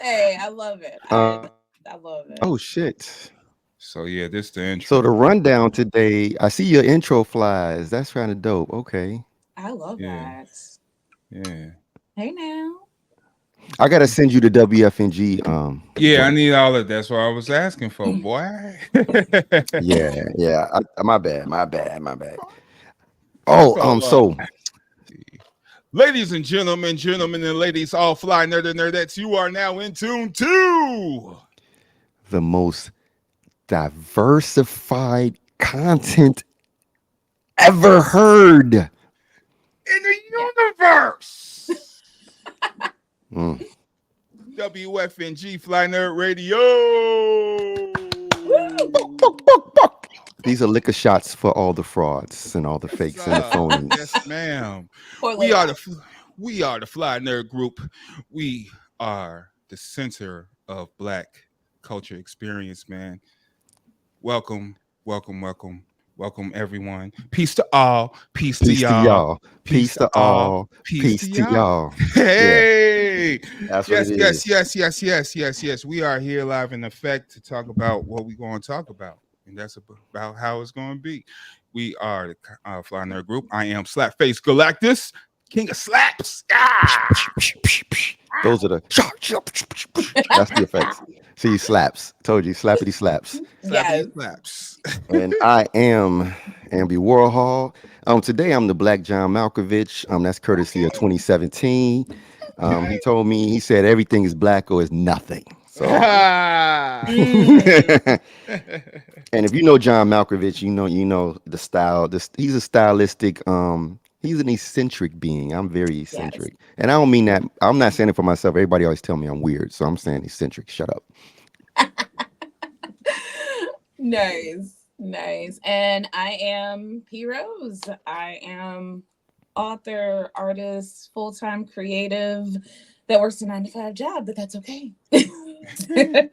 Hey, I love it. I love it. Oh shit. So yeah, this the So intro. the rundown today, I see your intro flies. That's kind of dope. Okay. I love Yeah, that. yeah, Hey now. I gotta send you the WFNG yeah. I joint. need all of that. That's what I was asking for, boy. Yeah, yeah. My bad, my bad, my bad. Oh, So, so ladies and gentlemen, and ladies, all fly nerd and nerdettes, you are now in tune to the most diversified content ever heard. in the Yeah. universe. Mm. WFNG Fly Nerd Radio. These are liquor shots for all the frauds and all the fakes and the phonies. Yes, ma'am. Poor We are Leon. we are the Fly Nerd Group. We are the center of Black culture experience, man. Welcome, welcome, welcome, welcome, everyone. Peace to all. Peace to Peace to y'all. y'all. Peace Peace to to all. all. Peace to Peace to y'all. y'all. Yeah, Hey, that's what yes, it yes, is. yes, yes, yes, yes, yes. We are here live in effect to talk about what we're going to talk about, and that's about how it's going to be. We are the Fly Nerd Group. I am Slapface Galactus, King of Slaps. Ah! Those are the that's the effects. See, slaps. Told you, slappity slaps. Yes. Slappity slaps. And I am Amby Warhol. Today I'm the Black John Malkovich. That's courtesy of 2017. He told me, he said everything is black or is nothing. So Ah! Mm. and if you know John Malkovich, you know the style. He's a stylistic. He's an eccentric being. I'm very Yes. eccentric, and I don't mean that. I'm not saying it for myself. Everybody always tell me I'm weird, so I'm saying eccentric. Shut up. Nice. Nice. And I am PRose. I am author, artist, full-time creative that works a 9 to 5 job, but that's okay.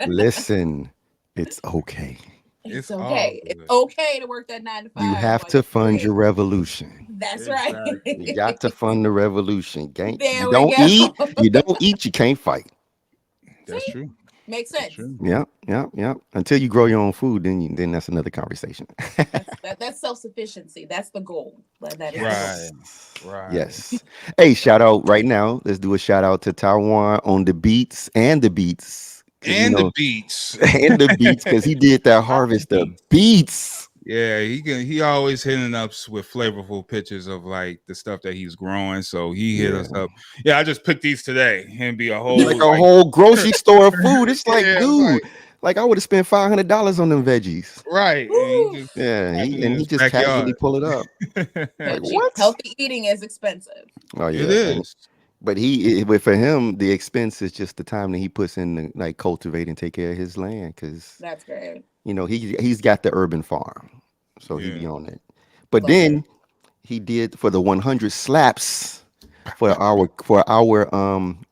Listen, it's okay. It's It's all okay. It's good. okay to work that 9 to 5 You have while to you're fund your creating. revolution. That's right. Exactly. You got to fund the revolution. You There we don't go. eat. You don't eat. You can't fight. That's See? true. Makes That's sense. true. Yeah, yeah, yeah. Until you grow your own food, then that's another conversation. That's self-sufficiency. That's the goal. That is the Right. goal. Right. Yes. Hey, shout out right now. Let's do a shout out to Taiwan on the beats and the beats. Cause And the beats. and the beats because he did that harvest the beats. Yeah, he always hitting us with flavorful pictures of like the stuff that he's growing. So he hit Yeah. us up. Yeah, I just picked these today and be a whole Like a like whole grocery store of food. It's like, yeah, dude, like I would have spent $500 on them veggies. right. And he Woo. just Yeah, happened in he his just casually backyard. pull it up. Like But what? healthy eating is expensive. Oh It yeah, is. but for him, the expense is just the time that he puts in to like cultivate and take care of his land because That's great. he's got the urban farm, so he Yeah. be on it. But Love it. then he did for the 100 slaps for our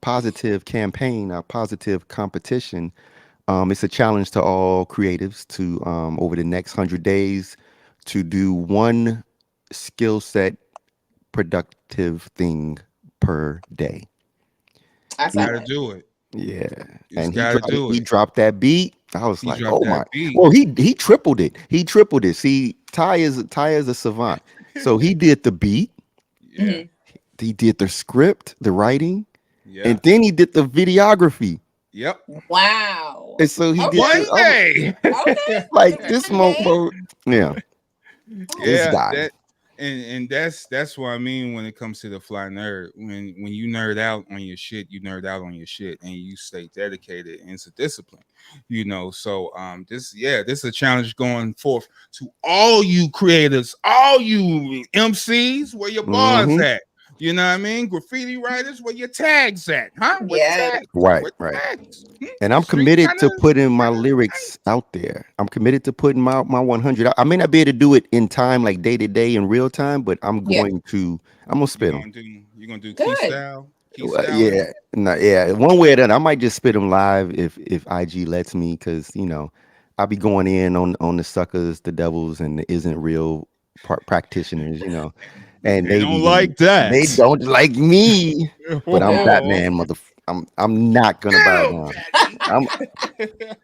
positive campaign, our positive competition. It's a challenge to all creatives to over the next 100 days to do one skill set productive thing per day. I You saw He, gotta that. do it. yeah, You just and he gotta dropped do he it. dropped that beat. I was He like, dropped oh that my. beat. Well, he tripled it. He tripled it. See, Ty is a savant. So he did the beat, Yeah. Mhm. he did the script, the writing, Yeah. and then he did the videography. Yep. Wow. And so he did Okay. the One day. Okay. like In this one day. mofo. Yeah, this Yeah, guy. that and that's what I mean when it comes to the fly nerd. When you nerd out on your shit, you nerd out on your shit, and you stay dedicated. And it's a discipline, So this is a challenge going forth to all you creators, all you MCs. Where your bars Hmm. at? You know what I mean? Graffiti writers, where your tags at? Huh? Where Yeah. tags? Right, Where right. tags? And I'm Street committed to runners? putting my lyrics out there. I'm committed to putting my 100. I may not be able to do it in time, like day to day in real time, but Yeah. I'm gonna spit them. You gonna do key Good. style? Key styling? Yeah, no, yeah. One way or another, I might just spit them live if IG lets me, because I'll be going in on the suckers, the devils, and the isn't real practitioners, and They they don't like they that. don't like me, but I'm Yeah. Batman, Oh, mother. I'm not gonna bow Go, down. Patty. I'm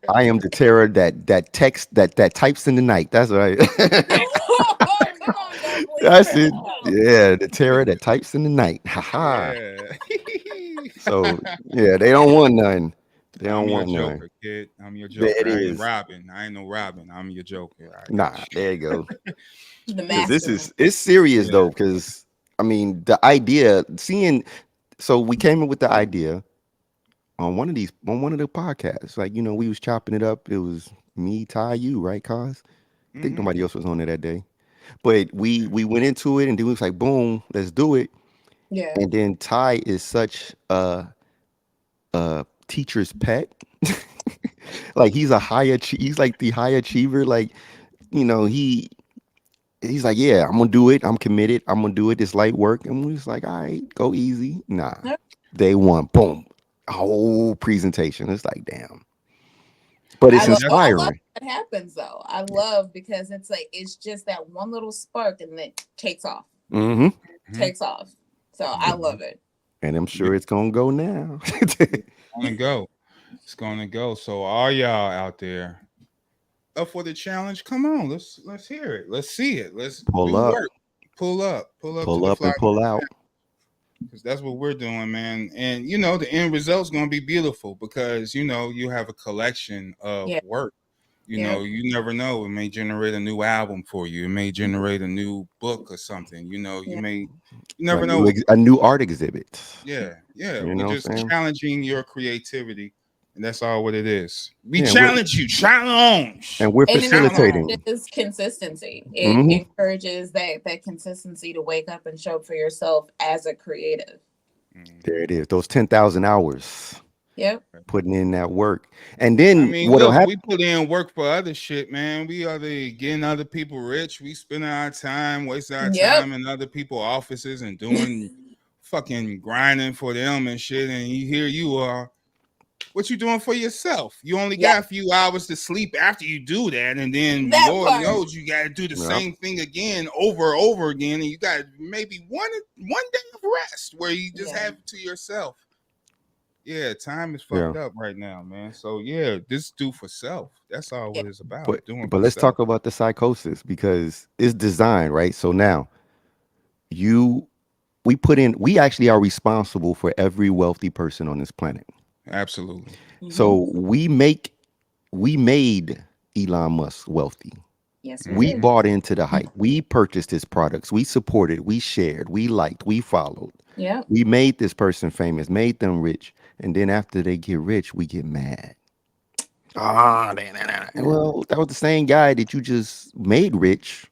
I am the terror that text that types in the night. That's right. Oh, come on, girl, please That's break it. it down. Yeah, the terror that types in the night. Ha ha. Yeah. So yeah, they don't want none. They I'm don't your want none. Joker, kid. I'm your There Joker. it I ain't is. Robin. I ain't no Robin. I'm your Joker. I got Nah, there you go. The Because this mastermind. is it's serious you. Yeah. though. Because I mean, the idea, seeing. So we came up with the idea on one of the podcasts. Like we was chopping it up. It was me, Ty, you, right, Cause? I think Mm-hmm. nobody else was on there that day. But we went into it and then we was like, boom, let's do it. Yeah. And then Ty is such a teacher's pet. Like he's like the high achiever. Like, he's like, yeah, I'm gonna do it. I'm committed. I'm gonna do it. It's light work. And we was like, all right, go easy. Nah. Yep. Day one, boom. Whole presentation. It's like, damn. But it's I And love. that's Oh, I love inspiring. what happens though. I love because it's like it's just that one little spark and then it takes off. Mm-hmm. Mhm. Takes off. So I love it. And I'm Yeah, sure it's gonna go now. gonna go. It's gonna go. So all y'all out there up for the challenge? Come on, let's hear it. Let's see it. Let's Pull do up, work. Pull up to pull the up, fly and pull out. because that's what we're doing, man. And the end result's gonna be beautiful because you have a collection of Yeah. work. Yeah. You never know. It may generate a new album for you. It may generate a new book or something. Yeah. You never know. A new art exhibit. Yeah. You We know what just I'm saying? challenging your creativity, and that's all what it is. We Yeah, challenge you. Challenge. we're And it Challenge. facilitating. encourages consistency. It Hmm. encourages that consistency to wake up and show up for yourself as a creative. There it is. Those 10,000 hours Yep. putting in that work, and I then mean, what'll look, happen? we put in work for other shit, man. We are getting other people rich. We spending our time, wasting our Yep. time in other people's offices and doing fucking grinding for them and shit. And here you are. What you doing for yourself? You only Yep. got a few hours to sleep after you do that, and then That Lord part. knows you got to do the Yep. same thing again over and over again, and you got maybe one day of rest where you just Yeah. have it to yourself. Yeah, time is Yeah. fucked up right now, man. So yeah, this do for self. That's all Yeah. what it's about. But Doing but for let's self. talk about the psychosis because it's designed, right? So now you we actually are responsible for every wealthy person on this planet. Absolutely. Mm-hmm. So we made Elon Musk wealthy. Yes, we We did. Mm-hmm. bought into the hype. We purchased his products. We supported. We shared. We liked. We followed. Yep. We made this person famous, made them rich. And then after they get rich, we get mad. Well, that was the same guy that you just made rich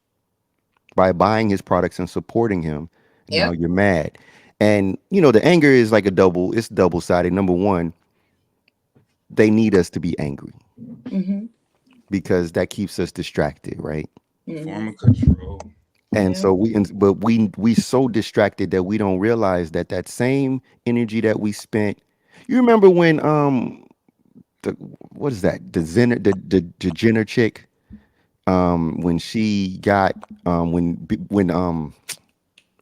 by buying his products and supporting him. And now Yep. you're mad. And the anger is like it's double sided. Number one, they need us to be angry Mm-hmm. because that keeps us distracted, right? Form Mm-hmm. of control. And Yeah. so but we so distracted that we don't realize that same energy that we spent. You remember when the what is that the Jenner chick when she got when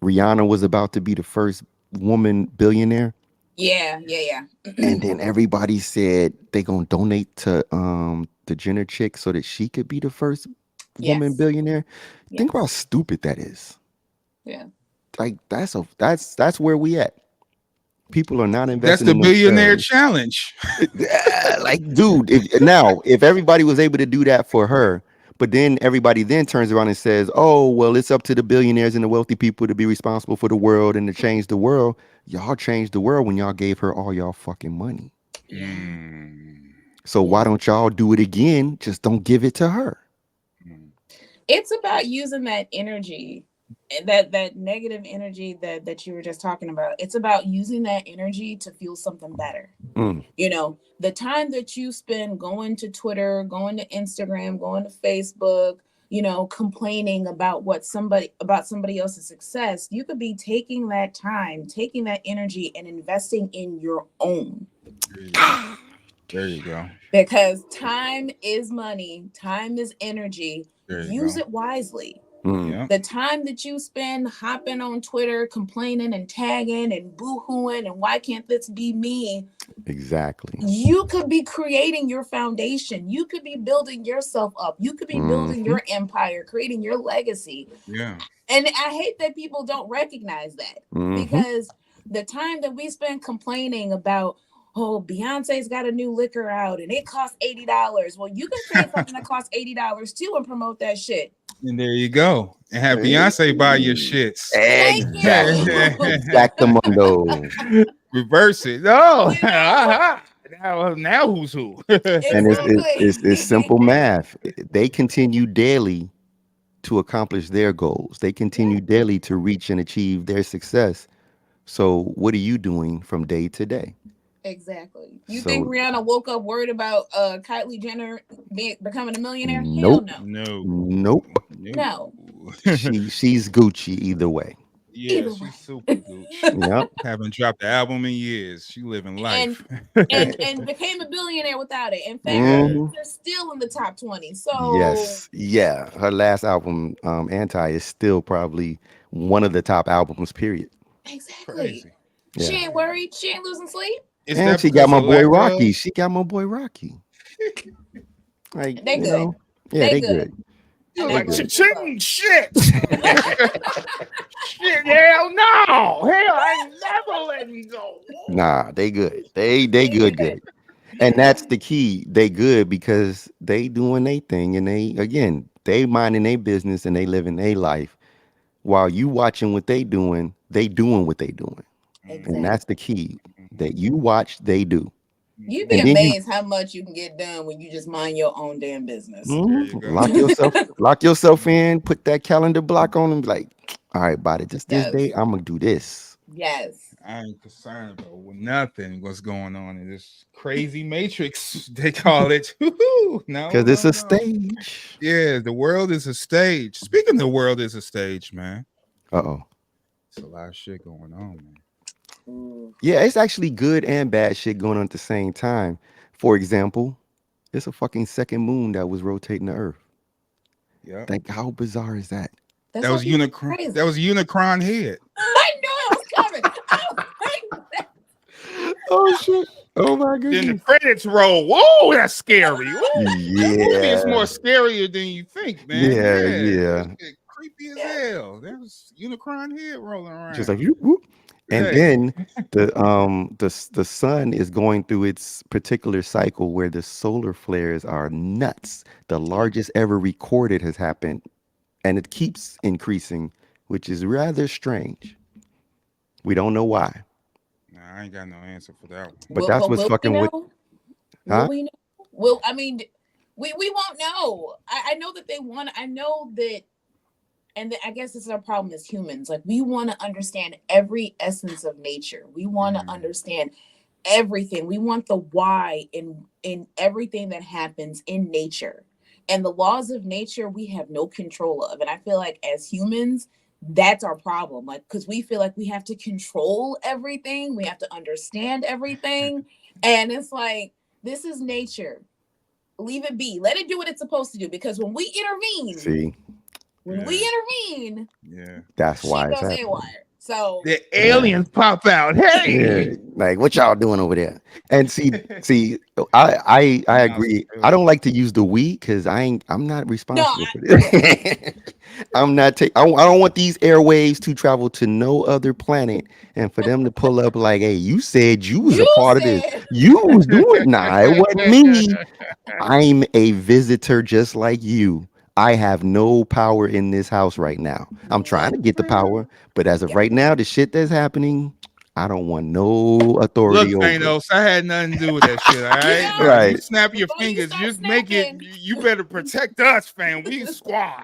Rihanna was about to be the first woman billionaire, Yeah. Yeah. and then everybody said they gonna donate to the Jenner chick so that she could be the first woman Yes. billionaire. Think about how Yes. stupid that is. Yeah. Like that's where we at. People are not That's investing the in billionaire themselves. challenge. Like, dude, if everybody was able to do that for her, but then everybody then turns around and says, "Oh, well, it's up to the billionaires and the wealthy people to be responsible for the world and to change the world." Y'all changed the world when y'all gave her all y'all fucking money. Yeah. So Yeah. why don't y'all do it again? Just don't give it to her. It's about using that energy, that negative energy that you were just talking about. It's about using that energy to fuel something better. Mm. The time that you spend going to Twitter, going to Instagram, going to Facebook, complaining about somebody else's success, you could be taking that time, taking that energy and investing in your own. There you go. Because time is money, time is energy. There you Use go. it wisely. Yeah. The time that you spend hopping on Twitter, complaining and tagging and boo-hooing and why can't this be me? Exactly. You could be creating your foundation. You could be building yourself up. You could be building your empire, creating your legacy. Yeah. And I hate that people don't recognize that because the time that we spend complaining about, oh, Beyonce's got a new liquor out and it costs $80. Well, you can create something that costs $80 too and promote that shit. And there you go. And have Beyonce buy your shits. Exactly. Thank Exactamundo. Reverse it. No. Now who's who? And it's simple math. They continue daily to accomplish their goals. They continue daily to reach and achieve their success. So what are you doing from day to day? Exactly. You think Rihanna woke up worried about Kylie Jenner becoming a millionaire? Nope. Hell no. Nope. No. She's Gucci either way. Yeah, Either she's way. super Gucci. Yep. Haven't dropped the album in years. She living life. And became a billionaire without it. In fact, they're still in the top 20. So Yes. Yeah. Her last album, Anti, is still probably one of the top albums, period. Exactly. Crazy. She Yeah. ain't worried. She ain't losing sleep. Is And that she got because my of boy lack of- Rocky. She got my boy Rocky. Like, They you good. know, yeah, they good. You're They like good. cha-ching shit. Shit, hell no. Hell, I never let him go. Nah, they good. They good. And that's the key. They good because they doing their thing, and they minding their business and they living their life. While you watching what they doing what they doing. Exactly. And that's the key. That you watch, they do. You'd be And then amazed how much you can get done when you just mind your own damn business. There you go. Lock yourself in, put that calendar block on and be like, all right, by just this Yes. day, I'm gonna do this. Yes. I ain't concerned about nothing what's going on in this crazy matrix, they call it. No, Because it's a no. stage. Yeah, the world is a stage. Speaking of the world is a stage, man. Uh-oh. It's a lot of shit going on, man. Yeah, it's actually good and bad shit going on at the same time. For example, it's a fucking second moon that was rotating the Earth. Yeah. Like, how bizarre is that? That was Unicron. Crazy. That was Unicron head. I knew it was coming. I was like, Oh shit! Oh my Then goodness! the credits roll. Whoa, that's scary. Woo. It's more Yeah, scarier than you think, man. Yeah. It's creepy as hell. There was Unicron head rolling around. just like whoop. And Hey. then the sun is going through its particular cycle where the solar flares are nuts. The largest ever recorded has happened, and it keeps increasing, which is rather strange. We don't know why, Nah, I ain't got no answer for that one. but that's what's will fucking we with. know? Huh? Will we know? Well, I mean, we won't know. I know that they want. I know that, and I guess this is our problem as humans. Like, we want to understand every essence of nature. We want to understand everything. We want the why in everything that happens in nature. And the laws of nature we have no control of. And I feel like as humans, that's our problem. Like, because we feel like we have to control everything, we have to understand everything. And it's like, this is nature. Leave it be. Let it do what it's supposed to do. Because when we intervene, Yeah. That's she why it's goes happening. haywire. So The aliens pop out. Hey. Yeah, like what y'all doing over there? And see, I agree. I don't like to use the we because I'm not responsible for this. I'm not I don't want these airwaves to travel to no other planet and for them to pull up like, hey, you said you was a part of this. You was doing nah, it wasn't me. I'm a visitor just like you. I have no power in this house right now. I'm trying to get the power, but as of right now, the shit that's happening, I don't want no authority Look, over it. Thanos, I had nothing to do with that shit. All right, Yeah. Now, Right. You snap your Before you fingers. start Just make it. snapping. You better protect us, fam. We squad.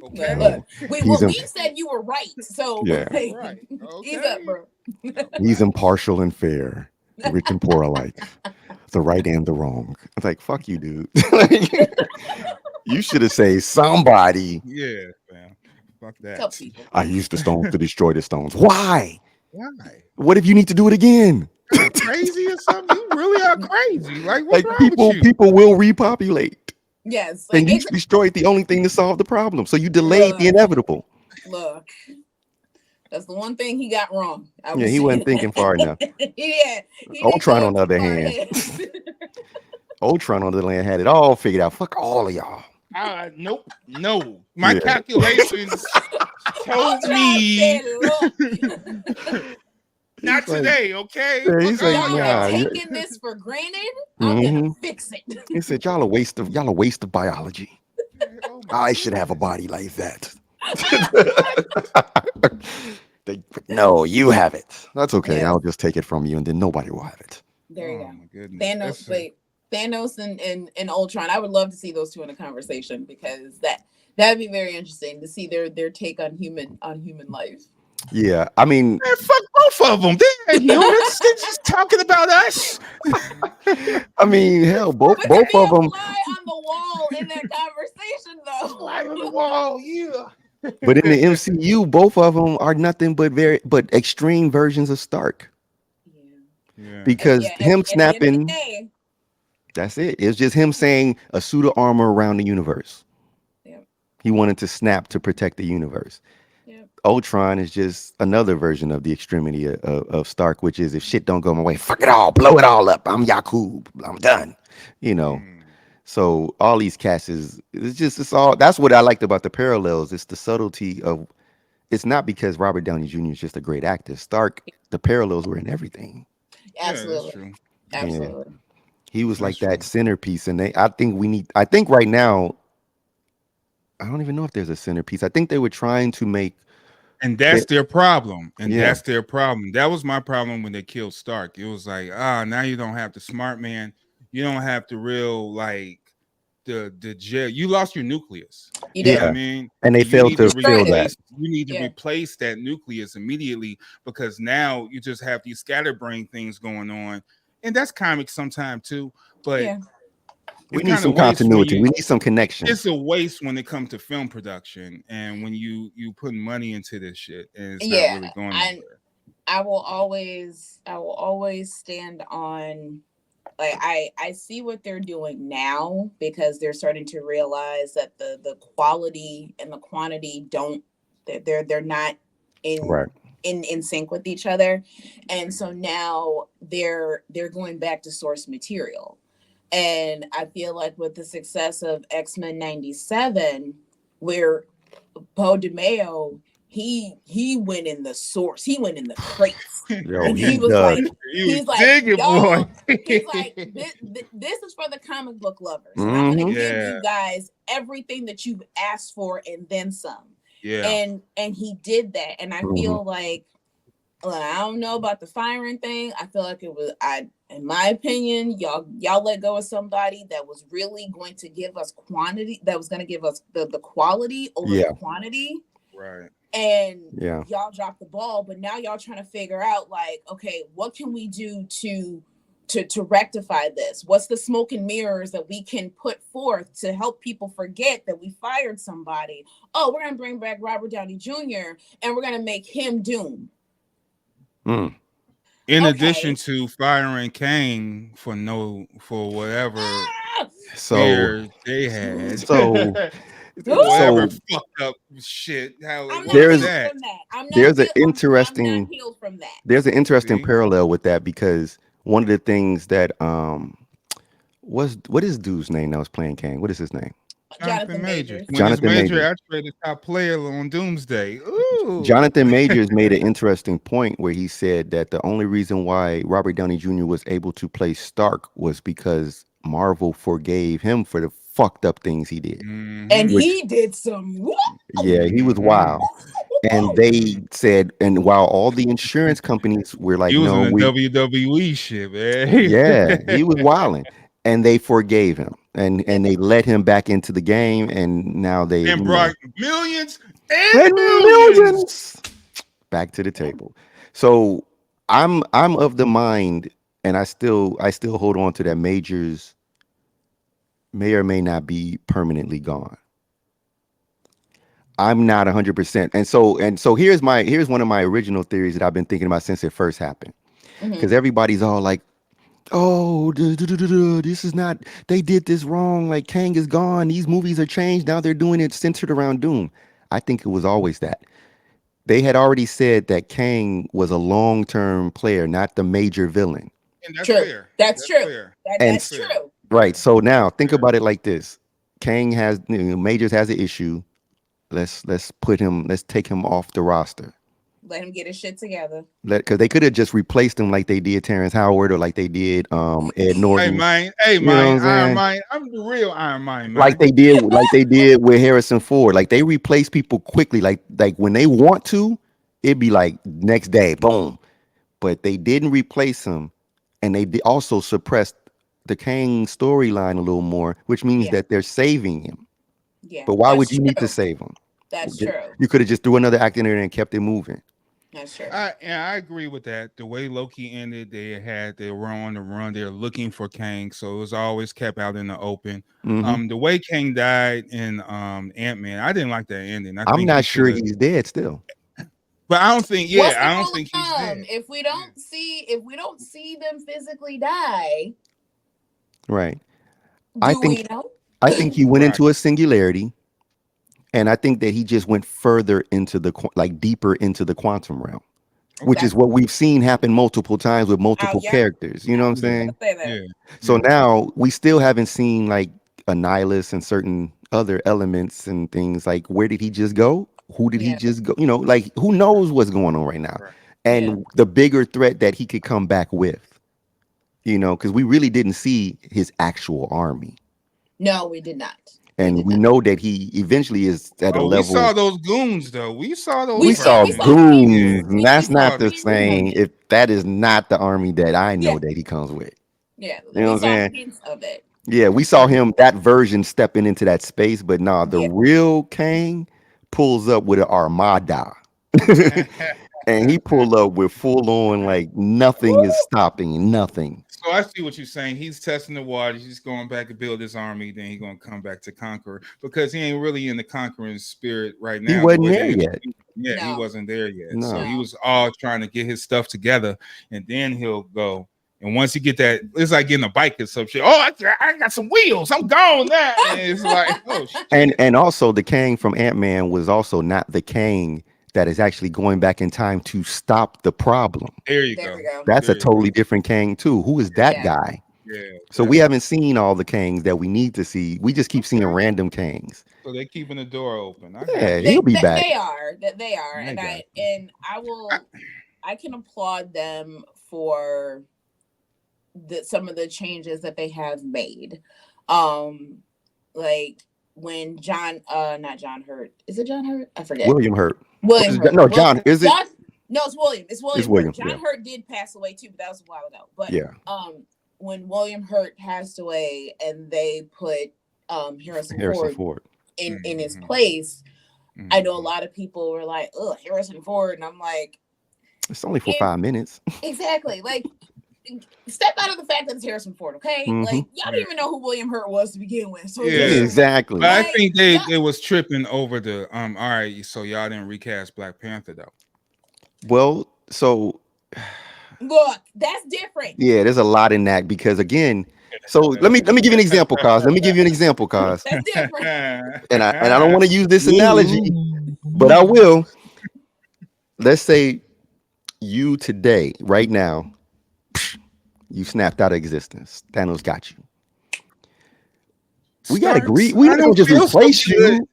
Okay. look, He's we said you were right. So Yeah. Right. ease Okay. up, bro. He's impartial and fair, rich and poor alike, the right and the wrong. It's like, fuck you, dude. You should have said somebody. Yeah, fam. Fuck that. Tell people. I used the stones to destroy the stones. Why? Why? What if you need to do it again? Crazy or something? You really are crazy. Like what's Like wrong with you? people will repopulate. Yes, And like you destroyed the only thing to solve the problem. So you delayed the inevitable. Look, that's the one thing he got wrong. Yeah, he wasn't thinking far enough. Yeah, he didn't Ultron, go on the other too far hand, ahead. Ultron, on the other hand, had it all figured out. Fuck all of y'all. Nope. No. My calculations told me. Not today, okay? Yeah, he's like, Y'all nah, are taking this for granted. I'm gonna fix it. He said, y'all a waste of biology. I should have a body like that. No, you have it. That's okay. Yeah. I'll just take it from you, and then nobody will have it. There you go. My goodness. Thanos and Ultron. I would love to see those two in a conversation, because that'd be very interesting to see their take on human life. Yeah, I mean, man, fuck both of them. They're humans. They're just talking about us. I mean, hell, both of them. Fly on the wall in that conversation, though. Fly on the wall, yeah. But in the MCU, both of them are nothing but extreme versions of Stark. Yeah. Because him snapping, Day, that's it. It's just him saying a suit of armor around the universe. Yep. He wanted to snap to protect the universe. Yep. Ultron is just another version of the extremity of Stark, which is, if shit don't go my way, fuck it all, blow it all up. I'm Yakub. I'm done. You know. So all these casts it's all. That's what I liked about the parallels. It's the subtlety of. It's not because Robert Downey Jr. is just a great actor. Stark, the parallels were in everything. Absolutely. Yeah, Absolutely. Yeah. He was like that centerpiece, and I think right now, I don't even know if there's a centerpiece. I think they were trying to make. And that's their problem. That's their problem. That was my problem when they killed Stark. It was like, now you don't have the smart man. You don't have the real, like, the jail. You lost your nucleus. You know what I mean? And they failed to fill that. You need to replace that nucleus immediately, because now you just have these scatterbrain things going on. And that's comics sometimes too. But we need some continuity. We need some connection. It's a waste when it comes to film production, and when you put money into this shit, and it's not really going anywhere. I will always stand on, like, I see what they're doing now, because they're starting to realize that the quality and the quantity they're not in sync with each other, and so now they're going back to source material. And I feel like with the success of X-Men 97, where Bo DeMeo, he went in the source, he went in the crates. And he was like, he's like, this is for the comic book lovers. Mm-hmm. I'm gonna give you guys everything that you've asked for and then some. Yeah. And he did that. And I feel like, I don't know about the firing thing. I feel like it was, in my opinion, y'all let go of somebody that was really going to give us quantity, that was going to give us the quality over the quantity. Right. And y'all dropped the ball, but now y'all trying to figure out, like, okay, what can we do to rectify this? What's the smoke and mirrors that we can put forth to help people forget that we fired somebody? Oh, we're going to bring back Robert Downey Jr. and we're going to make him Doom. In addition to firing Kang for whatever they had. Whatever fucked up shit. There's an interesting parallel with that, because one of the things that what is dude's name that was playing Kang? What is his name? Jonathan Majors. Jonathan Majors actually the top player on Doomsday. Ooh. Jonathan Majors made an interesting point where he said that the only reason why Robert Downey Jr. was able to play Stark was because Marvel forgave him for the fucked up things he did. And he did some. Yeah, he was wild. And they said, and while all the insurance companies were like, no, WWE shit, man. Yeah, he was wilding. And they forgave him, and they let him back into the game, and now they brought millions and millions back to the table. So I'm of the mind, and I still hold on to that Majors may or may not be permanently gone. I'm not 100%, and so here's one of my original theories that I've been thinking about since it first happened, because everybody's all like, oh, this is not, they did this wrong. Like Kang is gone. These movies are changed. Now they're doing it centered around Doom. I think it was always that. They had already said that Kang was a long-term player, not the major villain. And that's True. fair. That's true. Fair. And That's true. right. So now think Fair. about it like this. Kang has, Majors has an issue. Let's put him, let's take him off the roster. Let him get his shit together. Because they could have just replaced him like they did Terrence Howard or like they did Ed Hey Norton. man, You know what I'm Iron saying? Mine. I'm the real Iron Mine, man. Like they did with Harrison Ford. Like they replace people quickly. Like when they want to, it'd be like next day, boom. But they didn't replace him, and they also suppressed the Kang storyline a little more, which means Yeah. that they're saving him. Yeah. But why that's would you need to true. save him? That's true. You could have just threw another actor in there and kept it moving. That's true. I agree with that. The way Loki ended, they were on the run. They're looking for Kang, so it was always kept out in the open. Mhm. The way Kang died in Ant-Man, I didn't like that ending. I I'm think not sure he's dead still. but I don't think. What's Yeah, the I don't rule think of he's thumb? dead. If we don't see them physically die, Right. do we know? I think he went Right. into a singularity, and I think that he just went further into deeper into the quantum realm, which Okay. is what we've seen happen multiple times with multiple yeah. characters. You know what I'm saying? Say that. Yeah. So now we still haven't seen like Annihilus and certain other elements and things. Like, where did he just go? Who did he Yeah. just go? Like who knows what's going on right now? Right. And Yeah. the bigger threat that he could come back with, because we really didn't see his actual army. No, we did not. And we know that he eventually is at a Oh, we level. saw those goons though. We saw those. We saw we saw goons, and we that's not saw the hints. same. If that is not the army that I know Yeah. that he comes with. Yeah, You know we what I'm saw saying? hints of it. Yeah, we saw him, that version, stepping into that space, but nah, the Yeah. real Kang pulls up with an armada. And he pulled up with full on, like nothing is stopping, nothing. So I see what you're saying. He's testing the waters. He's going back to build his army. Then he's going to come back to conquer because he ain't really in the conquering spirit right now. He wasn't there yet. Yeah, No. he wasn't there yet. No. So he was all trying to get his stuff together, and then he'll go. And once you get that, it's like getting a bike or some shit. Oh, I got some wheels. I'm gone now. And it's like, oh shit. And also the Kang from Ant-Man was also not the Kang that is actually going back in time to stop the problem. There you There we go. go. That's There a you totally different Kang too. Who is that Yeah. guy? Yeah. So we haven't seen all the Kangs that we need to see. We just keep seeing random Kangs. So they're keeping the door open. Yeah, he'll be back. They are. They are. I And got I can applaud them for some of the changes that they have made. Like when not John Hurt. Is it John Hurt? I forget. William Hurt. William Hurt. No, John. Is it? John, no, it's William. It's William. It's William, Hurt. John yeah. Hurt did pass away too, but that was a while ago. But Yeah. when William Hurt passed away and they put Harrison Ford in his place, I know a lot of people were like, "Oh, Harrison Ford," and I'm like, It's only for 5 minutes. exactly. Like, step out of the fact that it's Harrison Ford, okay? Mhm. Like, y'all didn't even know who William Hurt was to begin with. So Yeah. Exactly. But I Like, think they was tripping over the all right, so y'all didn't recast Black Panther though. Well, so look, that's different. yeah, there's a lot in that because again, so let me give you an example, Cos. Let me give you an example, Cos. That's different. And I don't want to use this analogy, but I will. Let's say you today, right now, you snapped out of existence. Thanos got you. We gotta agree. We don't just replace you.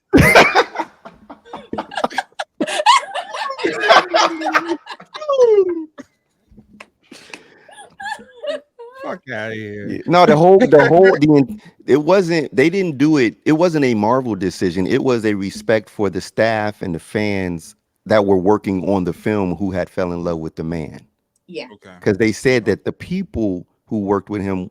Fuck out of here. No, it wasn't. They didn't do it. It wasn't a Marvel decision. It was a respect for the staff and the fans that were working on the film who had fell in love with the man. Yeah. Okay. Because they said that the people who worked with him,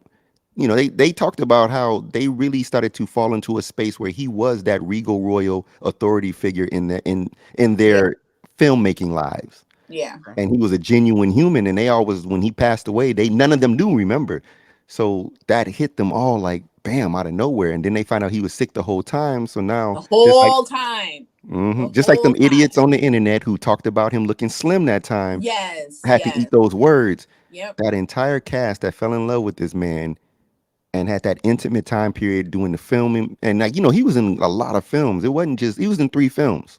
they talked about how they really started to fall into a space where he was that regal royal authority figure in their filmmaking lives. Yeah. And he was a genuine human, and they always, when he passed away, none of them do remember. So that hit them all like bam out of nowhere, and then they find out he was sick the whole time. So now The whole time. Just like them whole idiots time. on the internet who talked about him looking slim that time, Yes. had to eat those words. Yep. That entire cast that fell in love with this man and had that intimate time period doing the filming. And like, he was in a lot of films. It wasn't just, he was in 3 films.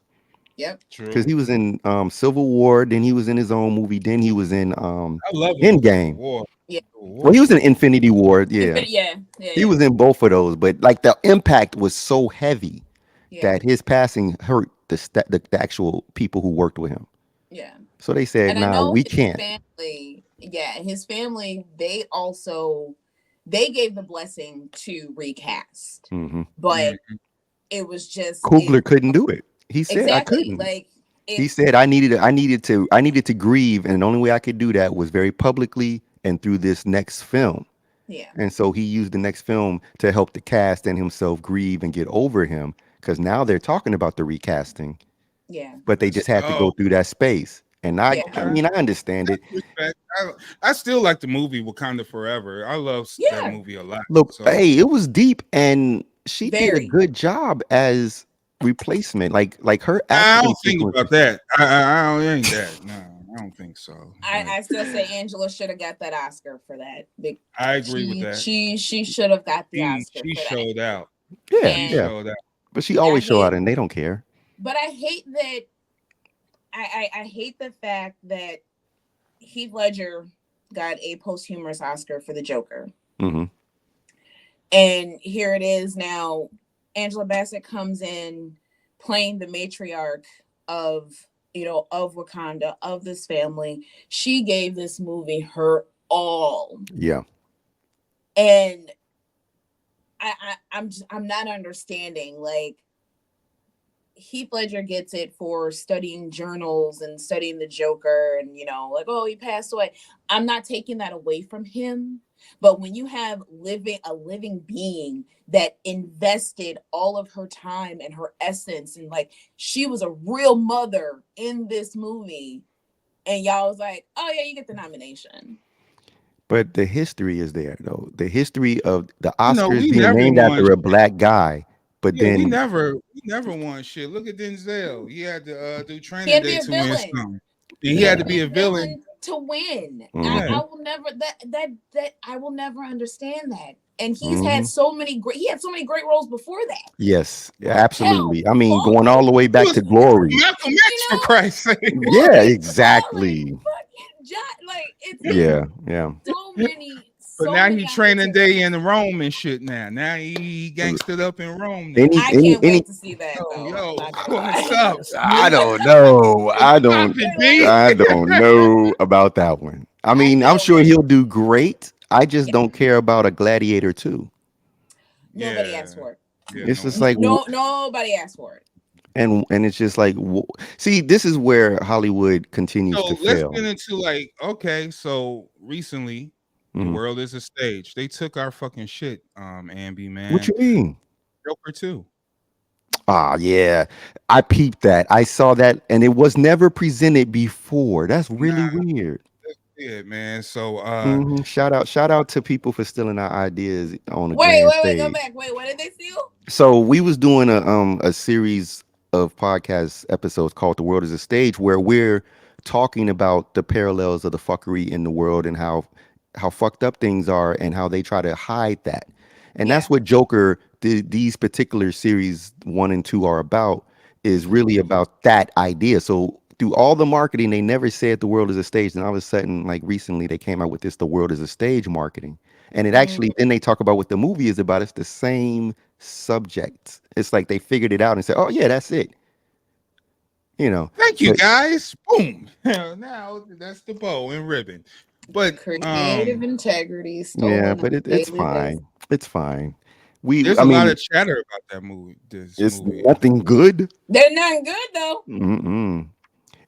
Yep. Because True. he was in Civil War, then he was in his own movie, then he was in I love him in Civil Endgame. War. Yeah. Civil Well, War he was was in dope. Infinity War, yeah. Yeah. Yeah. He Yeah. was in both of those, but like the impact was so heavy Yeah. that his passing hurt the actual people who worked with him. Yeah. So they said, And I "Nah, know we his can't." family, yeah, his family, they gave the blessing to recast. Hmm. But Mhm. it was just Kugler couldn't do it. He said, "I exactly couldn't." like He it's said, I needed to grieve, and the only way I could do that was very publicly and through this next film." yeah, And so he used the next film to help the cast and himself grieve and get over him, because now they're talking about the recasting, yeah, but they That's just had to go dope. through that space. And I yeah, Okay. mean, I understand it. Respect. I still like the movie Wakanda Forever. I love that yeah, movie a lot. Look, So hey, it was deep, and she did a very. good job as replacement. Like her I action don't think about sequences. that. I don't ain't that. No, I don't think so. But I still say Angela should have got that Oscar for that. I agree with She that. she she should have got the Oscar She for that. showed out. Yeah, She And yeah. showed out. But she I always show out, hate, and they don't care. but I hate that. I hate the fact that Heath Ledger got a posthumous Oscar for the Joker. Hmm. And here it is now. Angela Bassett comes in playing the matriarch of of Wakanda, of this family. She gave this movie her all, Yeah. and I'm not understanding. Like Heath Ledger gets it for studying journals and studying the Joker, and like, oh, he passed away. I'm not taking that away from him. But when you have a living being that invested all of her time and her essence, and like she was a real mother in this movie, and y'all was like, oh yeah, you get the nomination. But the history is there, though. The history of the Oscars We being never named won. after a black guy, but Yeah, then we never won shit. Look at Denzel. He had to do He training had to day be a to win villain. something. He He yeah. had had to to be be a a villain. villain to win. Yeah. Hmm. I will never that I will never understand that. And Hmm. he had so many great roles before that. Yes, Hell, absolutely. I mean, going all the Fallen. way He back was to Glory. Malcolm X for You know, Christ's sake. Yeah, right? Fallen. exactly. Fucking John. Like it's Yeah, yeah. But so now many he training day in opportunities. Rome and shit. Now he gangstered up in Rome now. Any, I any, can't any. wait to see that Yo, though. I'm yo, not gonna what's lie. up, I Smith? don't know. What's poppin', Wait, B? what? I don't know about that one. I I mean, I'm can't sure wait. he'll do great. I just Yeah. don't care about a Gladiator too. Nobody asked Yeah, for it. yeah, It's just no. like, No, nobody asked for it. and it's just like, see, this is where Hollywood continues to So let's fail. get into like, okay, so recently, the Mhm. world is a stage. They took our fucking shit, Amby, What man. you mean? Joker too. Ah, yeah, I peeped that. I saw that, and it was never presented before. That's really Nah, weird. that's it, man. So Shout out to people for stealing our ideas on a Wait, grand wait, wait, go stage. back. Wait, what did they steal? So we was doing a series of podcast episodes called "The World Is a Stage," where we're talking about the parallels of the fuckery in the world and how fucked up things are and how they try to hide that. And Yeah. that's what Joker, these particular series 1 and 2 are about. Is really about that idea. So through all the marketing, they never said the world is a stage. And all of a sudden, like recently, they came out with this "The World is a Stage" marketing. And it Mm, actually, then they talk about what the movie is about. It's the same subject. It's like they figured it out and said, "Oh yeah, that's it." You know, thank you but guys. Boom. Now that's the bow and ribbon. But creative integrity yeah, stolen on but a it's daily basis. fine. It's fine. there's I a lot mean, of chatter about that movie. This it's movie. nothing good. They're not good though. Mm-mm.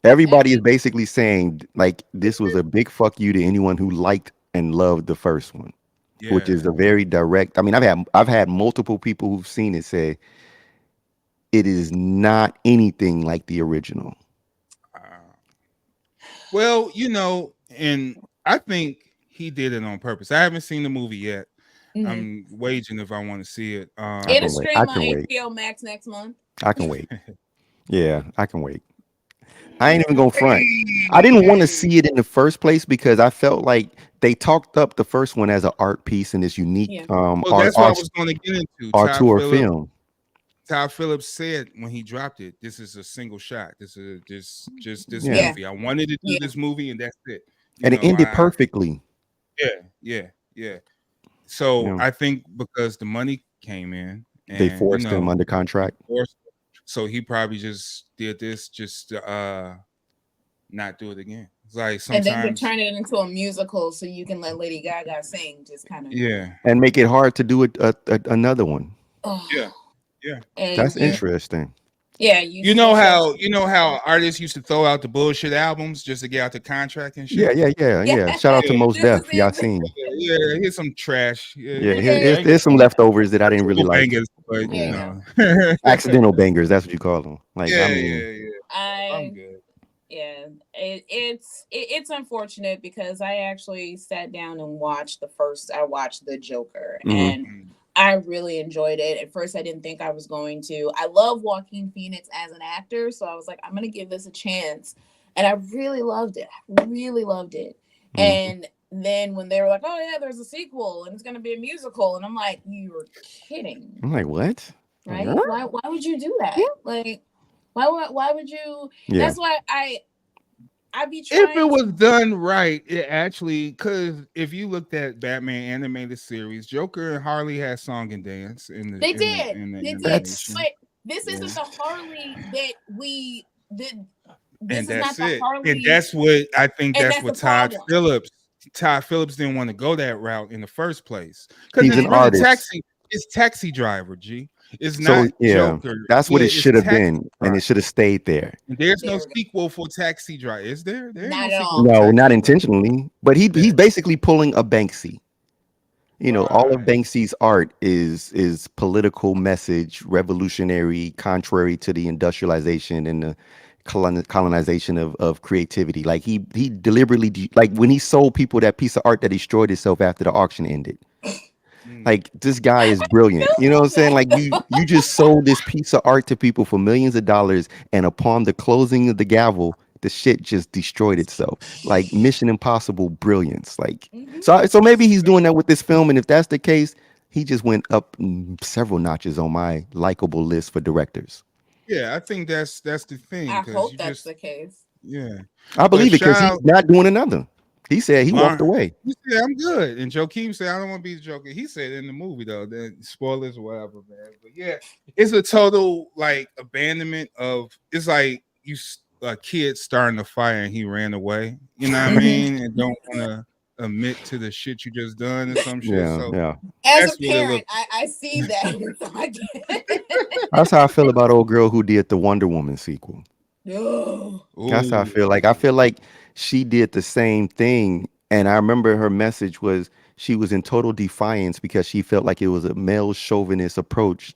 Everybody is Every basically saying like this was a big fuck you to anyone who liked and loved the first one, which is Yeah. a very direct. I mean, I've had multiple people who've seen it say it is not anything like the original. Uh, well, and I think he did it on purpose. I haven't seen the movie yet. Mhm. I'm waging if I want to see it. I It'll can wait. I stream on can wait. HBO Max next month. I can wait. Yeah, I can wait. I ain't even gonna front. I didn't want to see it in the first place because I felt like they talked up the first one as an art piece and this unique Yeah. Well, that's what I was going to get into. auteur film. Todd Phillips said when he dropped it, "This is a single shot. This is just this Yeah. movie. I wanted to do this movie, and that's it." And it ended perfectly. Yeah. So Yeah. I think because the money came in, and They forced him under contract. So he probably just did this just to not do it again. It's like And then to sometimes turn it into a musical so you can let Lady Gaga sing, just kind of. And make it hard to do another one. Oh. Yeah. And That's interesting. Yeah, you know how artists used to throw out the bullshit albums just to get out the contract and shit. Yeah. Shout out to Mos Def, y'all seen. Yeah, here's some trash. Here's some leftovers that I didn't really like. Bangers, but you know. Accidental bangers, that's what you call them. Like I'm good. Yeah, it's unfortunate because I actually sat down and watched I watched The Joker, and I really enjoyed it. At first, I didn't think I was going to. I love Joaquin Phoenix as an actor, so I was like, I'm going to give this a chance. And I really loved it. And then when they were like, oh, yeah, there's a sequel, and it's going to be a musical. And I'm like, you're kidding. I'm like, what? Right? Why would you do that? Like, why would you? Yeah. That's why I'd be trying. If it was done right, it actually, because if you looked at Batman animated series, Joker and Harley had song and dance in the. They did. But this isn't the Harley that we did. This is not the Harley. And that's what I think. That's what Todd Phillips didn't want to go that route in the first place because it's really taxi. It's Taxi Driver, G. It's not Joker. That's what it should have been, and it should have stayed there. There's no sequel for Taxi Driver, is there? Not at all. No, not intentionally. But he's basically pulling a Banksy. You know, all of Banksy's art is political message, revolutionary, contrary to the industrialization and the colonization of creativity. Like he deliberately, like when he sold people that piece of art that destroyed itself after the auction ended. Like this guy is brilliant. You know what I'm saying? Like you just sold this piece of art to people for millions of dollars, and upon the closing of the gavel, the shit just destroyed itself. Like Mission Impossible brilliance. Like so maybe he's doing that with this film, and if that's the case, he just went up several notches on my likable list for directors. Yeah, I think that's the thing. I hope that's the case. Yeah, I believe it because he's not doing another. He said he walked away. He said, I'm good. And Joaquin said, I don't want to be the Joker. He said in the movie, though, that spoilers or whatever, man. But yeah, it's a total like abandonment of, it's like you a kid starting a fire and he ran away. You know what I mean? And don't want to admit to the shit you just done and some shit. As a parent, I see that. That's how I feel about old girl who did the Wonder Woman sequel. That's how I feel. Like I feel like she did the same thing, and I remember her message was she was in total defiance because she felt like it was a male chauvinist approach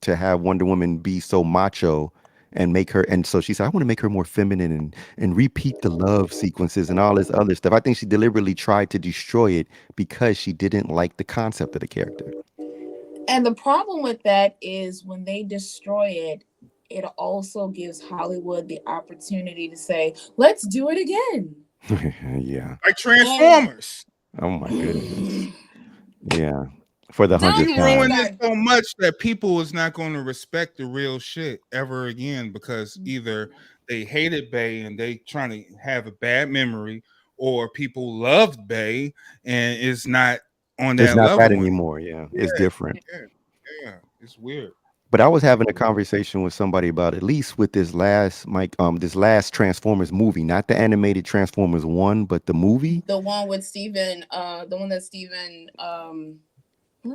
to have Wonder Woman be so macho and make her, and so she said, I want to make her more feminine and repeat the love sequences and all this other stuff. I think she deliberately tried to destroy it because she didn't like the concept of the character. And the problem with that is when they destroy it, it also gives Hollywood the opportunity to say, let's do it again. Yeah. Like Transformers. Oh my goodness. Yeah. For the 100th time. Ruined it so much that people is not going to respect the real shit ever again because either they hated Bay and they trying to have a bad memory, or people loved Bay and it's not on that level. It's not that anymore. Yeah. It's different. Yeah. It's weird. But I was having a conversation with somebody about, at least with this last this last Transformers movie, not the animated Transformers 1, but the movie. The one with Steven, what's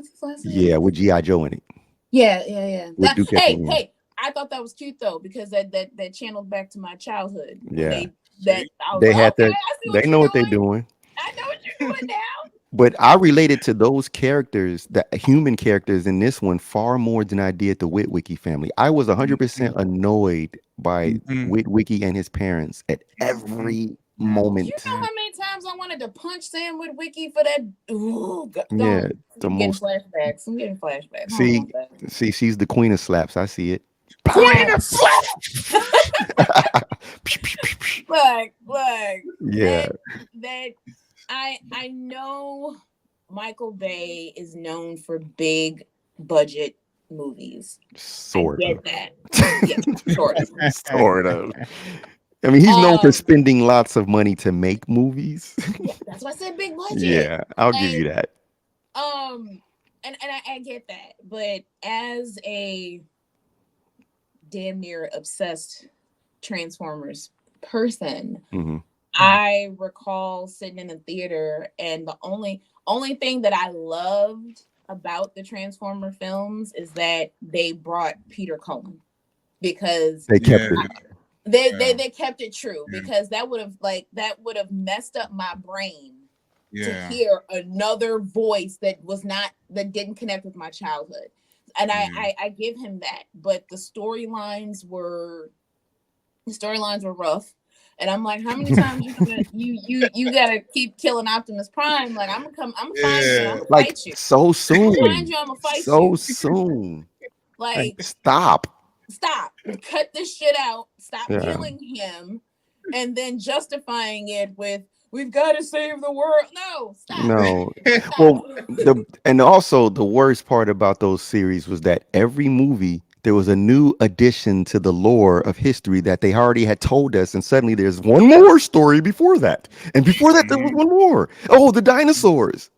his last name? Yeah, with G.I. Joe in it. Yeah. Hey, I thought that was cute though, because that channeled back to my childhood. Yeah. They know what they're doing. I know what you're doing now. But I related to those characters, the human characters in this one, far more than I did the Witwicky family. I was 100% annoyed by Witwicky and his parents at every moment. You know how many times I wanted to punch Sam Witwicky for that? Ooh, yeah, I'm getting flashbacks. See, she's the queen of slaps. I see it. Queen of slaps. Look. Yeah. That I know Michael Bay is known for big budget movies. Sort I of. get that. Yeah, sort of. Sort of. I mean, he's known for spending lots of money to make movies. Yeah, that's why I said big budget. Yeah, I'll give you that. And I get that, but as a damn near obsessed Transformers person, I recall sitting in the theater, and the only thing that I loved about the Transformer films is that they brought Peter Cullen, because they kept it. They kept it true, because that would have messed up my brain to hear another voice that didn't connect with my childhood. And I give him that, but the storylines were rough. And I'm like, how many times you gotta keep killing Optimus Prime? Like, I'm gonna find you, I'm gonna fight you. So soon. I'm gonna find you, I'm gonna fight you. So soon. Like, stop. Cut this shit out. Stop killing him, and then justifying it with, we've got to save the world. No, stop. No. Stop. Well, and also the worst part about those series was that every movie there was a new addition to the lore of history that they already had told us, and suddenly there's one more story before that, and before that there was one more. Oh, the dinosaurs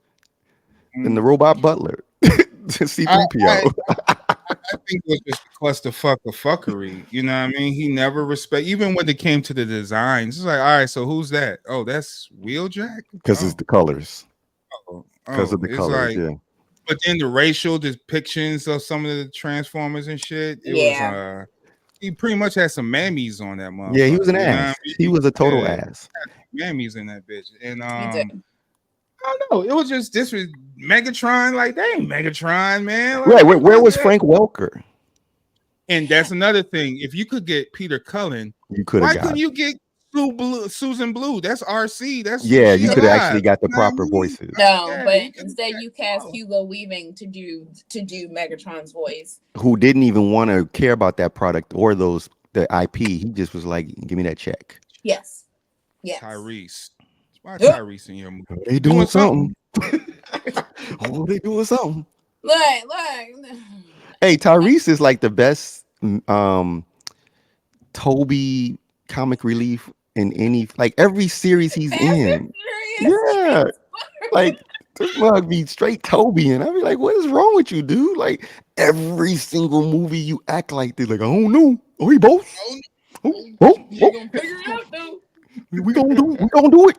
and the robot butler, C-3PO. I think it was just a clusterfuck of fuckery. You know what I mean? He never even when it came to the designs, it's like, all right, so who's that? Oh, that's Wheeljack? Because it's the colors. Because of the colors, like, but then the racial depictions of some of the Transformers and shit, it was he pretty much had some mammies on that motherfucker. Yeah, he was an ass. I mean? He was a total ass. Mammies in that bitch. And I don't know. It was just this was Megatron. Like, they ain't Megatron, man. Like, right. Where was Frank Welker? And that's another thing. If you could get Peter Cullen, you could have. Why couldn't you get Susan Blue? That's RC. That's you could have actually got the proper voices. No, but instead you cast Hugo Weaving to do Megatron's voice, who didn't even want to care about that product or the IP. He just was like, "Give me that check." Yes. Tyrese. Why Tyrese in your movie? They doing something. Oh, they doing something. Look. Hey, Tyrese is like the best Toby comic relief in any, like, every series he's in. Yeah. Like, this mug be straight Toby, and I be like, what is wrong with you, dude? Like, every single movie you act like this. Like, I don't know. Oh, he both. You gonna figure it out though. We gonna do it.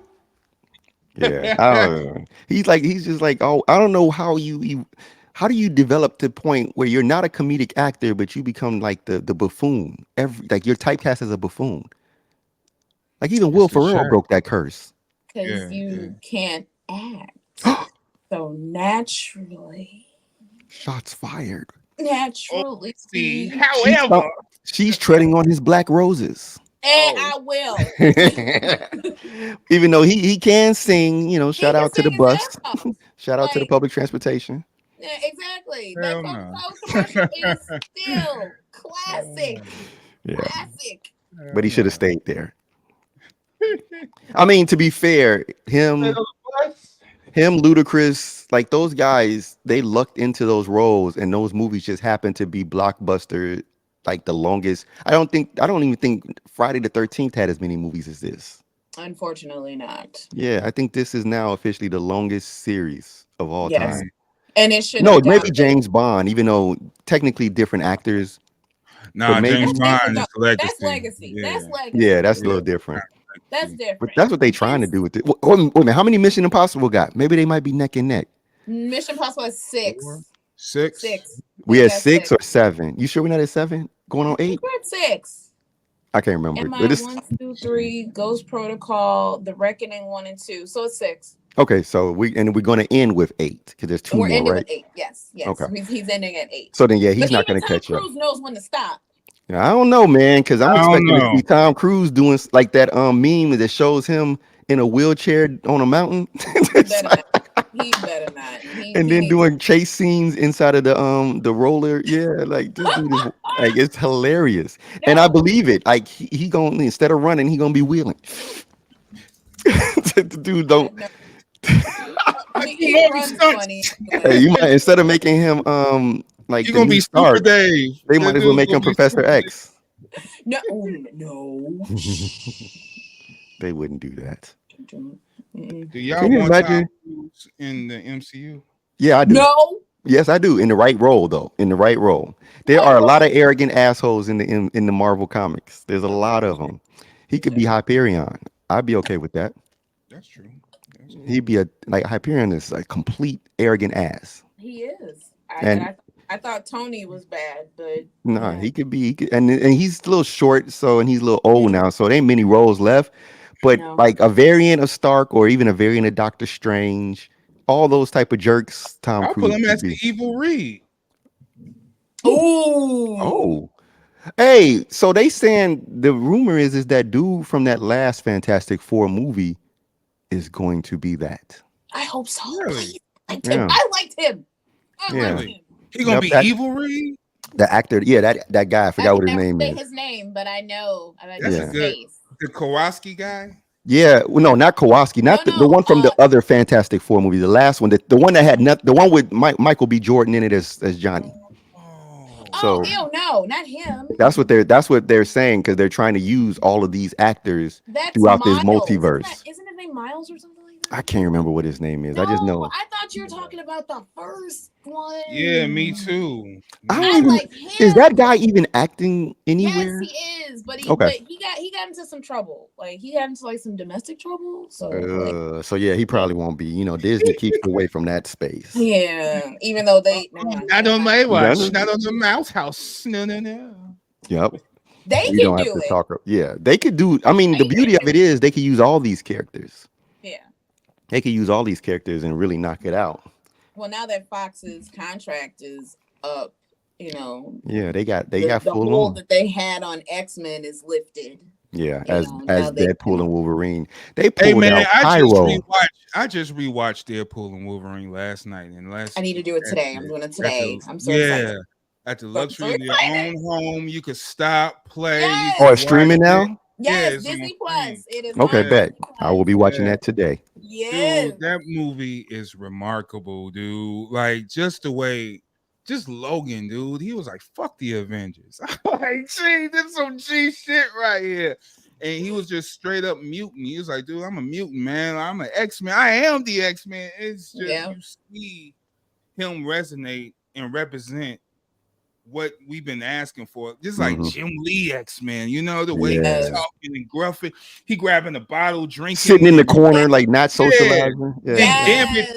Yeah, I don't know. He's just like, oh, I don't know how do you develop to the point where you're not a comedic actor, but you become like the buffoon. Like, you're typecast as a buffoon. Like, even Will Ferrell broke that curse. Because you can't act. So naturally. Shots fired. Naturally. However, she's treading on his black roses. And I will. Even though he can sing, shout out to the bus. Shout out to the public transportation. Yeah, exactly. That commercial is still classic. Yeah. Classic. But he should have stayed there. I mean, to be fair, him, Ludacris, like, those guys, they lucked into those roles, and those movies just happened to be blockbuster. Like, the longest. I don't even think Friday the 13th had as many movies as this. Unfortunately not. Yeah, I think this is now officially the longest series of all time. And it should. No, maybe James Bond, even though technically different actors. No, James Bond is legacy. That's legacy. Yeah. That's legacy. Yeah, that's a little different. That's different. But that's what they're trying to do with it. Wait a minute, how many Mission Impossible got? Maybe they might be neck and neck. Mission Impossible is 6. 6. We had 6 or 7. You sure we're not at 7? Going on 8? We're at 6. I can't remember. MI 1, 2, 3, Ghost Protocol, The Reckoning 1 and 2. So it's 6. Okay, so we're going to end with 8 because there's 2 more, right? We're ending with 8. Yes. Okay. He's ending at 8. So then, he's not going to catch up. Cruise knows when to stop. I don't know, man, because I'm expecting to see Tom Cruise doing like that meme that shows him in a wheelchair on a mountain. He better not. And then doing chase scenes inside of the roller. Yeah, like, this dude is Like it's hilarious, and I believe it. Like he gonna instead of running, he gonna be wheeling. The dude don't. No, You he know he runs stunts. funny. Hey, you might instead of making him like You the gonna new be Super Stark, Dave. they That might as well dude make gonna him be Professor Super X. No, no. They wouldn't do that. Mm-mm. Do y'all Can you want Tom imagine? Cruise in the MCU? Yeah, I do. No. Yes, I do. In the right role, though. In the right role. There What are a lot of role? arrogant assholes in the Marvel comics. There's a lot of them. He could be Hyperion. I'd be okay with that. That's true. That's true. He'd be a like Hyperion is a complete arrogant ass. He is. And I thought Tony was bad, but nah, yeah. he could be. And he's a little short, so and he's a little old now, so there ain't many roles left. But No. like a variant of Stark or even a variant of Doctor Strange, all those type of jerks, Tom I'll put Cruise him could as the be. evil Reed. Ooh. Oh. Hey, so they saying the rumor is that dude from that last Fantastic Four movie is going to be that. I hope so. Really? Please. Yeah. I liked him. I Yeah. liked Really? him. He gonna Yep, be that- evil Reed? The actor, yeah, that guy, I forgot what his never name say is. his name, but I know. I That's know a his good face. the Kowalski guy. Yeah, well, no, not Kowalski, not No, the one from the uh, other Fantastic Four movie, the last one, the one that had the one with Michael B. Jordan in it as Johnny. Oh, So ew, no, not him. that's what they're saying because they're trying to use all of these actors That's throughout this Miles. multiverse. Isn't his name Miles or something like that? I can't remember what his name is. No, I just know. I thought you were talking about the first one. yeah, me too. I I don't even. like him. Is that guy even acting Yes, anywhere? he is, but Okay. he got into some trouble. Like he got into like some domestic trouble. So like, So yeah, he probably won't be. You know, Disney keeps away from that space. yeah, even though they never mind. Not on my watch. Done? Not on the Mouse House. No. Yep. They We can don't have do to it. talk. Yeah, they could do. I mean, the They beauty can of it is they could use all these characters. Yeah. They could use all these characters and really knock it out. Well, now that Fox's contract is up, you know, Yeah, they got the full hold on. that they had on X-Men is lifted. Yeah, You as know, as now they Deadpool can- and Wolverine, they Hey pulled man, out I Pyro. just rewatched Deadpool and Wolverine last night and I need to do it today. I'm doing it today. I'm so yeah, excited. at the So luxury of your excited. own home, you could stop, play. Yes. You Oh, could it's streaming watch now. it. Yes, it's on Disney stream. Plus. It is Okay, on bet. Disney Plus. I will be watching Yeah. that today. Yes. Dude, that movie is remarkable, dude. Like just the way, just Logan, dude. He was like, "Fuck the Avengers." I'm like, gee, this is some G shit right here. And he was just straight up mutant. He was like, "Dude, I'm a mutant, man. I'm an X-Men. I am the X-Men." It's just Yeah. you see him resonate and represent what we've been asking for. Just like Mhm. Jim Lee X-Men, you know, the way he's Yeah. talking and gruffing. He grabbing a bottle, drinking, Sitting in the and corner, like not socializing. Yeah. and Yes. Gambit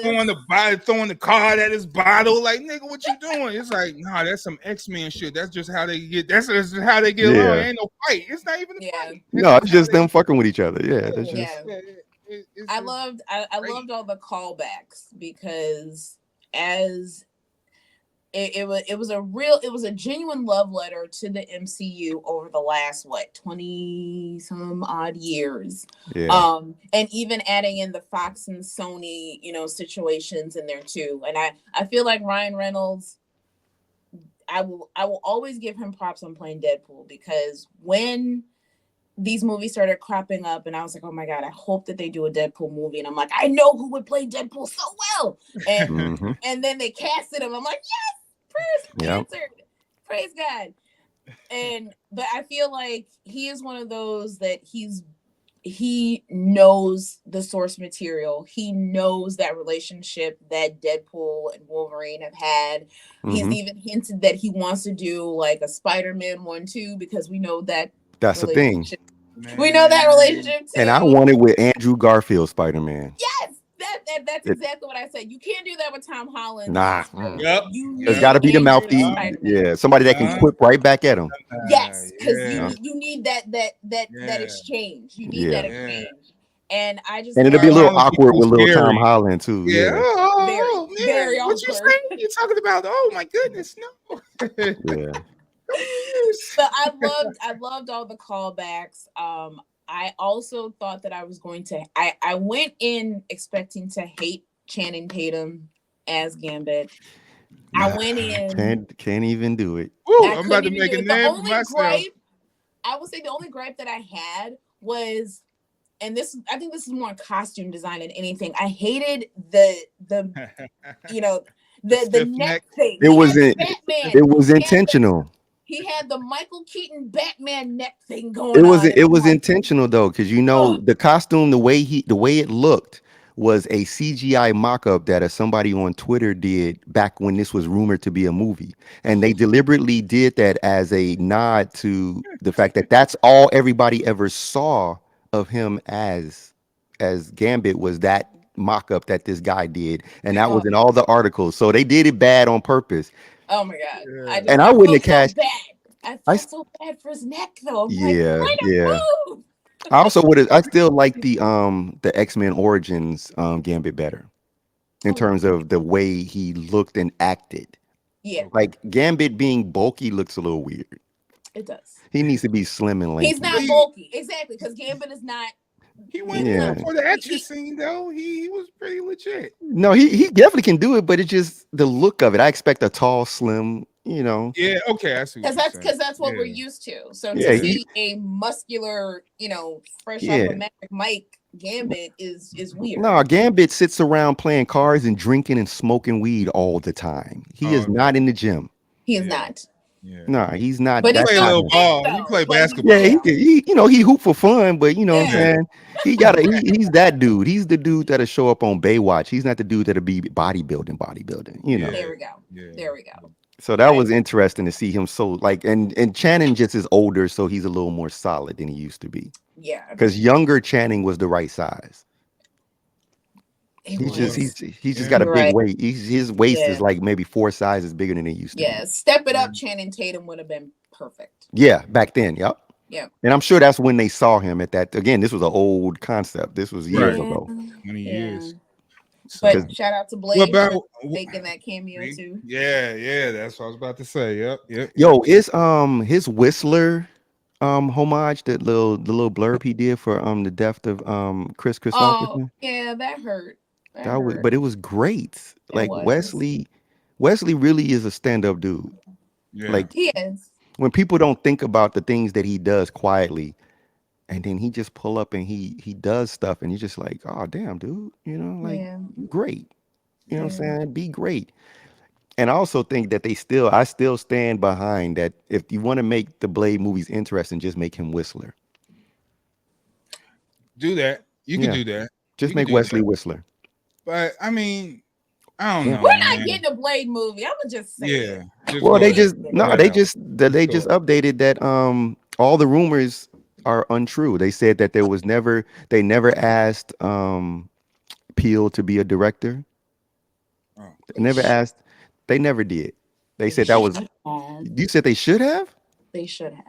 throwing the card at his bottle. Like, nigga, what you doing? It's like, nah, that's some X-Men shit. That's just how they get. That's just how they get along. Yeah. Ain't no fight. It's not even a Yeah. fight. No, it's how just they- them fucking with each other. Yeah, that's just. Yeah. It's I just great. loved all the callbacks because as it was a genuine love letter to the MCU over the last 20 some odd years. Yeah. And even adding in the Fox and Sony, situations in there too. And I feel like Ryan Reynolds, I will always give him props on playing Deadpool, because when these movies started cropping up and I was like, oh my God, I hope that they do a Deadpool movie. And I'm like, I know who would play Deadpool so well. And Mhm. and then they casted him. I'm like, yes, prayers Yep. answered. Praise God. But I feel like he is one of those that he knows the source material. He knows that relationship that Deadpool and Wolverine have had. He's Mhm. even hinted that he wants to do like a Spider-Man 1-2, because we know that That's the thing. relationship. We know that relationship too. And I want it with Andrew Garfield Spider-Man. Yes, that's exactly what I said. You can't do that with Tom Holland. Nah. Yep. It's got to be the Andrew mouthy. Spider-Man. Yeah, somebody that can quip right back at him. Yes, because Yeah. you need that Yeah. exchange. You need Yeah. that exchange. And I just And it'll be a little Holland awkward with people little Tom scary. Holland too. Yeah. Yeah. Oh, Very, man. very What you awkward. saying? You talking about? Oh my goodness, no. Yeah. But I loved all the callbacks. I also thought that I was going to I went in expecting to hate Channing Tatum as Gambit. I went in Can't even do it. Woo, I'm about to make a name for myself. I would say the only gripe that I had was, and I think this is more costume design than anything. I hated the the neck thing. It was intentional. He had the Michael Keaton Batman neck thing going on. It was intentional though, because the costume, the way it looked was a CGI mock-up that somebody on Twitter did back when this was rumored to be a movie, and they deliberately did that as a nod to the fact that that's all everybody ever saw of him as Gambit was that mock-up that this guy did, and that was in all the articles. So they did it bad on purpose. Oh my god! I wouldn't have cast. I felt so bad for his neck though. Move. I also I still like the X-Men Origins Gambit better in terms of the way he looked and acted. Yeah. Like Gambit being bulky looks a little weird. It does. He needs to be slim and lanky. He's not bulky. Exactly, because Gambit is not. He went for the action scene though. He was pretty legit. No, he definitely can do it, but it's just the look of it. I expect a tall, slim, Yeah, okay, I see. Because that's what we're used to. So to see a muscular, fresh off of Magic Mike Gambit is weird. No, Gambit sits around playing cards and drinking and smoking weed all the time. He is not in the gym. He is not. Yeah. No, he's not. But he play a little ball. He play basketball. Yeah, he hoop for fun, but what I'm saying, he's that dude. He's the dude that'll show up on Baywatch. He's not the dude that'll be bodybuilding. There we go. Yeah. There we go. So that was interesting to see him and Channing just is older, so he's a little more solid than he used to be. Yeah. Because younger Channing was the right size. He's just got a big weight. His waist is like maybe 4 sizes bigger than it used to. Yeah, step it up. Channing Tatum would have been perfect. Yeah, back then. Yep. Yeah. And I'm sure that's when they saw him at that. Again, this was an old concept. This was years ago. Many years. But shout out to Blade for making that cameo too. Yeah, that's what I was about to say. Yep. Yo, is his Whistler homage, that little blurb he did for the death of Chris Christopherson? Yeah, that hurt. But it was great. Wesley really is a stand-up dude. Yeah. Like he is. When people don't think about the things that he does quietly, and then he just pull up and he does stuff, and you're just like, oh damn, dude, great. You know what I'm saying? Be great. And I also think that I still stand behind that. If you want to make the Blade movies interesting, just make him Whistler. Do that. You can do that. Just make Wesley Whistler. But I mean, I don't know. We're not getting a Blade movie. I'm gonna just say. Well, they just updated that all the rumors are untrue. They said that they never asked Peele to be a director. They never did. They said that was. You said they should have. They should have.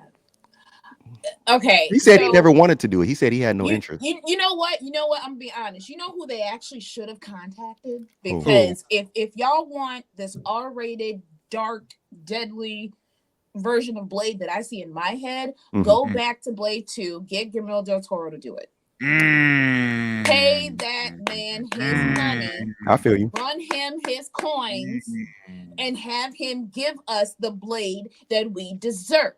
Okay. He said he never wanted to do it. He said he had no interest. You know what? I'm gonna be honest. You know who they actually should have contacted? Because if y'all want this R-rated, dark, deadly version of Blade that I see in my head, go back to Blade 2, get Guillermo del Toro to do it. Pay that man his money. I feel you. Run him his coins and have him give us the Blade that we deserve.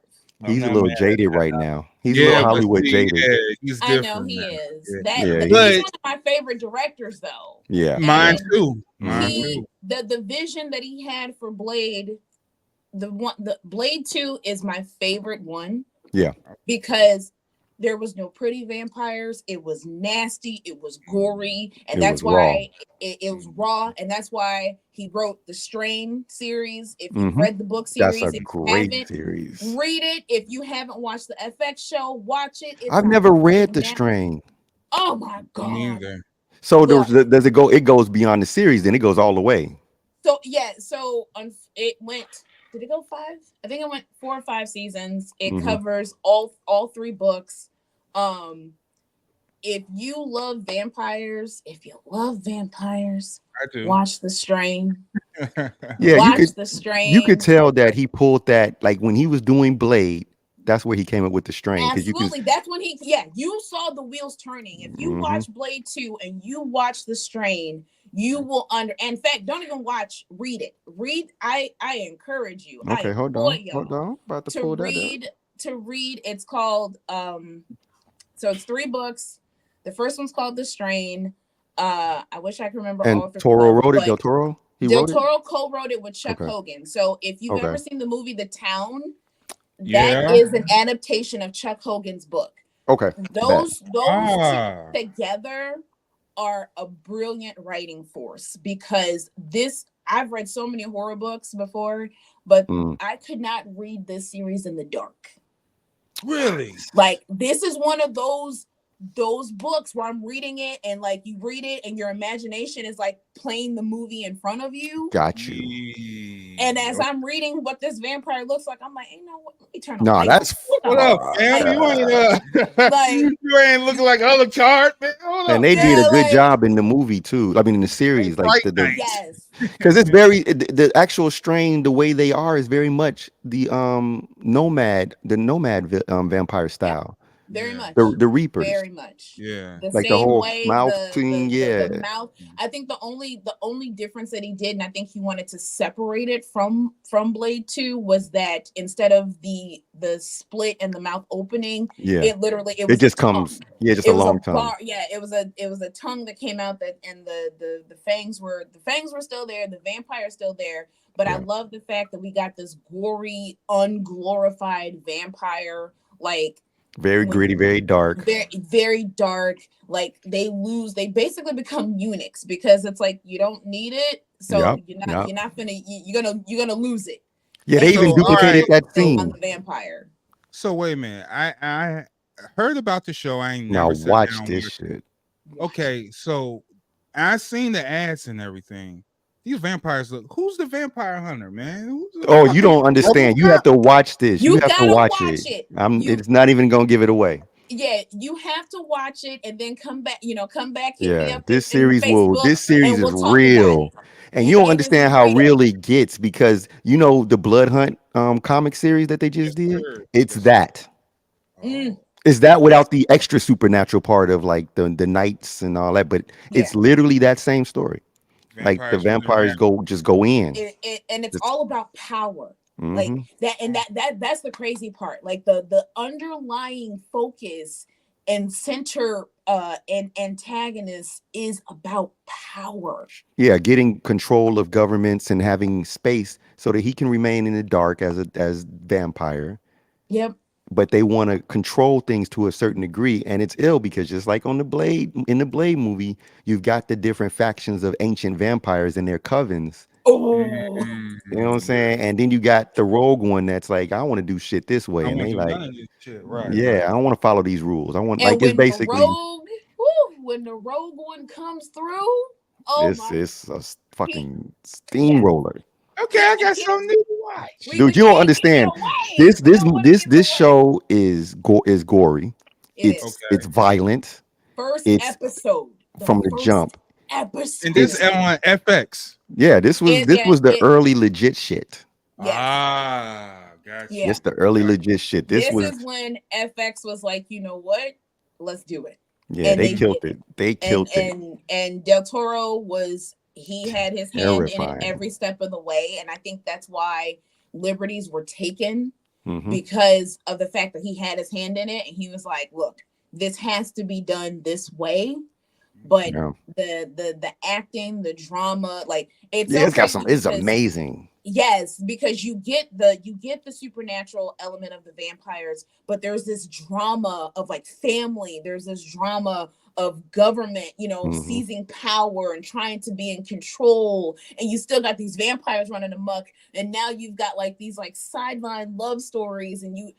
He's a little jaded right now. He's a little Hollywood jaded. Yeah, he's different. I know he is. He's one of my favorite directors, though. Yeah, mine too. The vision that he had for Blade, the Blade 2 is my favorite one. Yeah, because there was no pretty vampires. It was nasty. It was gory, and that's why it was raw. And that's why he wrote the Strain series. If you read the book series, that's a great series. Read it. If you haven't watched the FX show, watch it. I've never read the Strain. Oh my god! Me either. So does it go? It goes beyond the series, then it goes all the way. So it went. Did it go 5? I think it went 4 or 5 seasons. It covers all 3 books. If you love vampires, I do. watch The Strain. The Strain. You could tell that he pulled that, like when he was doing Blade, that's where he came up with The Strain. Absolutely. That's when you saw the wheels turning. If you watch Blade 2 and you watch The Strain, You will in fact, don't even watch, read it. I encourage you. I Okay, implore y'all About to to pull that up. read. It's called so it's 3 books. The first one's called The Strain. I wish I could remember And author's Toro quote, wrote it. but Del Toro. Del Toro co-wrote it with Chuck Okay. Hogan. So if you've Okay. ever seen the movie The Town, that Yeah. is an adaptation of Chuck Hogan's book. Okay. Those Ah. two together are a brilliant writing force, because I've read so many horror books before, but I could not read this series in the dark. Really? Like, this is one of those books where I'm reading it, and like, you read it and your imagination is like playing the movie in front of you. Got you. And as I'm reading what this vampire looks like, I'm like, hey, no, let me turn on. No, that's What up, fam? You ain't looking like other chart, man. Hold and up. they did a good job in the movie too. I mean, in the series, like yes, because it's very the actual strain. The way they are is very much the nomad vampire style. very much. The Reapers. Very much. Yeah. The like same the whole way, mouth the thing. the mouth. I think the only difference that he did, and I think he wanted to separate it from Blade 2, was that instead of the split and the mouth opening, it literally it just comes just it a was long tongue. it was a tongue that came out, that, and the fangs were still there, the vampire's still there. But I love the fact that we got this gory, unglorified vampire, like very gritty, very dark. Very, very dark. Like, they basically become eunuchs, because it's like, you don't need it, so you're not gonna lose it. Yeah, they even duplicated that scene on the vampire. So wait a minute. I heard about the show. I ain't now never watch this shit. Okay, so I seen the ads and everything. These vampires look. Who's the vampire hunter, man? You don't understand. You have to watch this. You have to watch it. It's not even gonna give it away. Yeah, you have to watch it and then come back. This series is real, and you don't understand how real it gets, because the Blood Hunt comic series that they just did. It's that. Is that without the extra supernatural part of like the knights and all that? But it's literally that same story. Like the vampires go in, and it's all about power. Like that, and that's the crazy part. Like the underlying focus and center and antagonist is about power. Yeah, getting control of governments and having space so that he can remain in the dark as vampire. Yep. But they want to control things to a certain degree, and it's ill, because just like in the Blade movie, you've got the different factions of ancient vampires and their covens. Oh, you know what I'm saying? And then you got the rogue one that's like, I want to do shit this way, and they like, I don't want to follow these rules. I want, and like, it's basically when the rogue one comes through, it's a fucking steamroller. Okay, I got something new to watch. Dude, you don't understand. This show is gory. It's violent. Episode from the jump. Episode. And this on FX. Yeah, this was the early legit shit. Yes. Gotcha. Yeah. It's the early legit shit. This is when FX was like, you know what? Let's do it. Yeah, and they killed it. They killed it. And Del Toro he had his hand in it every step of the way. And I think that's why liberties were taken, because of the fact that he had his hand in it. And he was like, look, this has to be done this way. But the acting, the drama, like it's amazing. Yes, because you get the supernatural element of the vampires, but there's this drama of like family. There's this drama of government, seizing power and trying to be in control. And you still got these vampires running amok. And now you've got like these like sideline love stories, and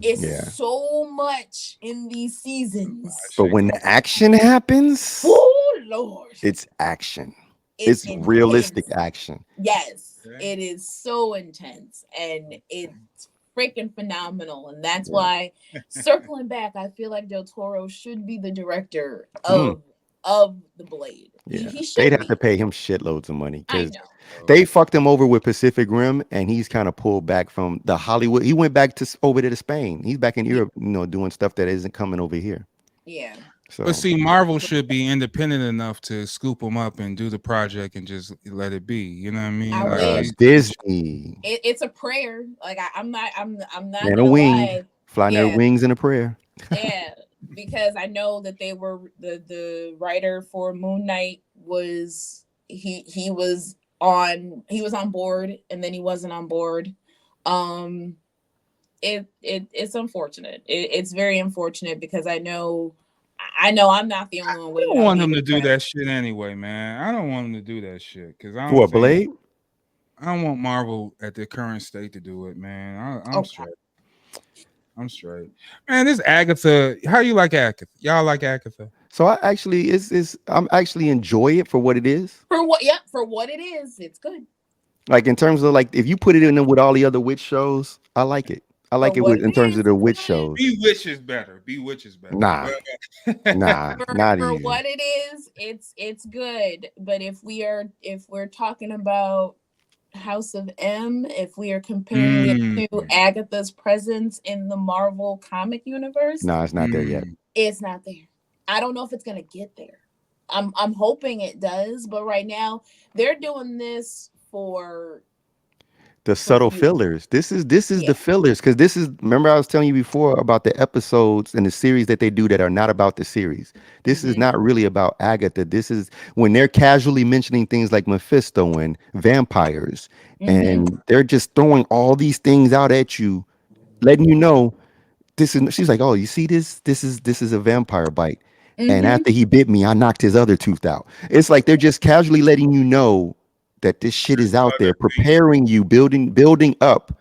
it's so much in these seasons. But when the action happens, oh Lord, it's action. It's realistic action. Yes, it is so intense, and it's freaking phenomenal. And that's why, circling back, I feel like Del Toro should be the director of the Blade. Yeah, they'd have to pay him shitloads of money, because they fucked him over with Pacific Rim, and he's kind of pulled back from the Hollywood. He went back over to Spain. He's back in Europe, doing stuff that isn't coming over here. Yeah. But So see, Marvel should be independent enough to scoop them up and do the project and just let it be. You know what I I mean? Like wish. Disney, It's a prayer. Like I'm not and a gonna wing, lie. Fly Nerd Yeah, wings and a prayer. yeah. Because I know that they were the writer for Moon Knight was he was on board and then he wasn't on board. Um it's unfortunate. It's very unfortunate because I know I'm not the only one I waiting don't on want him Peter to do Parker. that shit anyway, man. I don't want him to do that shit because I For don't a think Blade? I don't want Marvel at their current state to do it, man. I'm Okay. straight. I'm straight. Man, this Agatha. How you like Agatha? Y'all like Agatha? So I actually is I'm actually enjoy it for what it is. For what it is, it's good. Like in terms of like if you put it in with all the other witch shows, I like it. I For like it what with it in terms of is, the it's witch good. shows. Bewitch is better. Bewitch is better. Nah, nah, not For even. what it is, it's good. But if we're talking about House of M, if we are comparing it Mm, to Agatha's presence in the Marvel comic universe, Nah, it's not there yet. mm. it's not there. I don't know if it's gonna get there. I'm hoping it does, but right now they're doing this The for subtle you. fillers. This is the Yeah. fillers because this is. Remember, I was telling you before about the episodes and the series that they do that are not about the series. This is Mm-hmm. not really about Agatha. This is when they're casually mentioning things like Mephisto and vampires, Mm-hmm. and they're just throwing all these things out at you, letting you know this is. She's like, oh, you see this? This is a vampire bite. And Mm-hmm. after he bit me, I knocked his other tooth out. It's like they're just casually letting you know that this shit is out Other there, thing. preparing you, building up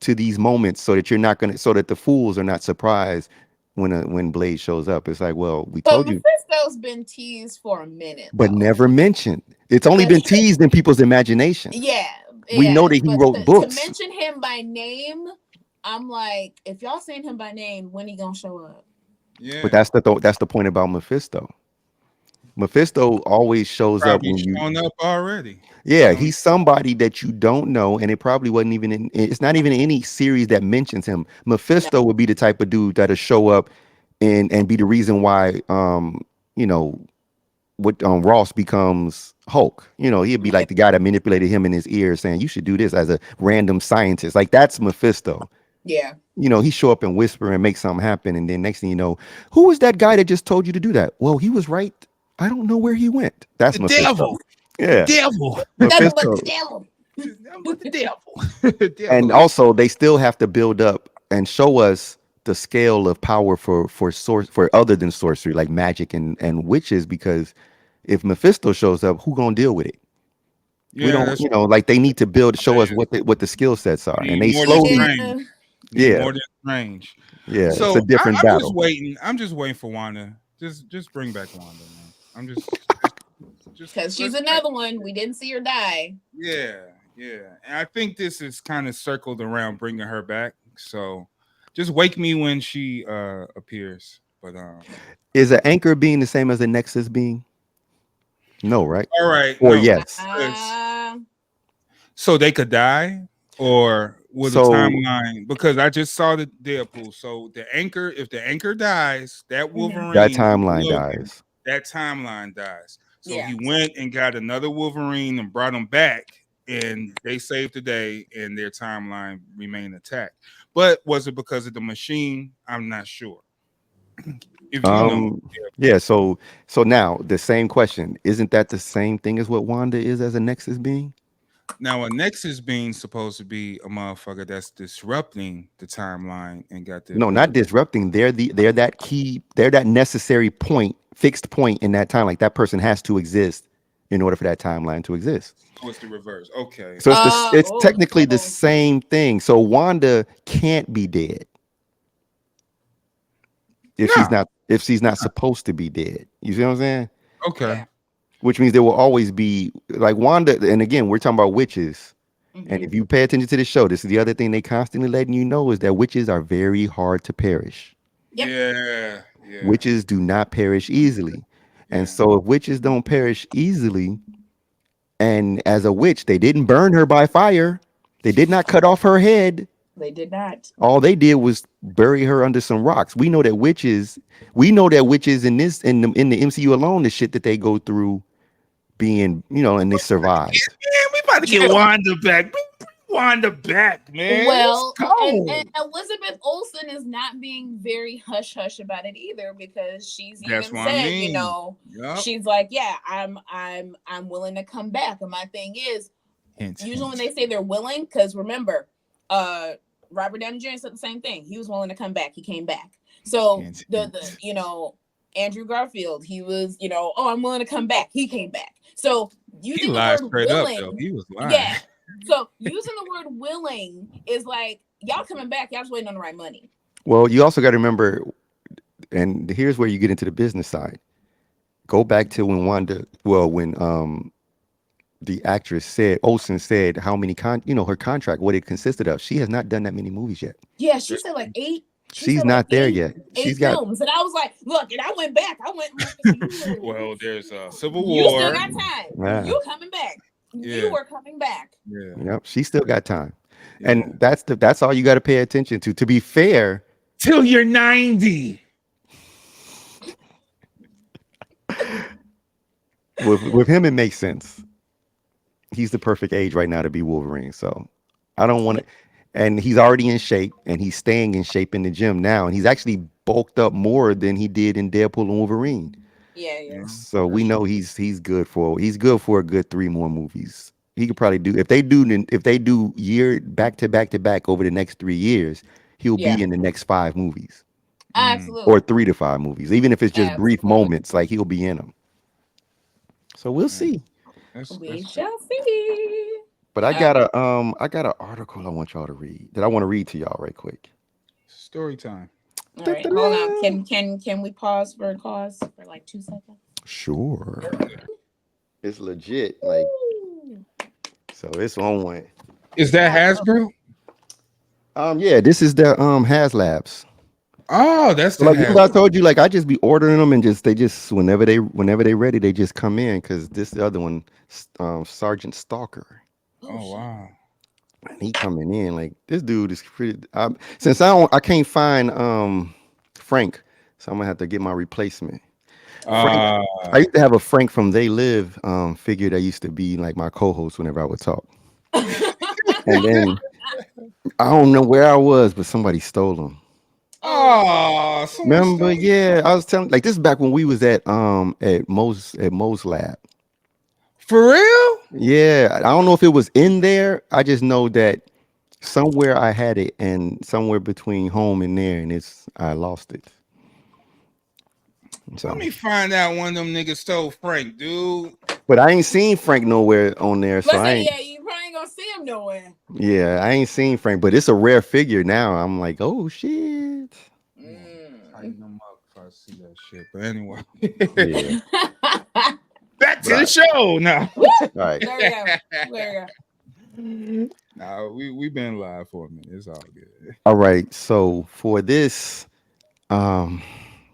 to these moments so that you're not gonna, so that the fools are not surprised when Blade shows up. It's like, well, we But told you, Mephisto's been teased for a minute but though. never mentioned. It's only But been teased in people's imaginations. yeah, We know that yes. he But wrote to books, mention him by name, I'm like, if y'all saying him by name, when he gonna show up? but Yeah. that's the point about Mephisto. Mephisto always shows up Probably when you. showing up already. You Yeah, know. he's somebody that you don't know, and it probably wasn't even in. It's not even in any series that mentions him. No. Mephisto would be the type of dude that'll show up and be the reason why you know what Ross becomes Hulk. You know, he'd be Yeah. like the guy that manipulated him in his ear, saying you should do this as a random scientist. Like that's Mephisto. Yeah. You know, he show up and whisper and make something happen, and then next thing you know, who was that guy that just told you to do that? Well, he was right. I don't know where he went. The That's Mephisto. devil. The Yeah, devil. Nothing but the Mephisto. devil. Nothing but the devil. The And devil is also they still have to build up and show us the scale of power for source for other than sorcery like magic and witches, because if Mephisto shows up, who gonna deal with it? We yeah, don't, that's like they need to build, show us man. what the skill sets are, and Need they more than slowly. strange. Yeah. Need Yeah, more than strange. yeah, it's a So different I'm just battle. waiting. I'm just waiting for Wanda. Just bring back Wanda, man. I'm just Because she's let's another one. We didn't see her die. yeah, yeah. And I think this is kind of circled around bringing her back. So just wake me when she appears. But Is an anchor being the same as a nexus being? No, right? all right, Or no. yes? Ah, So they could die, or with a So timeline, because I just saw the Deadpool. So the anchor, if the anchor dies, that mhm. that Wolverine, timeline Logan, dies. that timeline dies. So Yeah. he went and got another Wolverine and brought him back, and they saved the day, and their timeline remained intact. But was it because of the machine? I'm not sure. If you know, Um, yeah. So now the same question: isn't that the same thing as what Wanda is as a nexus being? now a Nexus being supposed to be a motherfucker that's disrupting the timeline and got the No, not ability. disrupting. They're that key. They're that necessary point, fixed point in that time. Like that person has to exist in order for that timeline to exist. Oh, it's the reverse. Okay. So it's Oh, technically the oh. same thing. So Wanda can't be dead No. if she's not supposed to be dead. You see what I'm saying? Okay. Yeah. Which means there will always be like Wanda. And again, we're talking about witches. And Mhm. if you pay attention to the show, this is the other thing they constantly letting you know is that witches are very hard to perish. Yep. Yeah. Yeah. Witches do not perish easily. And Yeah. so if witches don't perish easily, and as a witch, they didn't burn her by fire, they did not cut off her head, They did not. All they did was bury her under some rocks. We know that witches in the MCU alone, the shit that they go through being, and they survived. Man, we about to get Wanda back. Bring Wanda back, man. Let's Well, and go. Elizabeth Olsen is not being very hush hush about it either, because she's That's even what I said, mean. Yup. she's like, yeah, I'm willing to come back. And my thing is, Hint, usually hint. when they say they're willing, because remember, Robert Downey Jr. said the same thing. He was willing to come back. He came back. So Hint, the hint. Andrew Garfield, he was, oh, I'm willing to come back. He came back. So He using the lied word straight up, willing, though. He was lying. yeah. So using the word willing is like, y'all coming back, y'all just waiting on the right money. Well, you also got to remember, and here's where you get into the business side. Go back to when the actress Olsen said how many her contract, what it consisted of. She has not done that many movies yet. Yeah, she said like 8. She's not there yet. Eight films, and I was like, look, and I went back. I went. Well, there's Civil War. You still got time. Yeah. You coming back. Yeah. You were coming back. Yeah. Yep, she still got time. Yeah. And that's all you got to pay attention to. To be fair, Till you're 90. with him it makes sense. He's the perfect age right now to be Wolverine. So I don't want to. And he's already in shape, and he's staying in shape in the gym now, and he's actually bulked up more than he did in Deadpool and Wolverine. Yeah. So we know he's good for a good 3 more movies. He could probably do if they do year back to back over the next 3 years, he'll be in the next 5 movies. Absolutely. Or 3 to 5 movies, even if it's just brief Absolutely. moments, like he'll be in them. So we'll see. We shall see. But I got an article I want y'all to read that I want to read to y'all right quick. Story time. All right, hold on. Can we pause for a cause for like 2 seconds? Sure. It's legit. Like, so it's on one. Is that Hasbro? Yeah, this is the HasLabs. Oh, that's the Like Hasbro. I told you, like I just be ordering them and they just whenever they ready, they just come in, because this the other one, Sergeant Stalker. Oh wow. And he coming in like this dude is pretty. Since I can't find Frank, so I'm gonna have to get my replacement. Frank, I used to have a Frank from They Live figure that used to be like my co-host whenever I would talk. And then I don't know where I was, but somebody stole him. Oh, remember? Yeah, I was telling, like, this is back when we was at Mo's lab. For real? Yeah, I don't know if it was in there. I just know that somewhere I had it, and somewhere between home and there, and I lost it. So, let me find out one of them niggas stole Frank, dude. But I ain't seen Frank nowhere on there, so yeah, you probably ain't gonna see him nowhere. Yeah, I ain't seen Frank, but it's a rare figure now. I'm like, oh shit. Tighten them up if I see that shit. But anyway, Yeah. back to the show now. All right. There we go. Nah, we've been live for a minute. It's all good. All right. So for this,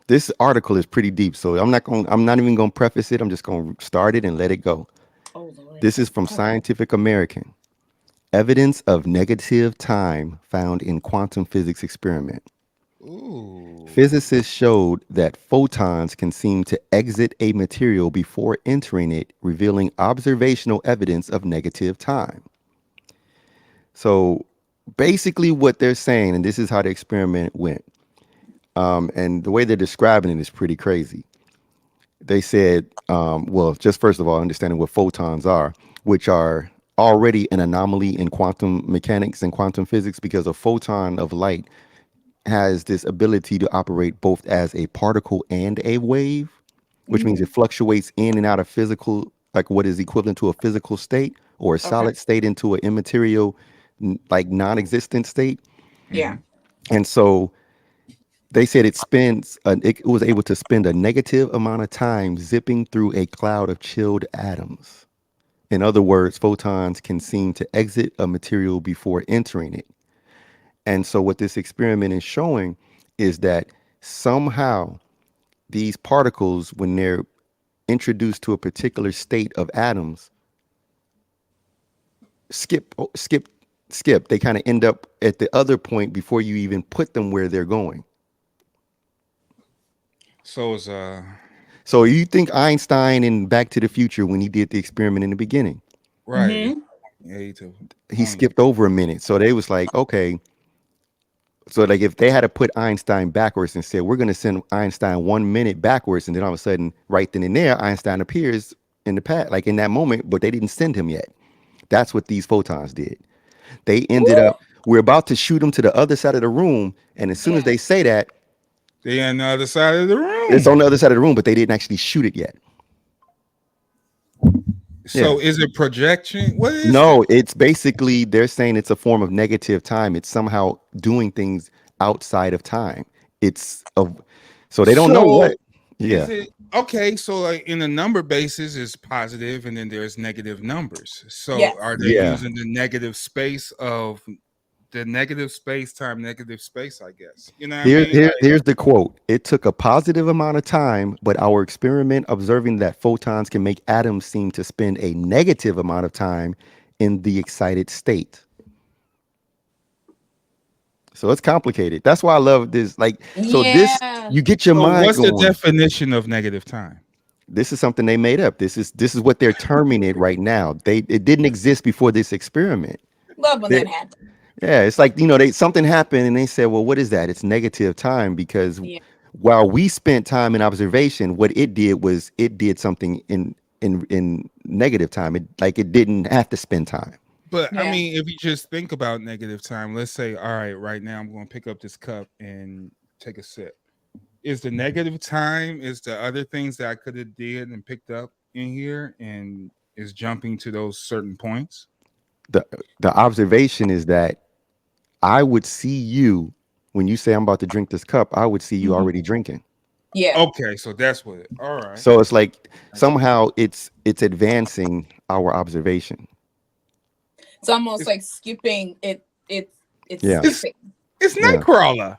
this article is pretty deep. So I'm not even gonna preface it. I'm just gonna start it and let it go. Oh, Lord. This is from Scientific American. Evidence of negative time found in quantum physics experiment. Ooh. Physicists showed that photons can seem to exit a material before entering it, revealing observational evidence of negative time. So basically what they're saying, and this is how the experiment went, and the way they're describing it is pretty crazy. They said, well, just first of all, understanding what photons are, which are already an anomaly in quantum mechanics and quantum physics, because a photon of light has this ability to operate both as a particle and a wave, which means it fluctuates in and out of physical, like what is equivalent to a physical state, or a solid state into an immaterial, like non-existent state. Yeah. And so they said it was able to spend a negative amount of time zipping through a cloud of chilled atoms. In other words, photons can seem to exit a material before entering it. And so what this experiment is showing is that somehow these particles, when they're introduced to a particular state of atoms, skip skip. They kind of end up at the other point before you even put them where they're going. So it's So you think Einstein in Back to the Future, when he did the experiment in the beginning, right. It's Mm-hmm. 8 to he 20. skipped over a minute. So they was like, okay, so like if they had to put Einstein backwards and said, we're going to send Einstein 1 minute backwards, and then all of a sudden, right then and there, Einstein appears in the past, like in that moment, but they didn't send him yet. That's what these photons did. They ended Woo! up, we're about to shoot them to the other side of the room. And as soon as Yeah. they say that, They on the other side of the it's room. on the other side of the room, but they didn't actually shoot it yet. Yeah. So is it projection? What is this? No, it's basically, they're saying it's a form of negative time. It's somehow doing things outside of time. It's a, so they don't know So what. is Yeah. it okay? So like in a number basis is positive, and then there's negative numbers. So Yes. are they Yeah. using the negative space of the negative space time negative space? I guess you know what I mean. Like, Here's the quote. It took a positive amount of time, but our experiment observing that photons can make atoms seem to spend a negative amount of time in the excited state. So it's complicated. That's why I love this. Like, so this, Yeah. you get your so mind what's the going. definition of negative time? This is something they made up. This is what they're terming it right now. It didn't exist before this experiment. Love when They, that happens. yeah, it's like, they something happened and they said, well, what is that? It's negative time because Yeah. while we spent time in observation, what it did was it did something in negative time. It didn't have to spend time. But I Yeah. mean, if you just think about negative time, let's say, all right, right now I'm going to pick up this cup and take a sip. Is the negative time is the other things that I could have did and picked up in here and is jumping to those certain points? The the observation is that I would see you when you say I'm about to drink this cup, I would see you Mhm. already drinking. Yeah. Okay, so that's what it. All right. So it's like I see. somehow it's advancing our observation. It's almost It's like skipping it. It's Yeah. it's, skipping. it's Yeah. Nightcrawler.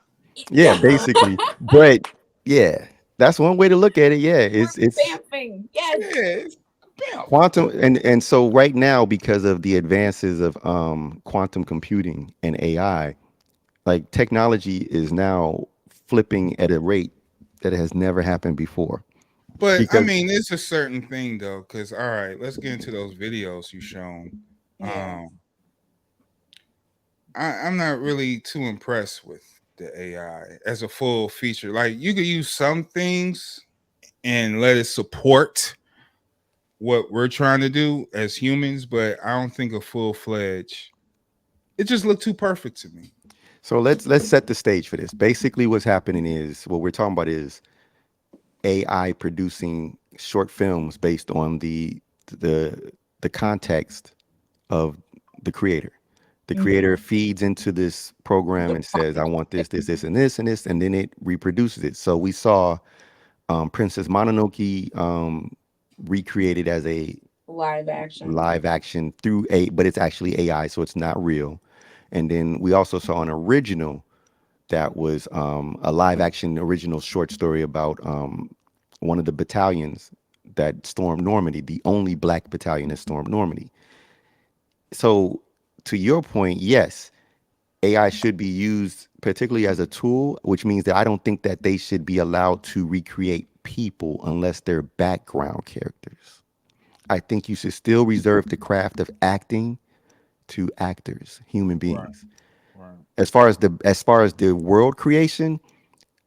Yeah, basically. But yeah, that's one way to look at it. Yeah, it's Vamping. Yes. Yeah, it's Bam. quantum, and so right now, because of the advances of quantum computing and AI, like technology is now flipping at a rate that has never happened before. But I Because mean, it's a certain thing though, because all right, let's get into those videos you shown. Yeah. Um, I'm not really too impressed with the AI as a full feature. Like you could use some things and let it support what we're trying to do as humans, but I don't think a full fledged. It just looked too perfect to me. so let's set the stage for this. Basically, what's happening is what we're talking about is AI producing short films based on the the context of the creator. The Mhm. creator feeds into this program The and says, "I prompt. want this, and this, and this," and then it reproduces it. So we saw Princess Mononoke recreated as a Live action. live action through but it's actually AI, so it's not real. And then we also saw an original that was a live action original short story about one of the battalions that stormed Normandy, the only black battalion that stormed Normandy. So, to your point, yes, AI should be used particularly as a tool, which means that I don't think that they should be allowed to recreate people unless they're background characters. I think you should still reserve the craft of acting to actors, human Right, beings. right. As far as the world creation,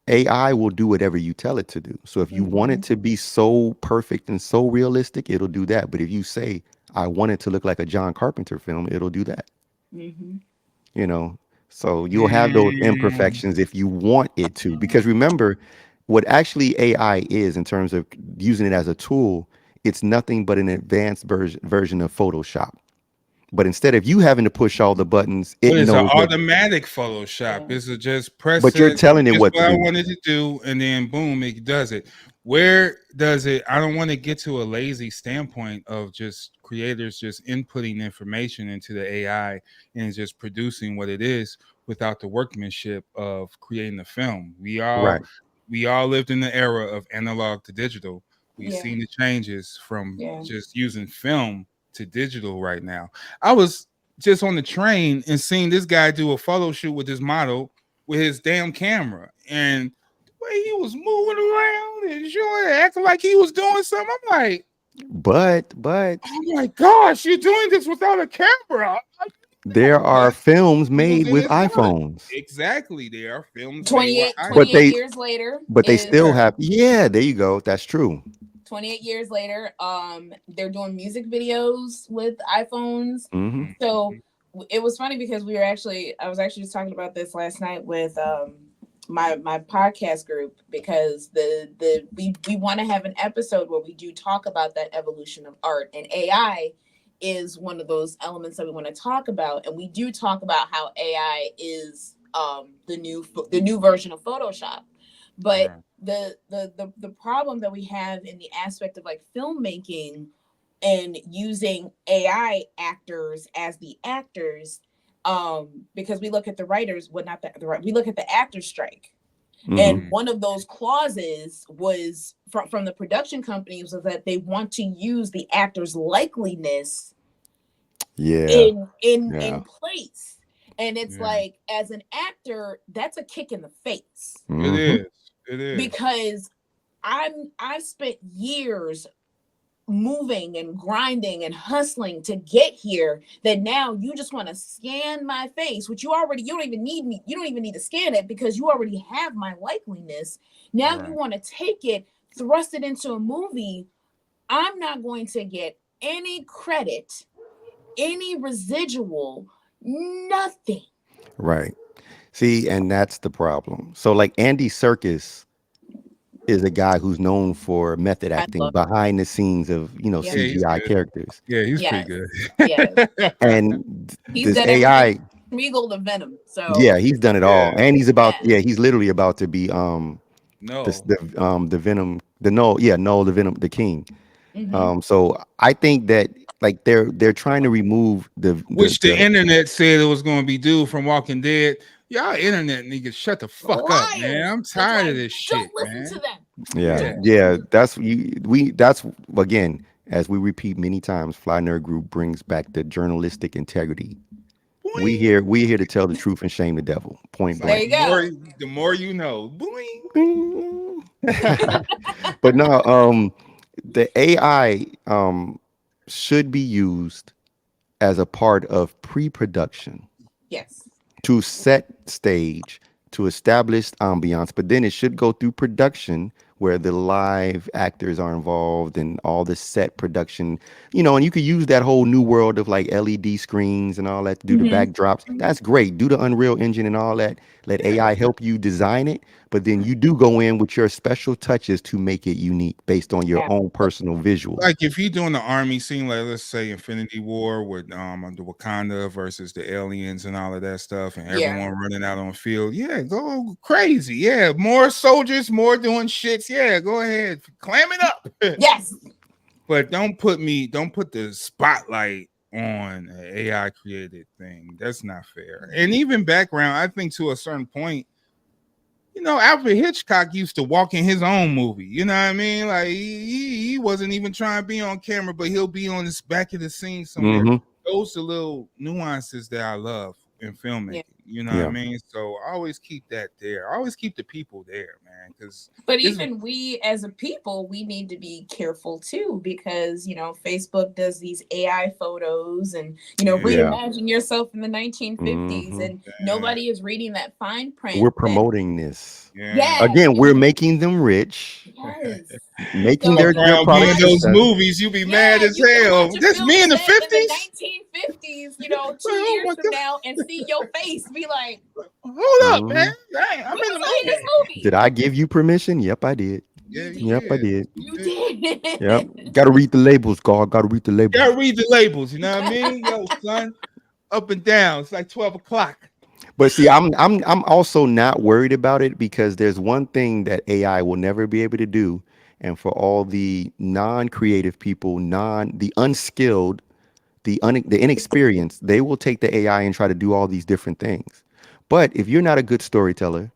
AI will do whatever you tell it to do. So if you want it Mhm. to be so perfect and so realistic, it'll do that. But if you say, I want it to look like a John Carpenter film, it'll do that. Mhm. You know, so you'll have those Mm, imperfections if you want it to. Because remember, what actually AI is in terms of using it as a tool, it's nothing but an advanced version of Photoshop. But instead of you having to push all the buttons, it but it's an knows what, automatic Photoshop. Yeah. It's a just press but you're it. telling it Here's what to what I do. wanted to do, and then boom, it does it. Where does it? I don't want to get to a lazy standpoint of just creators just inputting information into the AI and just producing what it is without the workmanship of creating a film. Right. We all lived in the era of analog to digital. We've Yeah. seen the changes from Yeah. just using film to digital right now. I was just on the train and seen this guy do a photo shoot with his model with his damn camera, and the way he was moving around and showing, acting like he was doing something. But Oh my gosh, you're doing this without a camera. there are films made Using with his gun. iPhones. Exactly, there are films. 28, made with 28 they- years later. But they is- still have, yeah, there you go. That's true. 28 years later, they're doing music videos with iPhones. Hmm. So it was funny because I was actually just talking about this last night with my podcast group, because we want to have an episode where we do talk about that evolution of art, and AI is one of those elements that we want to talk about. And we do talk about how AI is the new version of Photoshop. But the problem that we have in the aspect of like filmmaking and using AI actors as the actors, because we look at the writers, we look at the actor strike. Mm-hmm. And one of those clauses was from the production companies was that they want to use the actor's likeliness in place. And it's like, as an actor, that's a kick in the face. Mm-hmm. It is. Because I've spent years moving and grinding and hustling to get here, that now you just want to scan my face, which you don't even need to scan it, because you already have my likeliness. Now you want to take it, thrust it into a movie. I'm not going to get any credit, any residual, nothing. Right. See, and that's the problem. So like Andy Serkis is a guy who's known for method acting behind the scenes of, CGI characters. Yeah, he's pretty good. Yes. And He's this done AI, Smeagol to Venom. So yeah, he's done it all. And he's he's literally about to be No. the Venom, the Venom, the King. Mhm. So I think that like they're trying to remove the internet said it was going to be dude from Walking Dead. Y'all internet niggas, shut the fuck up, man. I'm tired of this shit. Don't listen to them. Yeah. That's again, as we repeat many times, Fly Nerd Group brings back the journalistic integrity. Boing. We here to tell the truth and shame the devil. Point blank. There you go. The more you know. Boing. But no, the AI should be used as a part of pre-production. Yes. To set stage, to establish ambiance, but then it should go through production where the live actors are involved and all the set production, and you could use that whole new world of like LED screens and all that to do the backdrops. That's great. Do the Unreal Engine and all that. Let AI help you design it, but then you do go in with your special touches to make it unique based on your own personal visual. Like if you're doing the army scene, like let's say Infinity War with the Wakanda versus the aliens and all of that stuff, and everyone running out on the field, go crazy. Yeah, more soldiers, more doing shits. Yeah, go ahead, clam it up. Yes. But don't put the spotlight on an AI created thing. That's not fair. And even background, I think to a certain point, Alfred Hitchcock used to walk in his own movie. You know what I mean? Like he wasn't even trying to be on camera, but he'll be on this back of the scene somewhere. Mm-hmm. Those are little nuances that I love in filmmaking. Yeah. You know what I mean? So I always keep that there. I always keep the people there, man. But even we as a people, we need to be careful too, because Facebook does these AI photos and reimagine yourself in the 1950s, and nobody is reading that fine print. We're promoting this. Yeah. Again, we're making them rich. Yes. Making their products. Those movies, you be mad as hell. That's me in the 50s. 1950s, 2 years from now, and see your face, be like, hold up, man. Dang, I'm in the movie. Did I give you permission? Yep, I did. Yeah, I did. You did. Yep. Gotta read the labels, God. Gotta read the labels. Gotta read the labels, you know what I mean? Yo, son, up and down. It's like 12 o'clock. But see, I'm also not worried about it, because there's one thing that AI will never be able to do. And for all the non-creative people, the unskilled, the inexperienced, they will take the AI and try to do all these different things. But if you're not a good storyteller,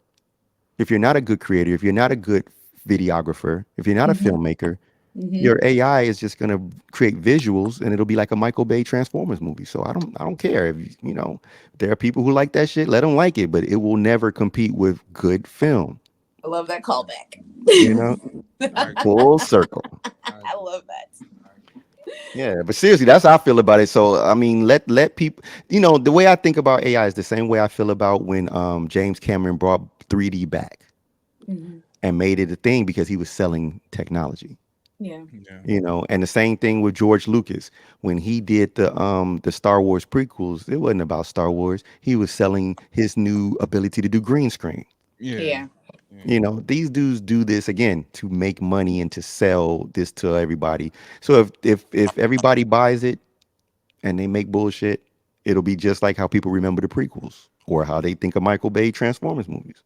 if you're not a good creator, if you're not a good videographer, if you're not a filmmaker, Your AI is just gonna create visuals, and it'll be like a Michael Bay Transformers movie. So I don't care if there are people who like that shit. Let them like it, but it will never compete with good film. I love that callback. You know, full circle. I love that. Yeah, but seriously, that's how I feel about it. So I mean, let people, the way I think about AI is the same way I feel about when James Cameron brought 3D back and made it a thing because he was selling technology. Yeah. And the same thing with George Lucas when he did the Star Wars prequels. It wasn't about Star Wars. He was selling his new ability to do green screen. Yeah. These dudes do this again to make money and to sell this to everybody. So if everybody buys it and they make bullshit, it'll be just like how people remember the prequels or how they think of Michael Bay Transformers movies.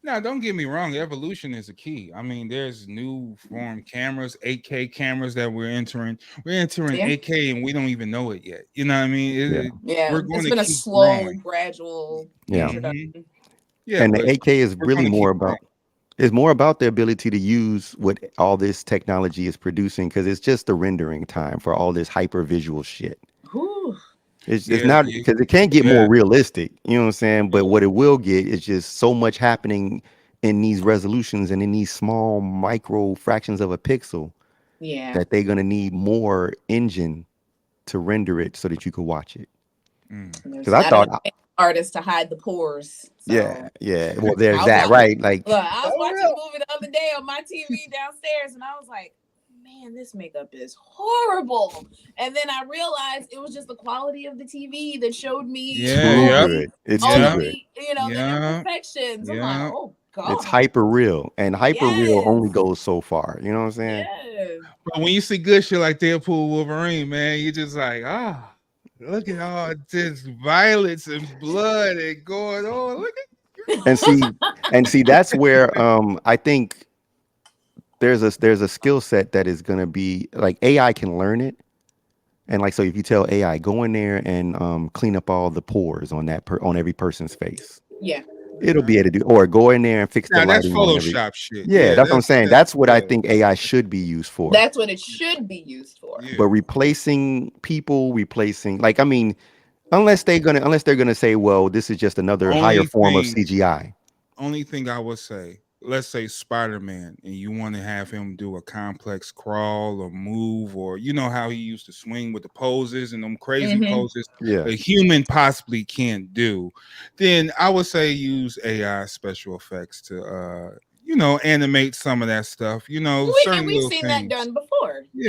Now, don't get me wrong. Evolution is a key. I mean, there's new form cameras, 8K cameras that we're entering. We're entering 8K and we don't even know it yet. You know what I mean? We're going it's to been a keep slow, growing. gradual introduction. And the 8K is really more about the ability to use what all this technology is producing because it's just the rendering time for all this hyper visual shit. It's not because it can't get more realistic, you know what I'm saying? But what it will get is just so much happening in these resolutions and in these small micro fractions of a pixel that they're gonna need more engine to render it so that you can watch it. Because I thought artists to hide the pores. So. Yeah. Well, there's that, right? Like, look, I was watching a movie the other day on my TV downstairs, and I was like, man, this makeup is horrible. And then I realized it was just the quality of the TV that showed me good. It's too good. The imperfections. I'm like, oh God. It's hyper real. And hyper real only goes so far. You know what I'm saying? Yeah. But when you see good shit like Deadpool Wolverine, man, you're just like, look at all this violence and blood and going on. Look at and see that's where I think there's a skill set that is going to be like AI can learn it. And like, so if you tell AI, go in there and clean up all the pores on on every person's face. Yeah. It'll be able to do, or go in there and fix the lighting. That's Photoshop shit. Yeah, that's what I'm saying. That's what I think AI should be used for. That's what it should be used for. Yeah. But replacing people, like, I mean, unless they're gonna say, well, this is just another higher form of CGI. Only thing I would say, let's say Spider-Man, and you want to have him do a complex crawl or move, or you know how he used to swing with the poses and them crazy poses a human possibly can't do, then I would say use AI special effects to animate some of that stuff. We've seen that done before. We've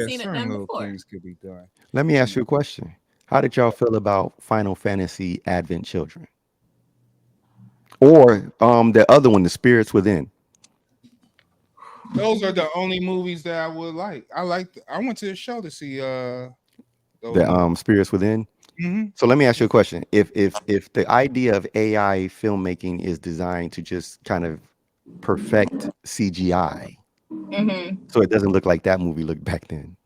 seen it done before. Things could be done. Let me ask you a question. How did y'all feel about Final Fantasy Advent Children? Or the other one, The Spirits Within? Those are the only movies that I would like. I went to the show to see the Spirits Within. Mm-hmm. So let me ask you a question. If the idea of AI filmmaking is designed to just kind of perfect CGI, so it doesn't look like that movie looked back then.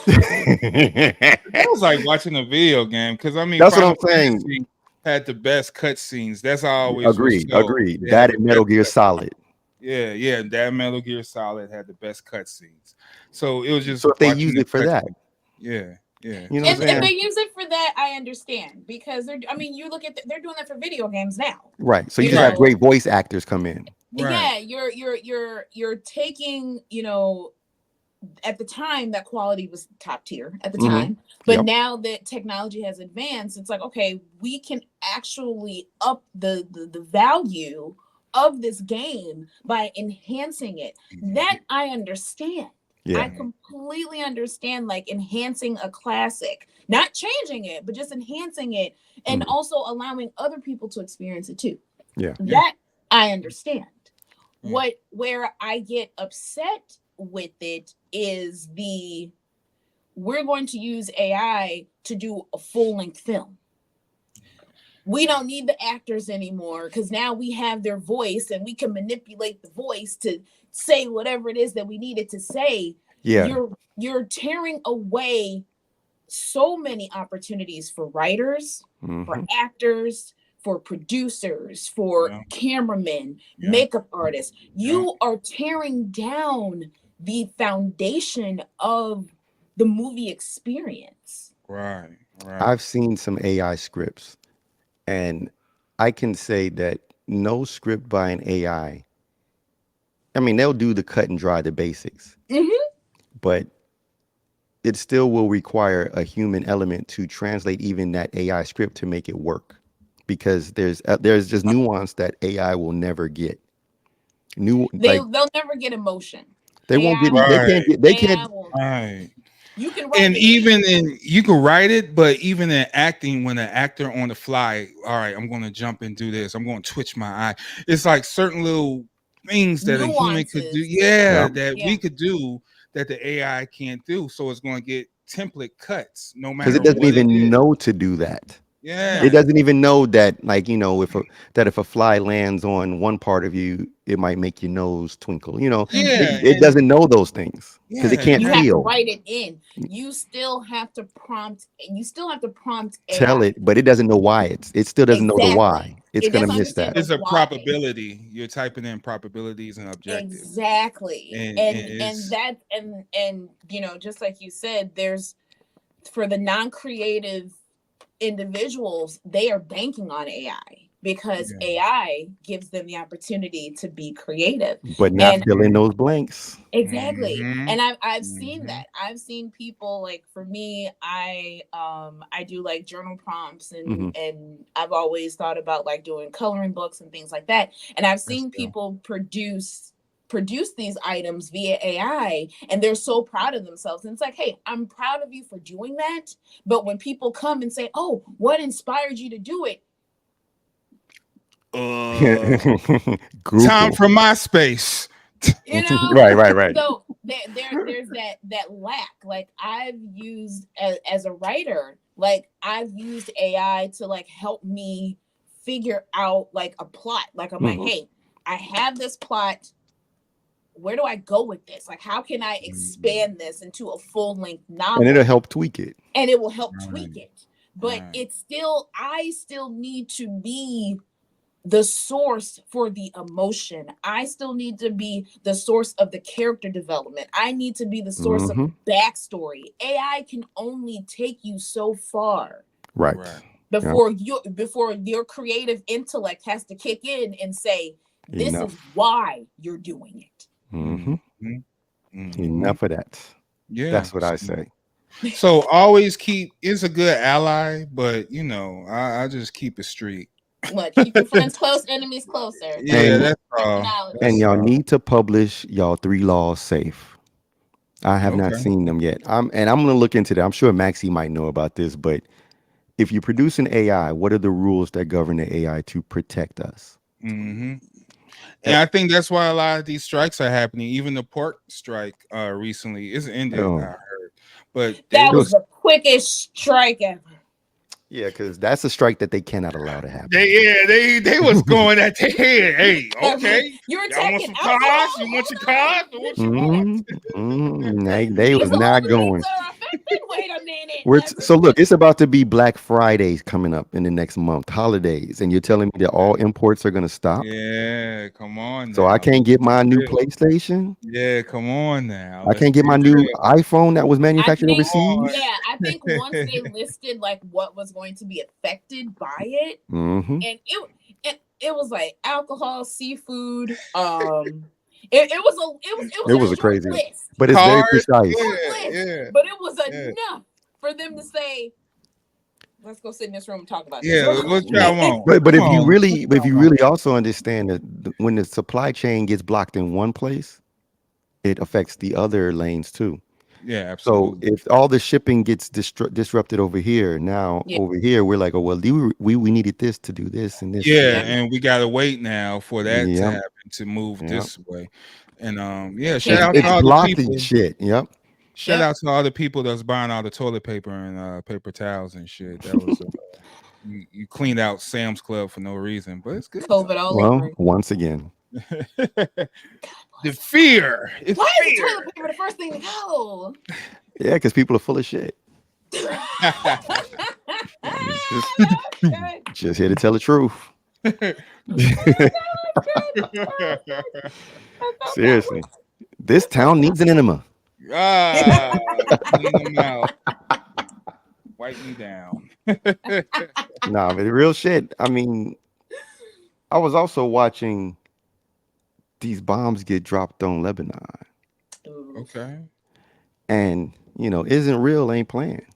It was like watching a video game because I mean that's what I'm saying. Had the best cutscenes. That's always agreed. That and Metal Gear Solid. Yeah, that Metal Gear Solid had the best cutscenes. So it was just so if they use it for that. Yeah. You know if they use it for that, I understand because you look at they're doing that for video games now. Right. So you just have great voice actors come in. Right. Yeah, you're taking, at the time that quality was top tier at the time, but now that technology has advanced, it's like, okay, we can actually up the value of this game by enhancing it. That I understand. Yeah. I completely understand, like enhancing a classic, not changing it, but just enhancing it and also allowing other people to experience it too. Yeah. That I understand. Where I get upset with it is we're going to use AI to do a full-length film. We don't need the actors anymore because now we have their voice and we can manipulate the voice to say whatever it is that we needed to say. Yeah. You're tearing away so many opportunities for writers, for actors, for producers, for cameramen, makeup artists. You are tearing down the foundation of the movie experience. Right. I've seen some AI scripts, and I can say that no script by an AI, I mean, they'll do the cut and dry, the basics, but it still will require a human element to translate even that AI script to make it work, because there's just nuance that AI will never get. They'll never get emotion. They won't get. They can't. Right. You can write and it even in you can write it, but even in acting, when an actor on the fly, all right, I'm going to jump and do this. I'm going to twitch my eye. It's like certain little things that a human could do. We could do that the AI can't do. So it's going to get template cuts no matter because it doesn't what even know to do that. Yeah, it doesn't even know that, like, if a fly lands on one part of you, it might make your nose twinkle. It doesn't know those things because it can't you feel. have to write it in. You still have to prompt. Tell AI. it, but it doesn't know why. It still doesn't know the why. It's gonna miss that. It's a probability. You're typing in probabilities and objectives. Exactly, and just like you said, there's for the non-creative individuals, they are banking on AI because AI gives them the opportunity to be creative, but not fill in those blanks. Exactly. And I've seen that. I've seen people, like, for me, I do like journal prompts and I've always thought about like doing coloring books and things like that. And I've seen people produce these items via AI, and they're so proud of themselves. And it's like, hey, I'm proud of you for doing that. But when people come and say, oh, what inspired you to do it? Time from MySpace. Right. So there's that lack. Like, I've used as a writer, like I've used AI to like help me figure out like a plot. Like, I'm like, hey, I have this plot. Where do I go with this? Like, how can I expand this into a full-length novel? And it'll help tweak it. And it will help tweak it. But I still need to be the source for the emotion. I still need to be the source of the character development. I need to be the source of the backstory. AI can only take you so far. Right. Before your creative intellect has to kick in and say, this is why you're doing it. Enough of that. Yeah, that's what I say. So always is a good ally, but I just keep it street. What, keep your friends close, enemies closer. That's all. And y'all need to publish y'all 3 laws safe. I have not seen them yet. I'm gonna look into that. I'm sure Maxie might know about this, but if you produce an AI, what are the rules that govern the AI to protect us? And I think that's why a lot of these strikes are happening. Even the pork strike recently is ended, I heard. But that was the quickest strike ever. Yeah, because that's a strike that they cannot allow to happen. They was going at their head. Hey, okay. You're attacking some cars? You want your cars? What you want? They was not going. Wait a minute. So look, it's about to be Black Fridays coming up in the next month, holidays, and you're telling me that all imports are going to stop? Yeah, come on. So I can't get my new PlayStation? Yeah, come on now. I can't get my new iPhone that was manufactured overseas? Yeah, I think once they listed like what was going to be affected by it, and it was like alcohol, seafood, it was a crazy list. But it's very precise. But it was enough for them to say, let's go sit in this room and talk about this. Yeah, what y'all want? But if you really also understand that when the supply chain gets blocked in one place, it affects the other lanes too. Yeah, absolutely. So if all the shipping gets disrupted over here, over here we're like, oh well, we needed this to do this and this. Yeah, and we gotta wait now for that to happen to move this way. And shout out to all the people. Shit. Shout out to all the people that's buying all the toilet paper and paper towels and shit. That was you cleaned out Sam's Club for no reason, but it's good. COVID all over. Once again. The fear. Why is the toilet paper the first thing to go? Yeah, because people are full of shit. Just here to tell the truth. Seriously, this town needs an enema. Clean them out. Wipe me down. Nah, but real shit. I mean, I was also watching these bombs get dropped on Lebanon, Okay. and isn't real ain't playing.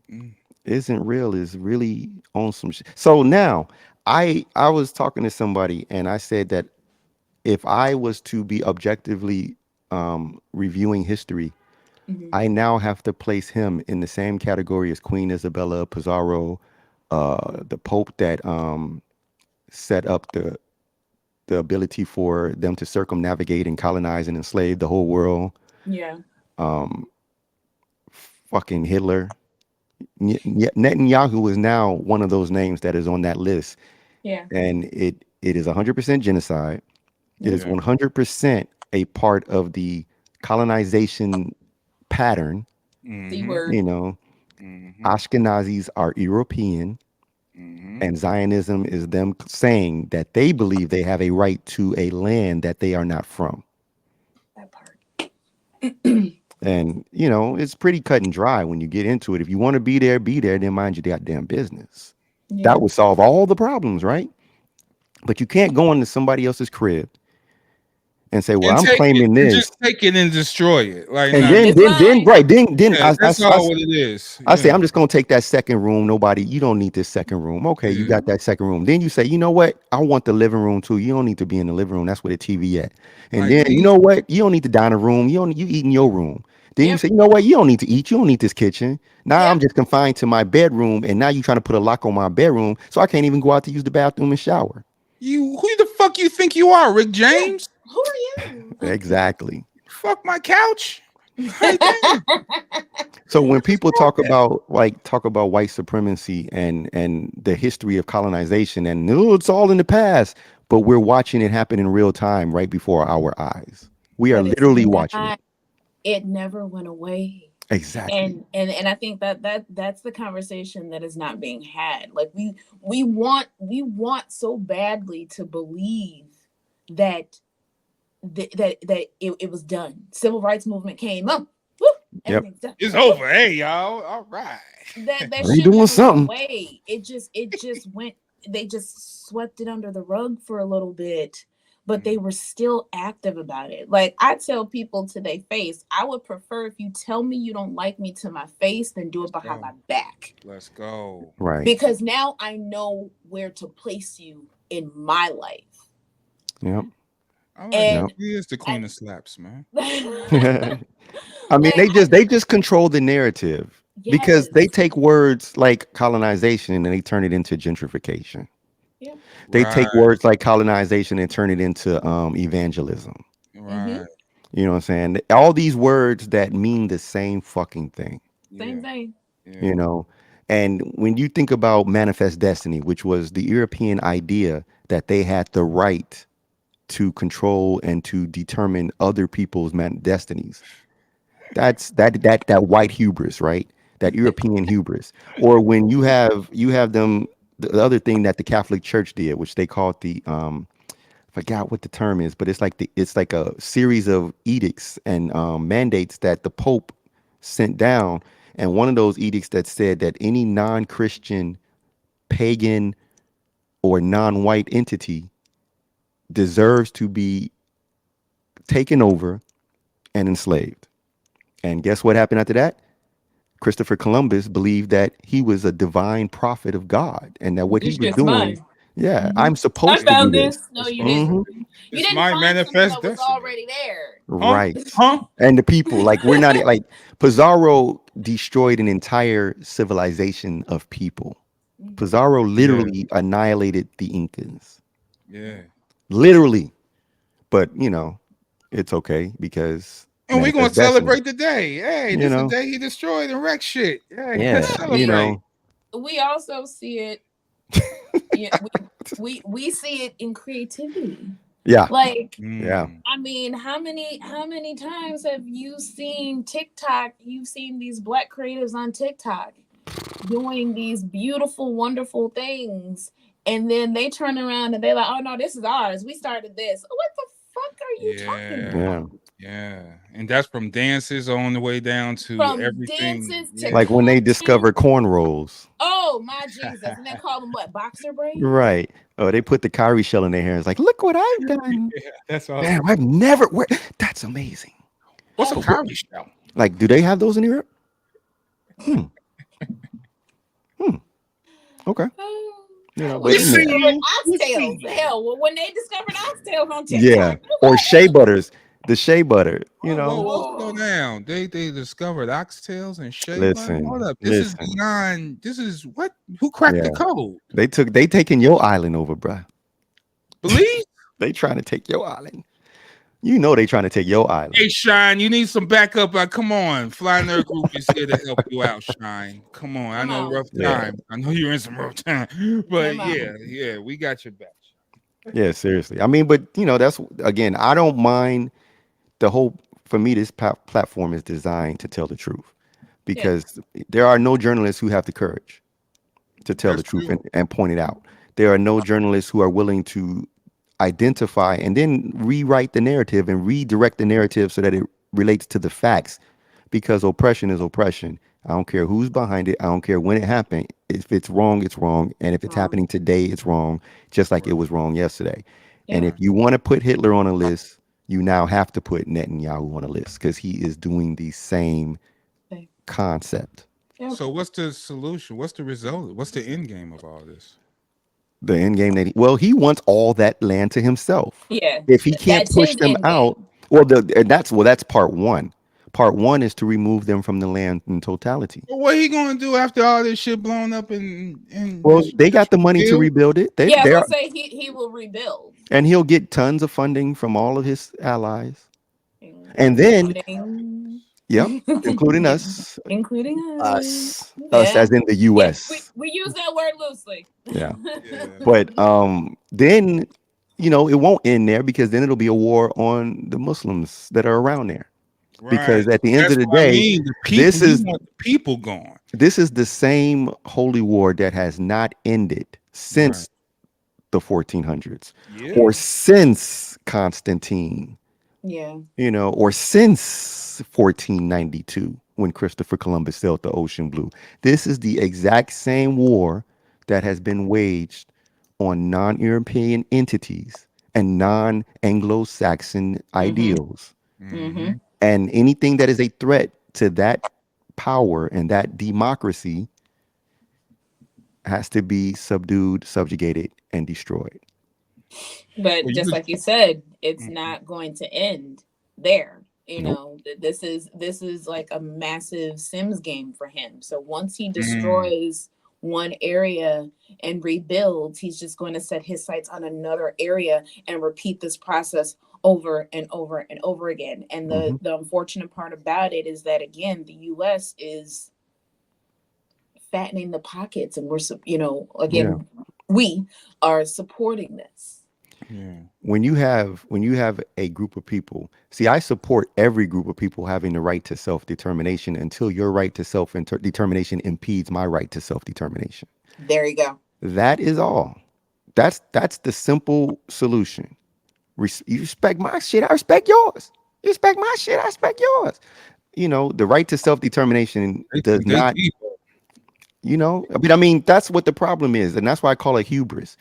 Mm. Isn't real is really on some shit. So now, I was talking to somebody, and I said that if I was to be objectively reviewing history, I now have to place him in the same category as Queen Isabella, Pizarro, the Pope that set up the ability for them to circumnavigate and colonize and enslave the whole world. Yeah. Fucking Hitler. Netanyahu is now one of those names that is on that list. Yeah. And it is 100% genocide. It is Yeah. 100% a part of the colonization pattern. C word. Ashkenazis are European, and Zionism is them saying that they believe they have a right to a land that they are not from. That part. And it's pretty cut and dry when you get into it. If you want to be there, then mind your goddamn business. Yeah. That would solve all the problems, right? But you can't go into somebody else's crib and say, "Well, I'm claiming this." Just take it and destroy it. Like, and nah, then that's all what it is. I say, I'm just gonna take that second room. You don't need this second room. Okay, you got that second room. Then you say, you know what? I want the living room too. You don't need to be in the living room. That's where the TV at. And Like, then you know what? You don't need the dining room. You eat in your room. Then you say, you know what? You don't need to eat. You don't need this kitchen. Now I'm just confined to my bedroom, and now you trying to put a lock on my bedroom, so I can't even go out to use the bathroom and shower. Who the fuck you think you are, Rick James? Who are you? Exactly. Fuck my couch. So when people talk about white supremacy and the history of colonization, and it's all in the past, but we're watching it happen in real time right before our eyes. We are literally watching it. It never went away. Exactly. And I think that's the conversation that is not being had. Like we want so badly to believe that it was done. Civil rights movement came up. Everything's done. It's over. Hey, y'all. All right. That we doing something. Away. It just went. They just swept it under the rug for a little bit, but they were still active about it. Like I tell people to their face, I would prefer if you tell me you don't like me to my face than do it behind my back. Let's go. Right. Because now I know where to place you in my life. Yep. He is the queen of slaps, man. I mean, they just control the narrative because they take words like colonization and they turn it into gentrification. Yeah. They take words like colonization and turn it into evangelism. Right. You know what I'm saying? All these words that mean the same fucking thing. Same thing. Yeah. And when you think about manifest destiny, which was the European idea that they had the right to control and to determine other people's destinies. That's that white hubris, right? That European hubris. Or when you have them, the other thing that the Catholic Church did, which they called the forgot what the term is, but it's like a series of edicts and mandates that the Pope sent down, and one of those edicts that said that any non-Christian, pagan, or non-white entity deserves to be taken over and enslaved. And guess what happened after that? Christopher Columbus believed that he was a divine prophet of God, and that what he was doing, I'm supposed to do this. No, you didn't. You didn't find manifest something that was already there. Right. And the people, like, we're not like Pizarro destroyed an entire civilization of people. Pizarro literally annihilated the Incas. Yeah. Literally. But it's okay because we're gonna celebrate the day. Hey, this is the day he destroyed and wrecked shit. Hey, let's celebrate. We also see it. We see it in creativity. Yeah. Like, I mean, how many times have you seen TikTok? You've seen these black creatives on TikTok doing these beautiful, wonderful things, and then they turn around and they're like, "Oh no, this is ours. We started this." What the fuck are you talking Yeah. about? Yeah. Yeah. And that's from dances on the way down to From everything. dances to Like Yeah. when they costumes. discover cornrows. Oh my Jesus! And they call them what? Boxer braids? Right. Oh, they put the Kyrie shell in their hair. It's like, look what I've done. Yeah, that's awesome. Damn, I've never wear. That's amazing. What's a Oh, comedy show? Like, do they have those in Europe? Hmm. Hmm. Okay. You know, When but You they you know, discovered see, you oxtails, see. hell, when they discovered oxtails on yeah. TikTok, Or shea butters. The shea butter. You Whoa, know. whoa, slow oh, down. They discovered oxtails and shea butter. Hold Listen. up. This is Listen. beyond. This is what? Who cracked the Yeah. code? They taking your island over, bruh. Believe? They trying to take your island. You know they trying to take your island. Hey, Shine, you need some backup. Come on. Fly Nerd Group is here to help you out, Shine. Come on. I come know on, rough Yeah. time. I know you're in some rough time. But come on. yeah, we got your back. Yeah, seriously. I mean, but you know, that's again, I don't mind the whole for me this platform is designed to tell the truth Yeah, because there are no journalists who have the courage to tell the That's truth true. and point it out. There are no journalists who are willing to identify and then rewrite the narrative and redirect the narrative so that it relates to the facts because oppression is oppression. I don't care who's behind it. I don't care when it happened. If it's wrong, it's wrong. And if it's wrong. happening today, it's wrong, just like it Right, was wrong yesterday. And Yeah, if right. you want to put Hitler on a list, you now have to put Netanyahu on a list because he is doing the same okay. concept. Yeah, So what's the solution? What's the result? What's the end game of all this? The end game that well, he wants all that land to himself. yeah. If he can't That's push his them end out, game. well, that's part one. Part one is to remove them from the land in totality. But what he gonna do after all this shit blown up and Well, they got just the money to rebuild? rebuild it. They Yeah, they but are, say he will rebuild, and he'll get tons of funding from all of his allies. And then, including yep, including us, including us. us Yeah, as in the yeah. U.S. We use that word loosely. Yeah, Yeah. but then you know it won't end there because then it'll be a war on the Muslims that are around there. Right. Because at the end That's of the what I day, mean. The people, this he is want the people gone. this is the same holy war that has not ended Right. since the 1400s Yeah. or since Constantine, Yeah, you know, or since 1492 when Christopher Columbus sailed the ocean blue. This is the exact same war that has been waged on non-European entities and non-Anglo-Saxon mm-hmm, ideals. mm-hmm. Mm-hmm. And anything that is a threat to that power and that democracy has to be subdued, subjugated, and destroyed. But Well, you just was, like you said, it's mhm. not going to end there. Nope. This is like a massive Sims game for him. So once he Mm, destroys one area and rebuilds, he's just going to set his sights on another area and repeat this process over and over and over again. And the Hmm. the unfortunate part about it is that again, the US is fattening the pockets, and Yeah. again, we are supporting this. yeah. When you have a group of people, see, I support every group of people having the right to self-determination until your right to self-determination impedes my right to self-determination. There you go. That is all. That's the simple solution. You respect my shit, I respect yours. You respect my shit, I respect yours. You know, the right to self-determination They does think they not, deep. I mean, that's what the problem is, and that's why I call it hubris.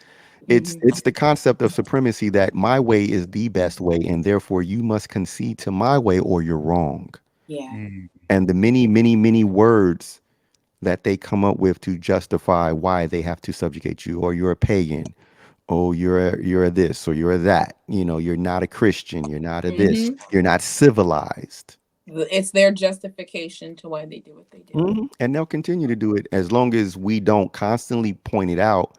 It's Hmm. it's the concept of supremacy that my way is the best way, and therefore you must concede to my way or you're wrong. Yeah. Mm, And the many, many, many words that they come up with to justify why they have to subjugate you, or you're a pagan, oh you're a this or you're a that. You know, you're not a Christian, you're not a this, Hmm. you're not civilized. It's their justification to why they do what they do. And they'll continue to do it as long as we don't constantly point it out.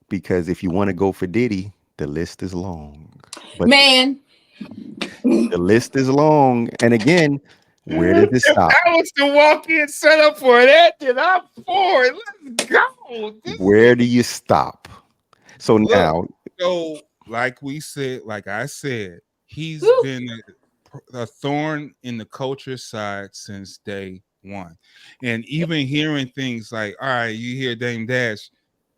Because if you want to go for Diddy, the list is long. But Man, the list is long. And again, where does it If stop? that was the walk-in setup for that, then I'm for it. Let's go. Where do you stop? So Look. now, So, like we said, like I said, he's whew, been a thorn in the culture side since day one. And even hearing things like, all right, you hear Dame Dash,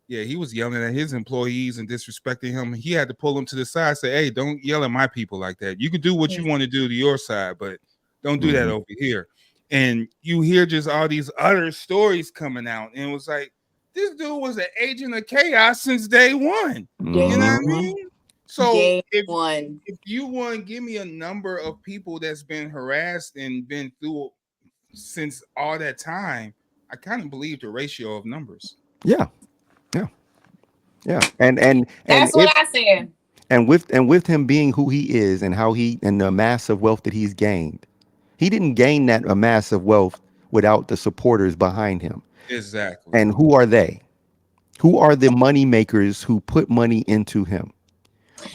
yeah, he was yelling at his employees and disrespecting him. He had to pull him to the side, say, hey, don't yell at my people like that. You can do what you want to do to your side, but don't do that over here. And you hear just all these other stories coming out, and it was like, this dude was an agent of chaos since day one. You know what I mean? So if you want to give me a number of people that's been harassed and been through since all that time, I kind of believe the ratio of numbers. Yeah. And that's what I said. And with him being who he is and how he and the massive wealth that he's gained, he didn't gain that a massive wealth without the supporters behind him. Exactly. And who are they? Who are the money makers who put money into him?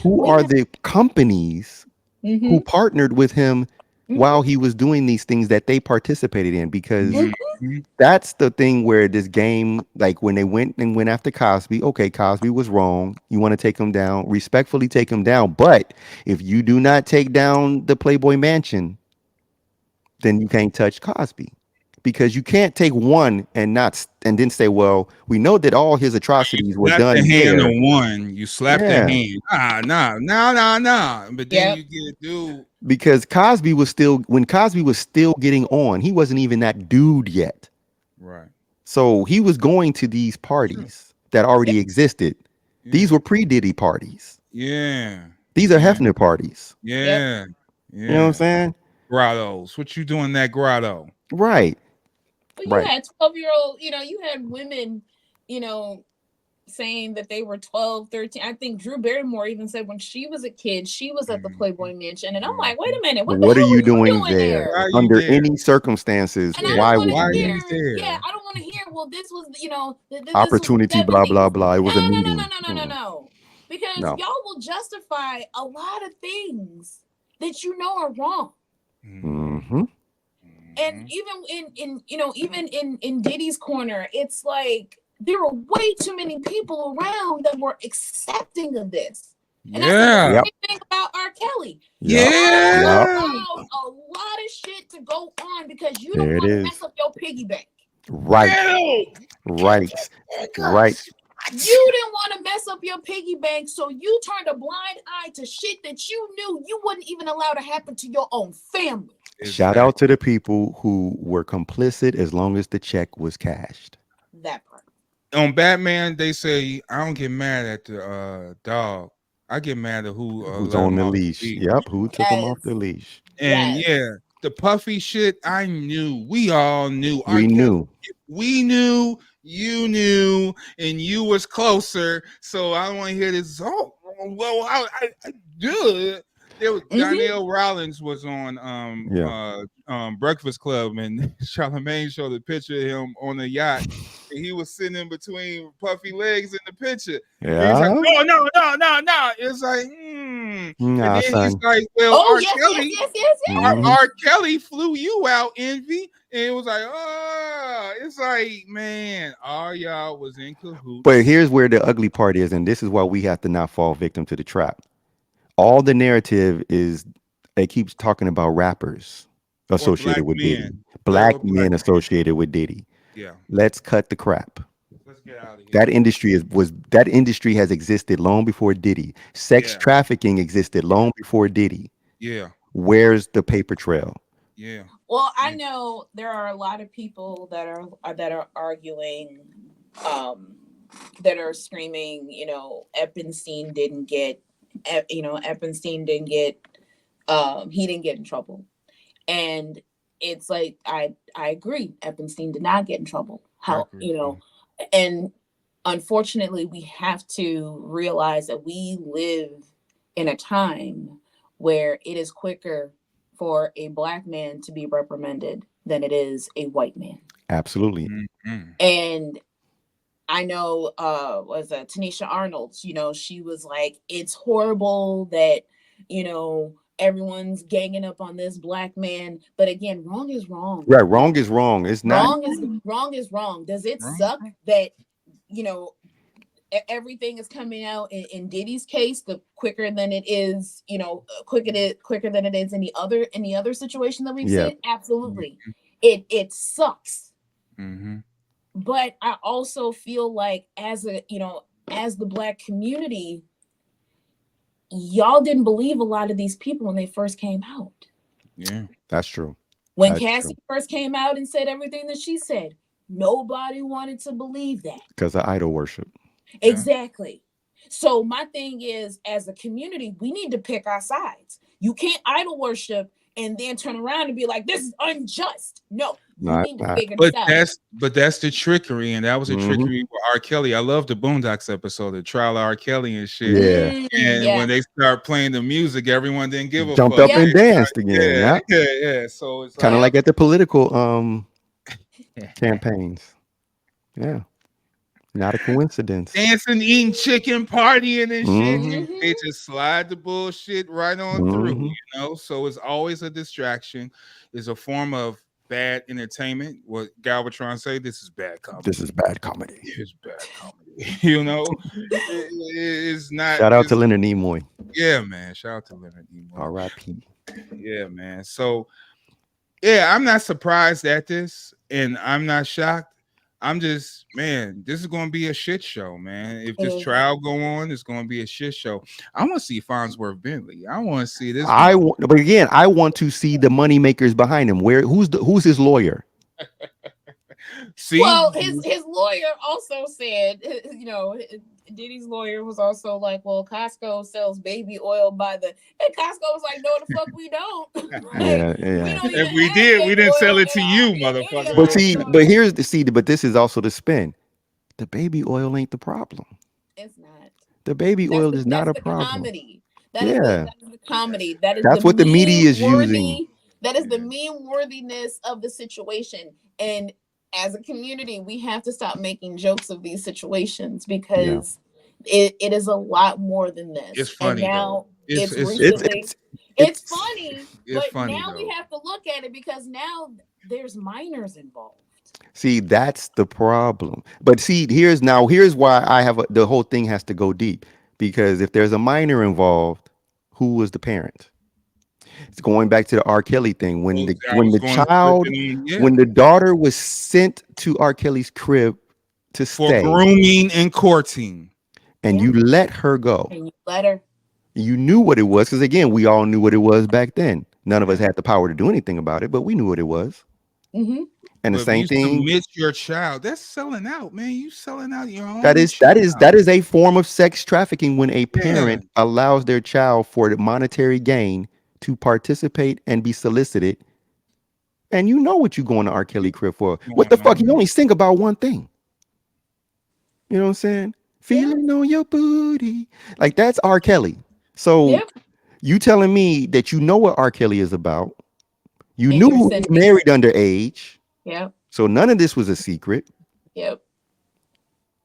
Who are the companies who partnered with him while he was doing these things that they participated in? Because that's the thing where this game, like when they went after Cosby, okay, Cosby was wrong. You want to take him down, respectfully take him down. But if you do not take down the Playboy Mansion, then you can't touch Cosby. Because you can't take one and then say, well, we know that all his atrocities were done the hand there. on one, you slap the hand. Nah. But then you get a dude. Because Cosby was still getting on, he wasn't even that dude yet. Right. So he was going to these parties that already existed. These were pre-Diddy parties. Yeah. These are Hefner parties. Yeah. You know what I'm saying? Grottos. What you doing that grotto? Right. But you had 12-year-old, you had women, saying that they were 12, 13. I think Drew Barrymore even said when she was a kid, she was at the Playboy Mansion. And I'm like, wait a minute, what are you doing there? Under any circumstances, why would you there? Yeah, I don't want to hear, well, this was, opportunity, this was blah, blah, blah. It was a meeting. No. Because y'all will justify a lot of things that are wrong. Mm-hmm. And even in Diddy's corner, it's like there were way too many people around that were accepting of this. And that's the same thing about R. Kelly. Allowed a lot of shit to go on because you don't want to mess up your piggy bank. Right. You didn't want to mess up your piggy bank, so you turned a blind eye to shit that you knew you wouldn't even allow to happen to your own family. Shout out to the people who were complicit as long as the check was cashed. That part. On Batman, they say, I don't get mad at the dog. I get mad at who's on the leash. Yep, who took him off the leash. And the puffy shit, I knew. We all knew. We knew. We knew, you knew, and you was closer. So I don't want to hear this. Oh, well, I do. There was Donnell Rollins was on Breakfast Club, and Charlamagne showed a picture of him on a yacht, and he was sitting in between puffy legs in the picture. Yeah. He was like, no. It's like, And then son. he's like, well, Kelly, R. Kelly flew you out, Envy. And it was like, it's like, man, all y'all was in cahoots. But here's where the ugly part is, and this is why we have to not fall victim to the trap. All the narrative is they keep talking about rappers associated with Diddy. Black men associated with Diddy. Yeah. Let's cut the crap. Let's get out of here. That industry has existed long before Diddy. Sex trafficking existed long before Diddy. Yeah. Where's the paper trail? Yeah. Well, I know there are a lot of people that are arguing, that are screaming, Epstein didn't get, he didn't get in trouble. And it's like, I agree. Epstein did not get in trouble. And unfortunately we have to realize that we live in a time where it is quicker for a Black man to be reprimanded than it is a white man. Absolutely. Mm-hmm. And I know, Tanisha Arnold, she was like, it's horrible that, everyone's ganging up on this Black man. But again, wrong is wrong. Right. Wrong is wrong. It's not. Wrong is wrong. Does it suck that, everything is coming out in Diddy's case quicker than it is, quicker than it is any other situation that we've seen? Absolutely. it sucks. Mm-hmm. But I also feel like as the Black community, y'all didn't believe a lot of these people when they first came out. Yeah, That's true. When That's Cassie true. first came out and said everything that she said, nobody wanted to believe that. Because of idol worship. Yeah. Exactly. So my thing is, as a community, we need to pick our sides. You can't idol worship and then turn around and be like, this is unjust. No, you Not, need to not. figure this out. That's the trickery, and that was a Mhm. trickery with R. Kelly. I love the Boondocks episode, the trial of R. Kelly and shit. Yeah. And Yeah. when they start playing the music, everyone didn't give a Jumped fuck. up and danced again. Yeah, Yeah. yeah. So it's Kind of like, like at the political campaigns. Yeah. Not a coincidence. dancing, eating chicken, partying and shit. Mhm. Mhm. They just slide the bullshit right on through, Mhm. you know. So it's always a distraction. It's a form of bad entertainment. What Galvatron say, this is bad comedy. This is bad comedy. It's bad comedy. You know, it's not. Shout out to Leonard Nimoy. Yeah, man. Shout out to Leonard Nimoy. R.I.P. Yeah, man. So, yeah, I'm not surprised at this, and I'm not shocked. I'm just, man, this is going to be a shit show, man. If this trial go on, it's going to be a shit show. I want to see Farnsworth Bentley. I want to see this. But again, I want to see the money makers behind him. Who's his lawyer? See, well, his lawyer also said, Diddy's lawyer was also like, well, Costco sells baby oil by the, and Costco was like, no, the fuck we don't. Yeah. If we did, we didn't sell it to you, motherfucker. But this is also the spin. The baby oil ain't the problem. It's not. The baby oil is not a problem. Comedy. That is the comedy. That's what the media is using. That is the meme worthiness of the situation. And as a community, we have to stop making jokes of these situations because it is a lot more than this. It's funny. And now it's funny. Now we have to look at it because now there's minors involved. See, that's the problem. But see, here's why I have the whole thing has to go deep, because if there's a minor involved, who was the parent? It's going back to the R. Kelly thing. When the daughter was sent to R. Kelly's crib to stay for grooming and courting, and you let her go. And you let her. You knew what it was, because again, we all knew what it was back then. None of us had the power to do anything about it, but we knew what it was. Mm-hmm. And the same thing. Submit your child. That's selling out, man. You selling out your own. That is a form of sex trafficking when a parent allows their child for the monetary gain to participate and be solicited. And you know what you going to R. Kelly crib for? What the fuck? You only sing about one thing. You know what I'm saying? Feeling on your booty. Like, that's R. Kelly. So you telling me that you know what R. Kelly is about? You knew who he married underage. Yep. So none of this was a secret. Yep.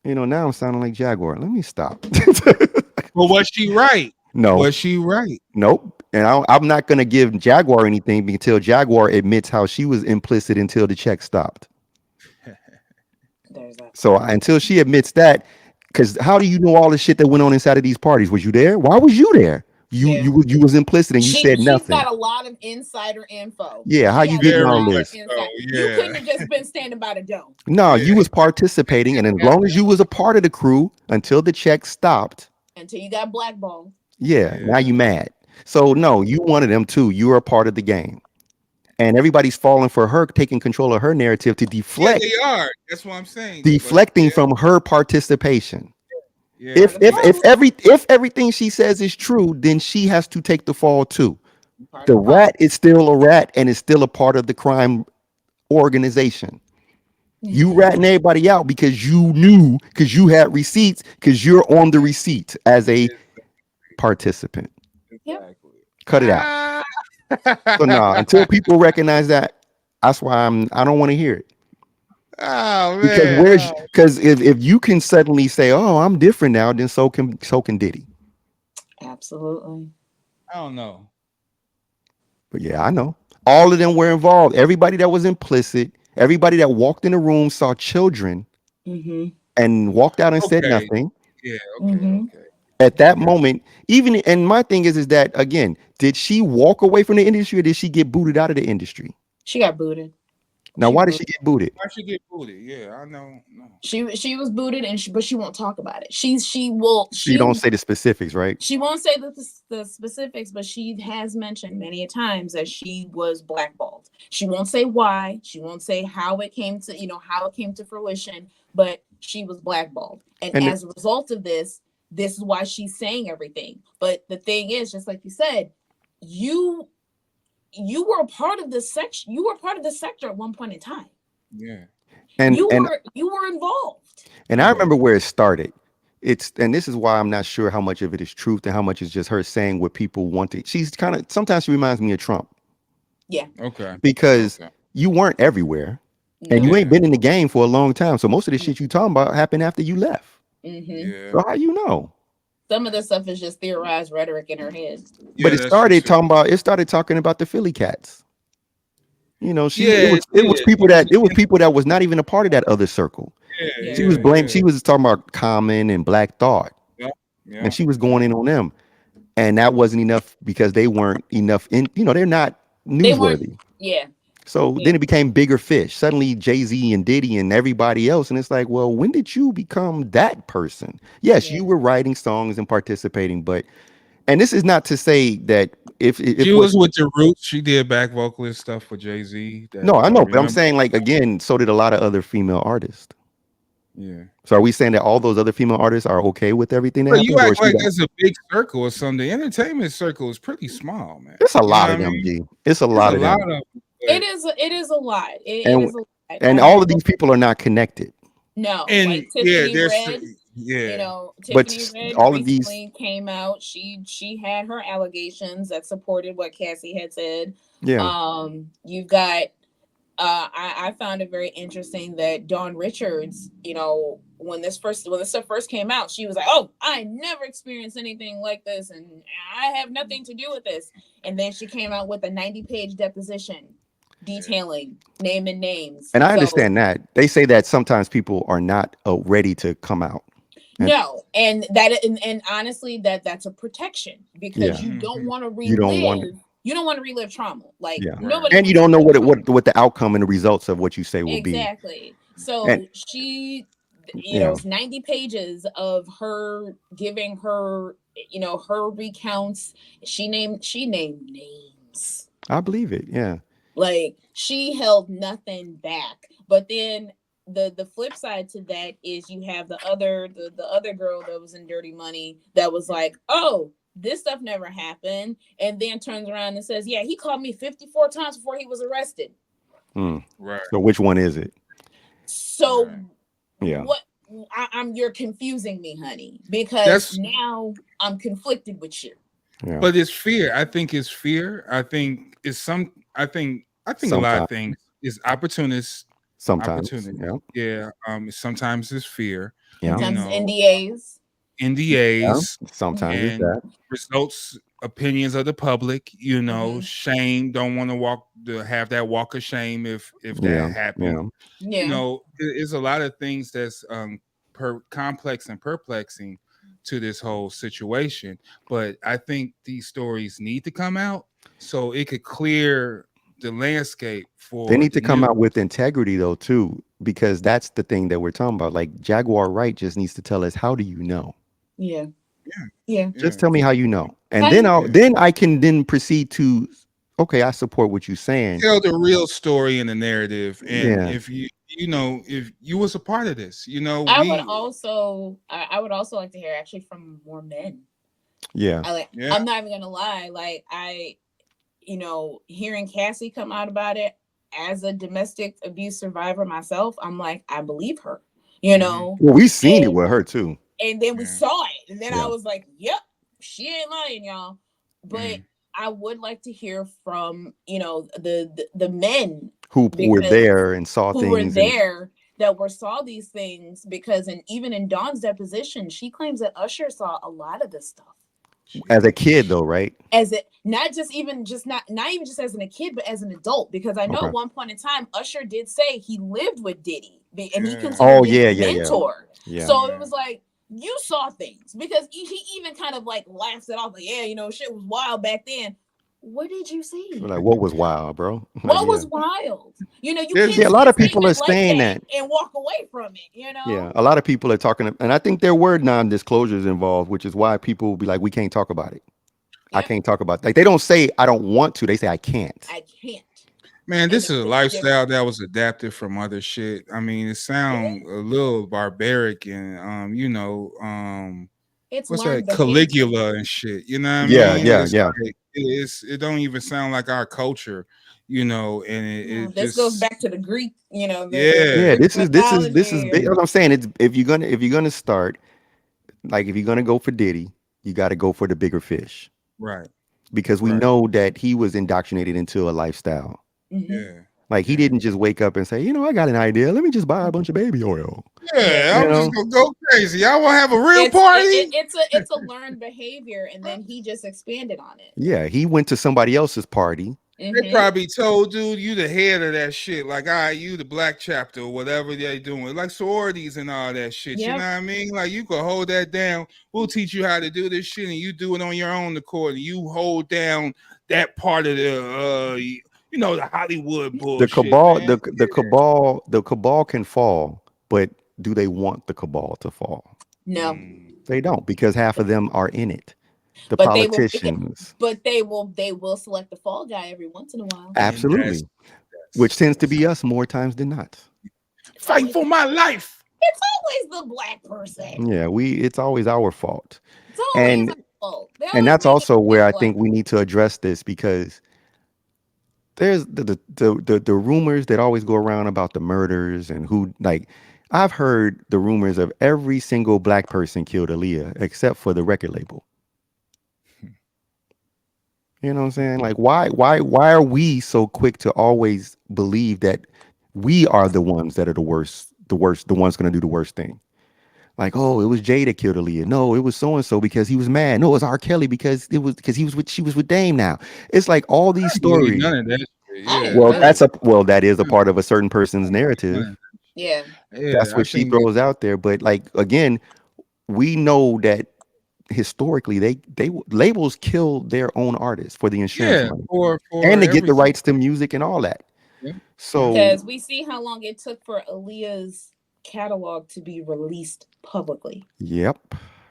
Now I'm sounding like Jaguar. Let me stop. Well, was she right? No. Was she right? Nope. And I'm not going to give Jaguar anything until Jaguar admits how she was implicit until the check stopped. So until she admits that, because how do you know all the shit that went on inside of these parties? Was you there? Why was you there? You was implicit and you said nothing. She's got a lot of insider info. Yeah, how you getting all this? You couldn't have just been standing by the door. No, you was participating, and as long as you was a part of the crew until the check stopped. Until you got blackballed. Yeah, now you mad. So no, you wanted them too. You were a part of the game. And everybody's falling for her, taking control of her narrative to deflect. Yeah, they are. That's what I'm saying. Deflecting from her participation. Yeah. If everything she says is true, then she has to take the fall too. The rat is still a rat and is still a part of the crime organization. You ratting everybody out because you knew, because you had receipts, because you're on the receipt as a participant. Exactly. Cut it out. So no, until people recognize that, that's why I don't want to hear it. Oh man. Because if you can suddenly say, "Oh, I'm different now," then so can Diddy. Absolutely. I don't know. But yeah, I know. All of them were involved. Everybody that was implicit, everybody that walked in the room saw children and walked out and said nothing. Yeah, okay. At that moment, and my thing is that, again, did she walk away from the industry or did she get booted out of the industry? She got booted. Now, She why did booted. she get booted? Why she get booted? Yeah, I know. No. She was booted, and but she won't talk about it. She She don't say the specifics, right? She won't say the specifics, but she has mentioned many times that she was blackballed. She won't say why. She won't say how it came to, how it came to fruition, but she was blackballed. And And as a result of this is why she's saying everything. But the thing is, just like you said, you were a part of this section. You were a part of this sector at one point in time. Yeah. and You were involved. and I remember where it started. And this is why I'm not sure how much of it is truth and how much is just her saying what people want to. Sometimes she reminds me of Trump. Yeah. Okay. Because you weren't everywhere. And you ain't been in the game for a long time. So most of the shit you talking about happened after you left. Mm-hmm. Yeah. So how you know? Some of this stuff is just theorized rhetoric in her head. But it started talking about the Philly cats. It was people that was not even a part of that other circle. Yeah, She was blamed. She was talking about Common and Black Thought. Yeah. And she was going in on them. And that wasn't enough because they weren't enough they're not newsworthy. Yeah. So then it became bigger fish. Suddenly Jay-Z and Diddy and everybody else. And it's like, well, when did you become that person? Yes, you were writing songs and participating, and this is not to say that if she was with the Roots, she did back vocalist stuff for Jay-Z. No, I know, but I'm saying, like, again, so did a lot of other female artists. Yeah. So are we saying that all those other female artists are okay with everything that happens? You act like there's a big circle or something. The entertainment circle is pretty small, man. It's a lot of them, G. It's a lot of them. It is a lot. It is a lot. And all of these people are not connected. No. And like Tiffany Red, Tiffany Red all of these came out. She had her allegations that supported what Cassie had said. Yeah. You've got I found it very interesting that Dawn Richards, when this stuff first came out, she was like, "Oh, I never experienced anything like this, and I have nothing to do with this." And then she came out with a 90-page deposition detailing naming names. And I understand that. They say that sometimes people are not ready to come out. And honestly, that's a protection because you don't want to relive. You don't want to relive trauma, nobody. And you don't know what the outcome and the results of what you say will be. Exactly. So she, it's 90 pages of her giving her, her recounts. She named names. I believe it. Yeah. Like she held nothing back. But then the flip side to that is you have the other girl that was in Dirty Money that was like, "Oh, this stuff never happened," and then turns around and says, "Yeah, he called me 54 times before he was arrested." Right. So which one is it? So what? You're confusing me, honey, because now I'm conflicted with you. Yeah. But it's fear. I think it's fear. I think it's I think a lot of things is opportunists. Sometimes. Yeah. Sometimes it's fear. Yeah. Sometimes NDAs. Yeah. Sometimes it's that. Results, opinions of the public, shame, don't want to have that walk of shame if that happened. Yeah. It's a lot of things that's complex and perplexing to this whole situation. But I think these stories need to come out so it could clear the landscape for. They need to come out with integrity though too, because that's the thing that we're talking about. Like Jaguar Wright just needs to tell us, how do you know? Yeah. Just tell me how you know, and then I can proceed to, okay, I support what you're saying. Tell the real story in the narrative, and if if you was a part of this, I would also like to hear actually from more men. Yeah. I'm not even gonna lie, hearing Cassie come out about it as a domestic abuse survivor myself, I'm like, I believe her. Well, we've seen it with her too. And then we saw it. And then I was like, yep, she ain't lying, y'all. But I would like to hear from, the men who were there and saw things. Who were there that saw these things, because even in Dawn's deposition, she claims that Usher saw a lot of this stuff. As a kid though, right? Not even just as a kid, but as an adult, because I know at one point in time, Usher did say he lived with Diddy and he considered his mentor. Yeah. So it was like, you saw things, because he even kind of like laughs it off, like, shit was wild back then. what did you see? Like, what was wild, bro? Like, What yeah. was wild? You There's can't Yeah, a say lot a of people are statement like saying that that. and walk away from it, Yeah, a lot of people are talking, and I think there were non-disclosures involved, which is why people will be like, "We can't talk about it. I Yep. can't talk about it." Like they don't say I don't want to; they say I can't. I can't. Man, And this there's is a a big difference. lifestyle that was adapted from other shit. I mean, it sounds a little barbaric and It's what's learned that behavior. Caligula and shit. You know what I Yeah, mean? Yeah. yeah, It's yeah. like it don't even sound like our culture, and No, it this goes just back to the Greek, the yeah, Yeah, Greek this is mythology. big. What I'm saying, it's if you're gonna start, like if you're gonna go for Diddy, you got to go for the bigger fish right, because we right, know that he was indoctrinated into a lifestyle. Hmm. yeah, Like he yeah. didn't just wake up and say, I got an idea. Let me just buy a bunch of baby oil. Yeah. Yeah, You I'm just know? gonna go crazy. Y'all want to have a real It's party? it's a learned behavior, and then he just expanded on it. Yeah, he went to somebody else's party. They Hmm. probably told dude, you the head of that shit. Like, all right, you the black chapter or whatever they doing. Like sororities and all that shit. You know Yep. what I mean? Like you can hold that down. We'll teach you how to do this shit and you do it on your own accord. And you hold down that part of the Hollywood The bullshit, cabal, man. the cabal can fall, but do they want the cabal to fall? No, Mm. They don't because half of them are in it. The but they will make it. politicians, But they will select the fall guy every once in a while. And absolutely, which tends to that's be us more times than not. It's fighting always for my life. it's always the black person. Yeah, it's always our fault. It's always And our fault. They and always that's make it also where the I black. think we need to address this because there's the rumors that always go around about the murders and who like I've heard the rumors of every single black person killed Aaliyah except for the record label. You know what I'm saying? Like why are we so quick to always believe that we are the ones that are the ones gonna do the worst thing? Like, oh, it was Jay that killed Aaliyah. No, it was so and so because he was mad. No, it was R. Kelly because she was with Dame now. It's like all these I believe stories. none of that shit. I Yeah, didn't Well, know. that is a part of a certain person's narrative. Yeah. That's yeah, I what she think throws out there. But like again, we know that historically they labels kill their own artists for the insurance yeah, money for and to get the everything. rights to music and all that. Yeah, yeah. So Because we see how long it took for Aaliyah's catalog to be released publicly. yep,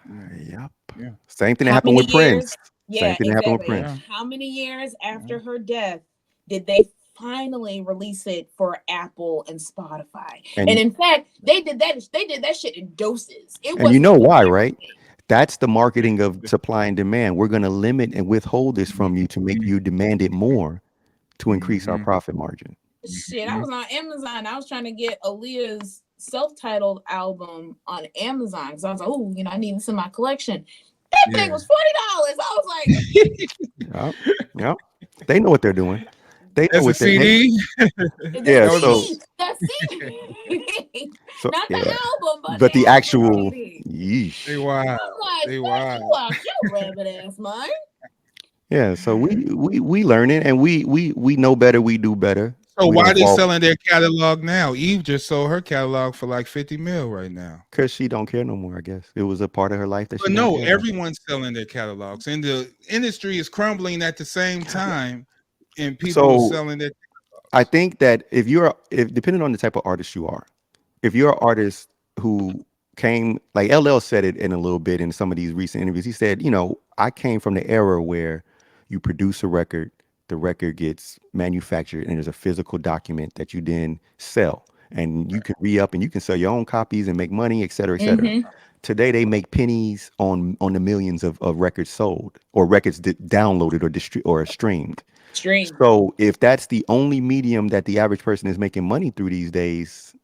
Yeah, yep. yeah, Same thing that How happened many with Prince. years? Same Yeah, thing that happened with exactly. Prince. yeah, How many years yeah. after her death did they finally release it for Apple and Spotify? And And in fact, they did that. They did that shit in doses. It you wasn't know even why, right? everything. That's the marketing of supply and demand. We're going to limit and withhold this from you to make you demand it more to increase our Mm-hmm, profit margin. Shit, I was on Amazon. I was trying to get Aaliyah's self-titled album on Amazon because I was like, oh, I need this in my collection. That thing yeah. was $40. I was like, Yep. Yep. They know what they're doing. They know That's a what they hey, CD. the yeah, That was a so CD, the CD, so not the yeah. album, but But the the album actual CD. they yeesh. wild. I'm like, They man, you wild. out your rabbit ass, man. Yeah, so we learn it and we know better, we do better. So We why don't they fall selling their catalog now? Eve just sold her catalog for like 50 mil right now. because she don't care no more, I guess. It was a part of her life that she But don't no, care about. everyone's selling their catalogs, and the industry is crumbling at the same time, and people are So selling their I catalogs. think that if depending on the type of artist you are, if you're an artist who came like LL said it in a little bit in some of these recent interviews, he said, I came from the era where you produce a record, the record gets manufactured, and there's a physical document that you then sell. And you can re-up and you can sell your own copies and make money, et cetera, et cetera. Mm-hmm. Today they make pennies on the millions of records sold or records downloaded or streamed. Stream. So if that's the only medium that the average person is making money through these days,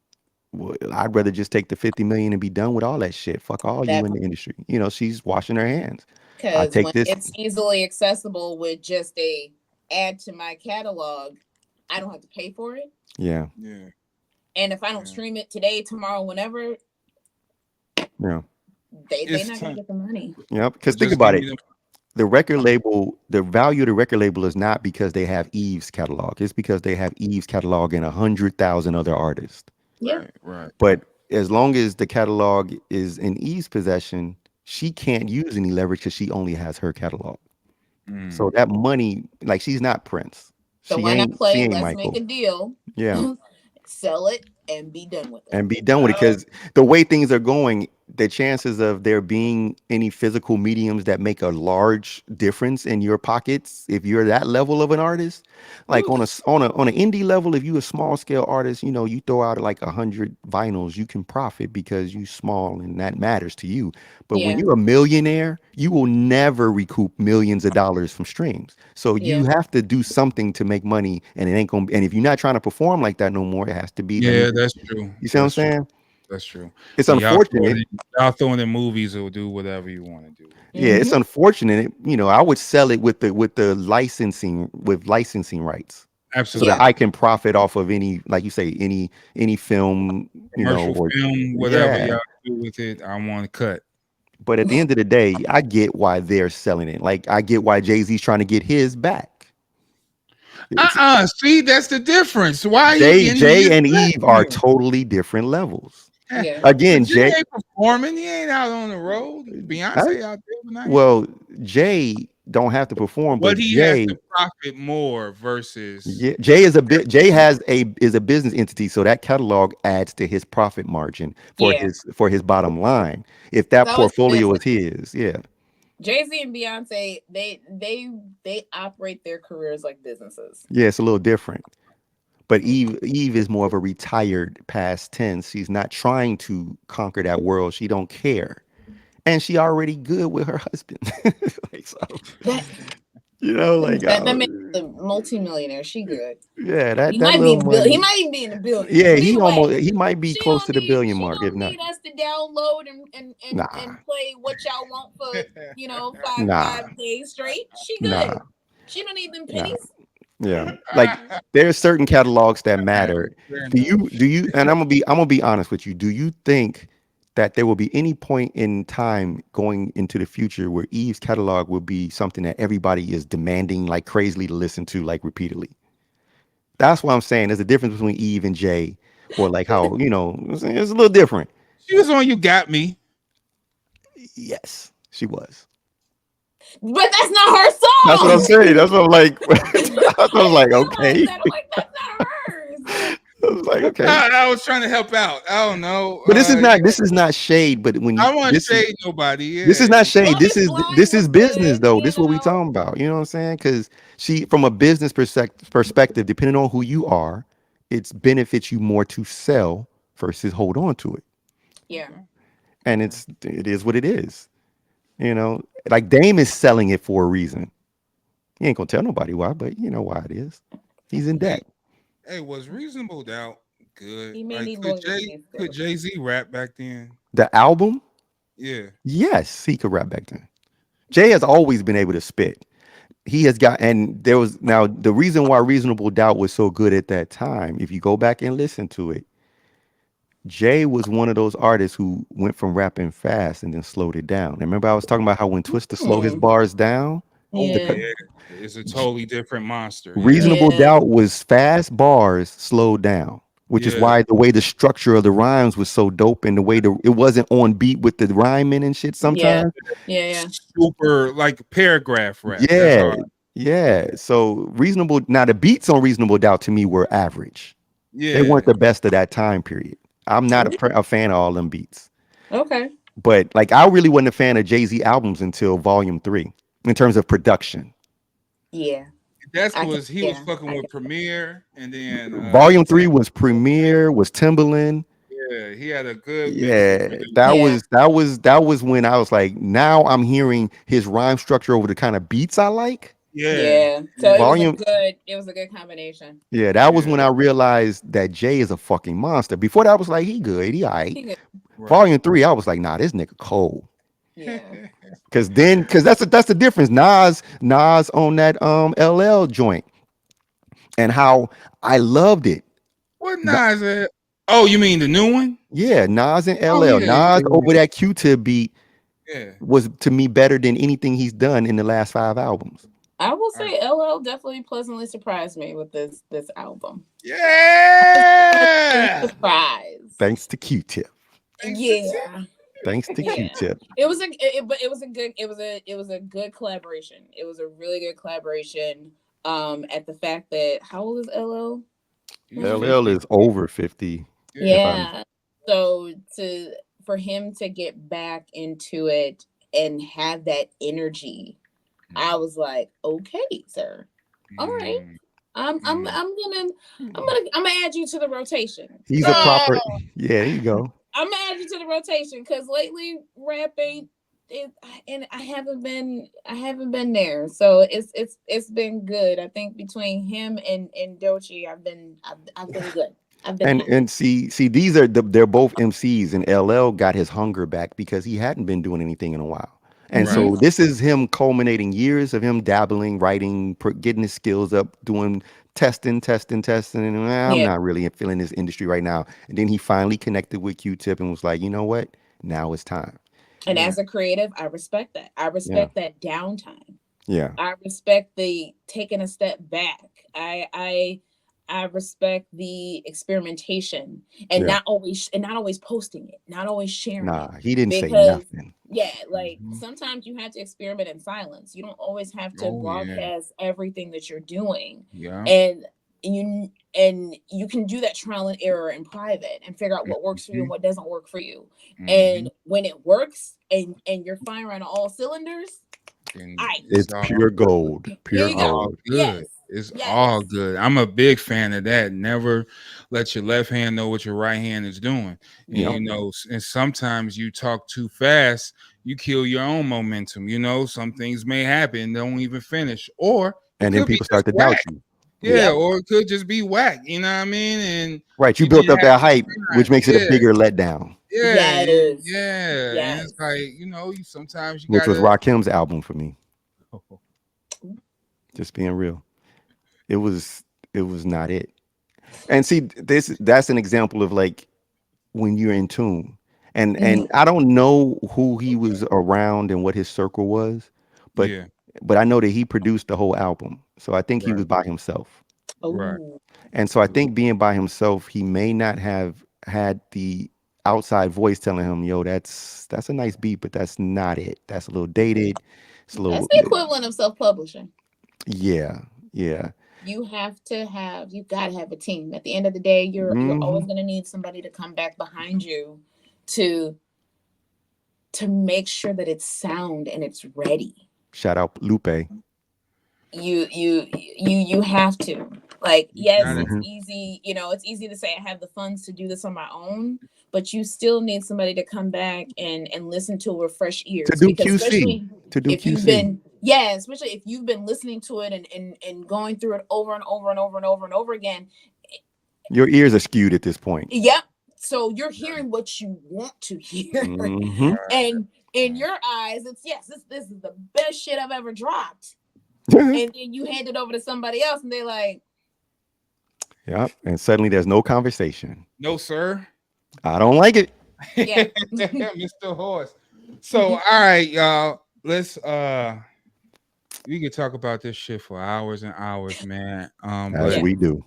well, I'd rather just take the 50 million and be done with all that shit. Fuck all you That in the industry. She's washing her hands. I because take when this. it's easily accessible with just a add to my catalog, I don't have to pay for it. Yeah. Yeah, And if I don't yeah. stream it today, tomorrow, whenever, Yeah. they It's not gonna time. get the money. Yeah. Because think Just give about me it. the The record label, the value of the record label is not because they have Eve's catalog. It's because they have Eve's catalog and 100,000 other artists. Yeah. right, right. But as long as the catalog is in Eve's possession, she can't use any leverage because she only has her catalog. So that money, like she's not Prince. So why not She play? ain't Let's make Michael. a deal. Yeah. Sell it and be done with it. And be done with it, because the way things are going, the chances of there being any physical mediums that make a large difference in your pockets, if you're that level of an artist, like on an indie level, if you a small scale artist, you know, you throw out like 100 vinyls, you can profit because you small and that matters to you. But when you're a millionaire, you will never recoup millions of dollars from streams. So you have to do something to make money, and it ain't gonna. And if you're not trying to perform like that no more, it has to be. Yeah, that's true. You see what I'm saying? That's true. It's When unfortunate. y'all throwing in movies or do whatever you want to do. Yeah, it's unfortunate. You know, I would sell it with the licensing rights. Absolutely. So that I can profit off of any, like you say, any film, you know, Commercial or film, whatever y'all do with it, I want to cut. But at the end of the day, I get why they're selling it. Like I get why Jay-Z's trying to get his back. See, that's the difference. Why Jay and Eve are totally different levels. Yeah. Again, Jay ain't performing. He ain't out on the road. Beyonce out there tonight. Well, Jay don't have to perform, but he Jay has to profit more versus Jay is a business entity, so that catalog adds to his profit margin for his bottom line. If that portfolio is his, Jay-Z and Beyonce, they operate their careers like businesses. Yeah, it's a little different. But Eve is more of a retired past tense. She's not trying to conquer that world. She don't care. And she already good with her husband. Like, so, you know, like that makes the multimillionaire. She good. Yeah, he might even be in the billion. Yeah, he might be close to the billion mark. If not, need us to download and play what y'all want for five days straight. She good. She don't need them pennies. Yeah, like there's certain catalogs that matter. Do you? And I'm gonna be honest with you. Do you think that there will be any point in time going into the future where Eve's catalog will be something that everybody is demanding like crazily to listen to like repeatedly? That's what I'm saying. There's a difference between Eve and Jay, or like how it's a little different. She was on You Got Me. Yes, she was. But that's not her song. That's what I'm saying. That's what I'm like. I was like, okay. That's not hers. I was like, okay. I was trying to help out. I don't know. But this is not shade. But when I want to shade nobody. Yeah. This is not shade. This is business though. This is what we talking about. You know what I'm saying? Because from a business perspective, depending on who you are, it benefits you more to sell versus hold on to it. Yeah. And it is what it is. You know, like Dame is selling it for a reason. He ain't gonna tell nobody why, but you know why it is. He's in debt. Hey, was Reasonable Doubt good? He may need could Jay-Z rap back then? The album? Yeah. Yes, he could rap back then. Jay has always been able to spit. He has got, and there was now the reason why Reasonable Doubt was so good at that time. If you go back and listen to it, Jay was one of those artists who went from rapping fast and then slowed it down. And remember, I was talking about how when Twista slow his bars down. Yeah. It's a totally different monster. Reasonable Doubt was fast bars slowed down, which is why the way the structure of the rhymes was so dope, and the way it wasn't on beat with the rhyming and shit sometimes. Yeah. Super like paragraph rap. Yeah. So now the beats on Reasonable Doubt to me were average. Yeah. They weren't the best of that time period. I'm not a fan of all them beats. Okay. But like I really wasn't a fan of Jay-Z albums until Volume 3 in terms of production. Yeah. That's because he was fucking with Premiere, and then Volume 3 was Premiere, was Timbaland. Yeah, he had a good that was when I was like, now I'm hearing his rhyme structure over the kind of beats I like. Yeah. So it was a good combination. Yeah, that was when I realized that Jay is a fucking monster. Before that I was like, he good, he all right. Volume 3, I was like, nah, this nigga cold. Yeah. Cause that's the difference. Nas on that LL joint, and how I loved it. What Nas? Oh, you mean the new one? Yeah, Nas and LL. Nas over that Q-Tip beat was to me better than anything he's done in the last 5 albums. I will say LL definitely pleasantly surprised me with this album. Yeah. Surprise. Thanks to Q-Tip. Yeah. Thanks to Yeah. Q-Tip. It was a good collaboration. It was a really good collaboration. At the fact that how old is LL? LL is over 50. Yeah. So for him to get back into it and have that energy, I was like, okay, sir. All right. I'm gonna add you to the rotation. He's a proper. Yeah, there you go. I'm gonna add you to the rotation because lately rap ain't it, and I haven't been there. So it's been good. I think between him and Doechii, I've been good. I've been And see these are they're both MCs, and LL got his hunger back because he hadn't been doing anything in a while. And so this is him culminating years of him dabbling, writing, getting his skills up, doing testing. And I'm not really feeling this industry right now. And then he finally connected with Q-Tip and was like, you know what? Now it's time. And as a creative, I respect that. I respect that downtime. Yeah. I respect the taking a step back. I respect the experimentation and not always posting it, not always sharing it. Nah, he didn't say nothing. Yeah, like sometimes you have to experiment in silence. You don't always have to broadcast everything that you're doing. Yeah. And you can do that trial and error in private and figure out what works for you and what doesn't work for you. And when it works and you're firing on all cylinders, it's pure gold. Pure gold. Good. Yes. It's all good. I'm a big fan of that. Never let your left hand know what your right hand is doing. And, you know, and sometimes you talk too fast, you kill your own momentum. You know, some things may happen, don't even finish. And then people start to doubt you. Yeah, or it could just be whack. You know what I mean? And you built up that hype, which makes it a bigger letdown. Yeah, And it's like, you know, sometimes you which was Rakim's album for me. Just being real. It was not it. And see, that's an example of like when you're in tune. And I don't know who he was around and what his circle was, but I know that he produced the whole album. So I think he was by himself. Right. And so I think being by himself, he may not have had the outside voice telling him, yo, that's a nice beat, but that's not it. That's a little dated. It's a little That's the equivalent of self-publishing. Yeah. You gotta have a team. At the end of the day, you're always gonna need somebody to come back behind you to make sure that it's sound and it's ready. Shout out Lupe. You have to. Like, yes, it's easy, you know, it's easy to say I have the funds to do this on my own, but you still need somebody to come back and listen to it with fresh ears. To do QC. Especially if you've been listening to it and going through it over and over and over and over and over again. Your ears are skewed at this point. Yep. So you're hearing what you want to hear. And in your eyes, it's this is the best shit I've ever dropped. And then you hand it over to somebody else and they're like, yep. And suddenly there's no conversation. No, sir. I don't like it. Yeah. Mr. Horse. So, all right, y'all. Let's we could talk about this shit for hours and hours, man. As we do.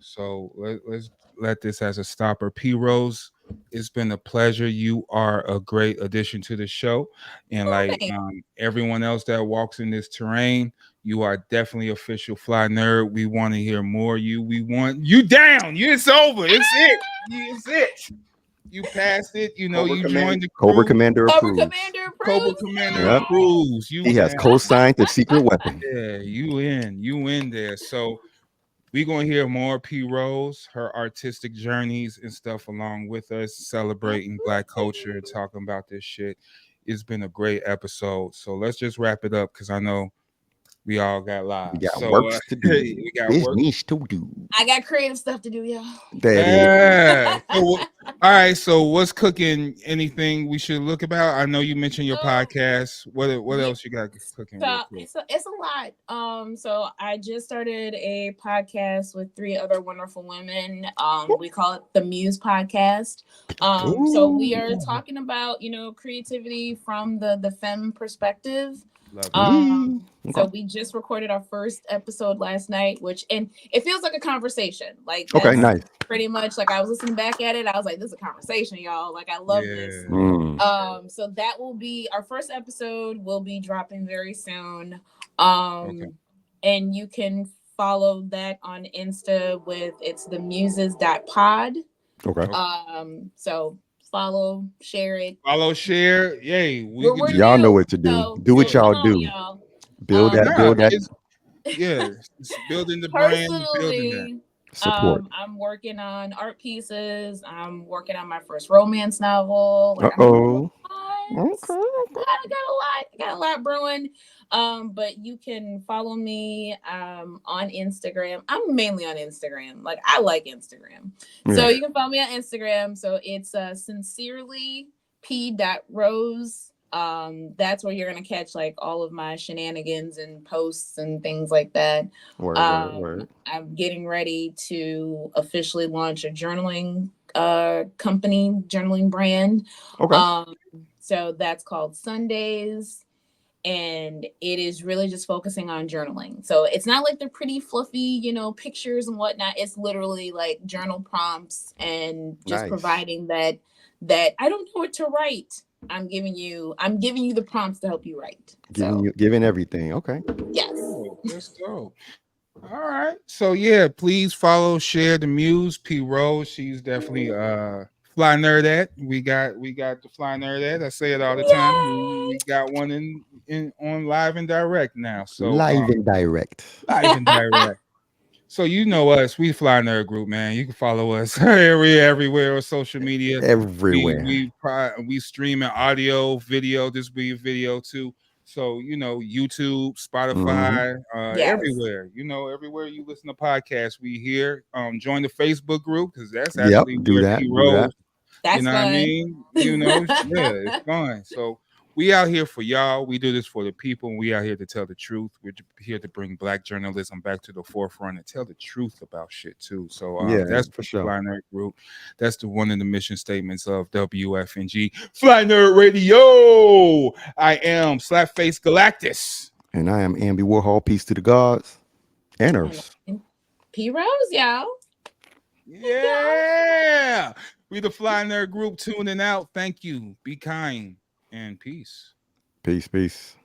So let's let this as a stopper. PRose, it's been a pleasure. You are a great addition to the show. And everyone else that walks in this terrain, you are definitely official Fly Nerd. We want to hear more. We want you down. It's over. It's it. You passed it. You know, you joined the crew. Cobra Commander approves. Cobra Commander approves. He has co-signed the secret weapon. Yeah, you in there. So we're going to hear more PRose, her artistic journeys and stuff along with us, celebrating Black culture and talking about this shit. It's been a great episode. So let's just wrap it up because I know we all got lives. We got work to do. We got business to do. I got creative stuff to do, y'all. All right. So what's cooking? Anything we should look about? I know you mentioned your podcast. What else you got cooking? So it's a lot. So I just started a podcast with 3 other wonderful women. We call it the Muse Podcast. So we are talking about, you know, creativity from the femme perspective. So we just recorded our first episode last night, and it feels like a conversation. Like, okay, nice. Pretty much like I was listening back at it. I was like, like, this is a conversation, y'all. Like, I love this. Yeah. So that will be our first episode. Will be dropping very soon. Okay. And you can follow that on Insta with it's the muses.pod. Okay. So follow, share it. Follow, share. Yay. We're y'all know new, what to do. so Do what y'all come on, do. y'all. Build that. Nah, Build that. it's building the brand, building that. Personally, support. I'm working on art pieces. I'm working on my first romance novel. Like, Uh-oh. I got a lot brewing. But you can follow me on Instagram. I'm mainly on Instagram. Like, I like Instagram. So Yeah. you can follow me on Instagram. So it's sincerely p.rose. That's where you're gonna catch like all of my shenanigans and posts and things like that. Word. I'm getting ready to officially launch a journaling company, journaling brand. Okay. So that's called Sundays, and it is really just focusing on journaling. So it's not like the pretty fluffy, pictures and whatnot. It's literally like journal prompts and just Nice. providing that I don't know what to write. I'm giving you the prompts to help you write. Giving everything. Okay. Yes. Oh, let's go. All right. So yeah, please follow, share the muse, PRose. She's definitely fly nerd at. We got the fly nerd at. I say it all the time. We got one in on live and direct now. So Live and direct. live and direct. So you know us, we Fly Nerd Group, man. You can follow us everywhere on social media. Everywhere. We streaming audio, video. This will be video too. So YouTube, Spotify, Yes. everywhere. Everywhere you listen to podcasts, we here. Join the Facebook group because that's Yep. actually Do where that. P Do Rose. that. That's What I fun. mean? Yeah, it's fun. So we out here for y'all. We do this for the people, and we out here to tell the truth. We're here to bring Black journalism back to the forefront and tell the truth about shit too. So Yeah, that's for the sure. Fly Nerd Group. That's one of the mission statements of WFNG Fly Nerd Radio. I am Slapface Galactus. And I am Amby Warhol. Peace to the gods and Earth. PRose, y'all. Yeah. We the Fly Nerd Group tuning out. Thank you. Be kind and peace. Peace.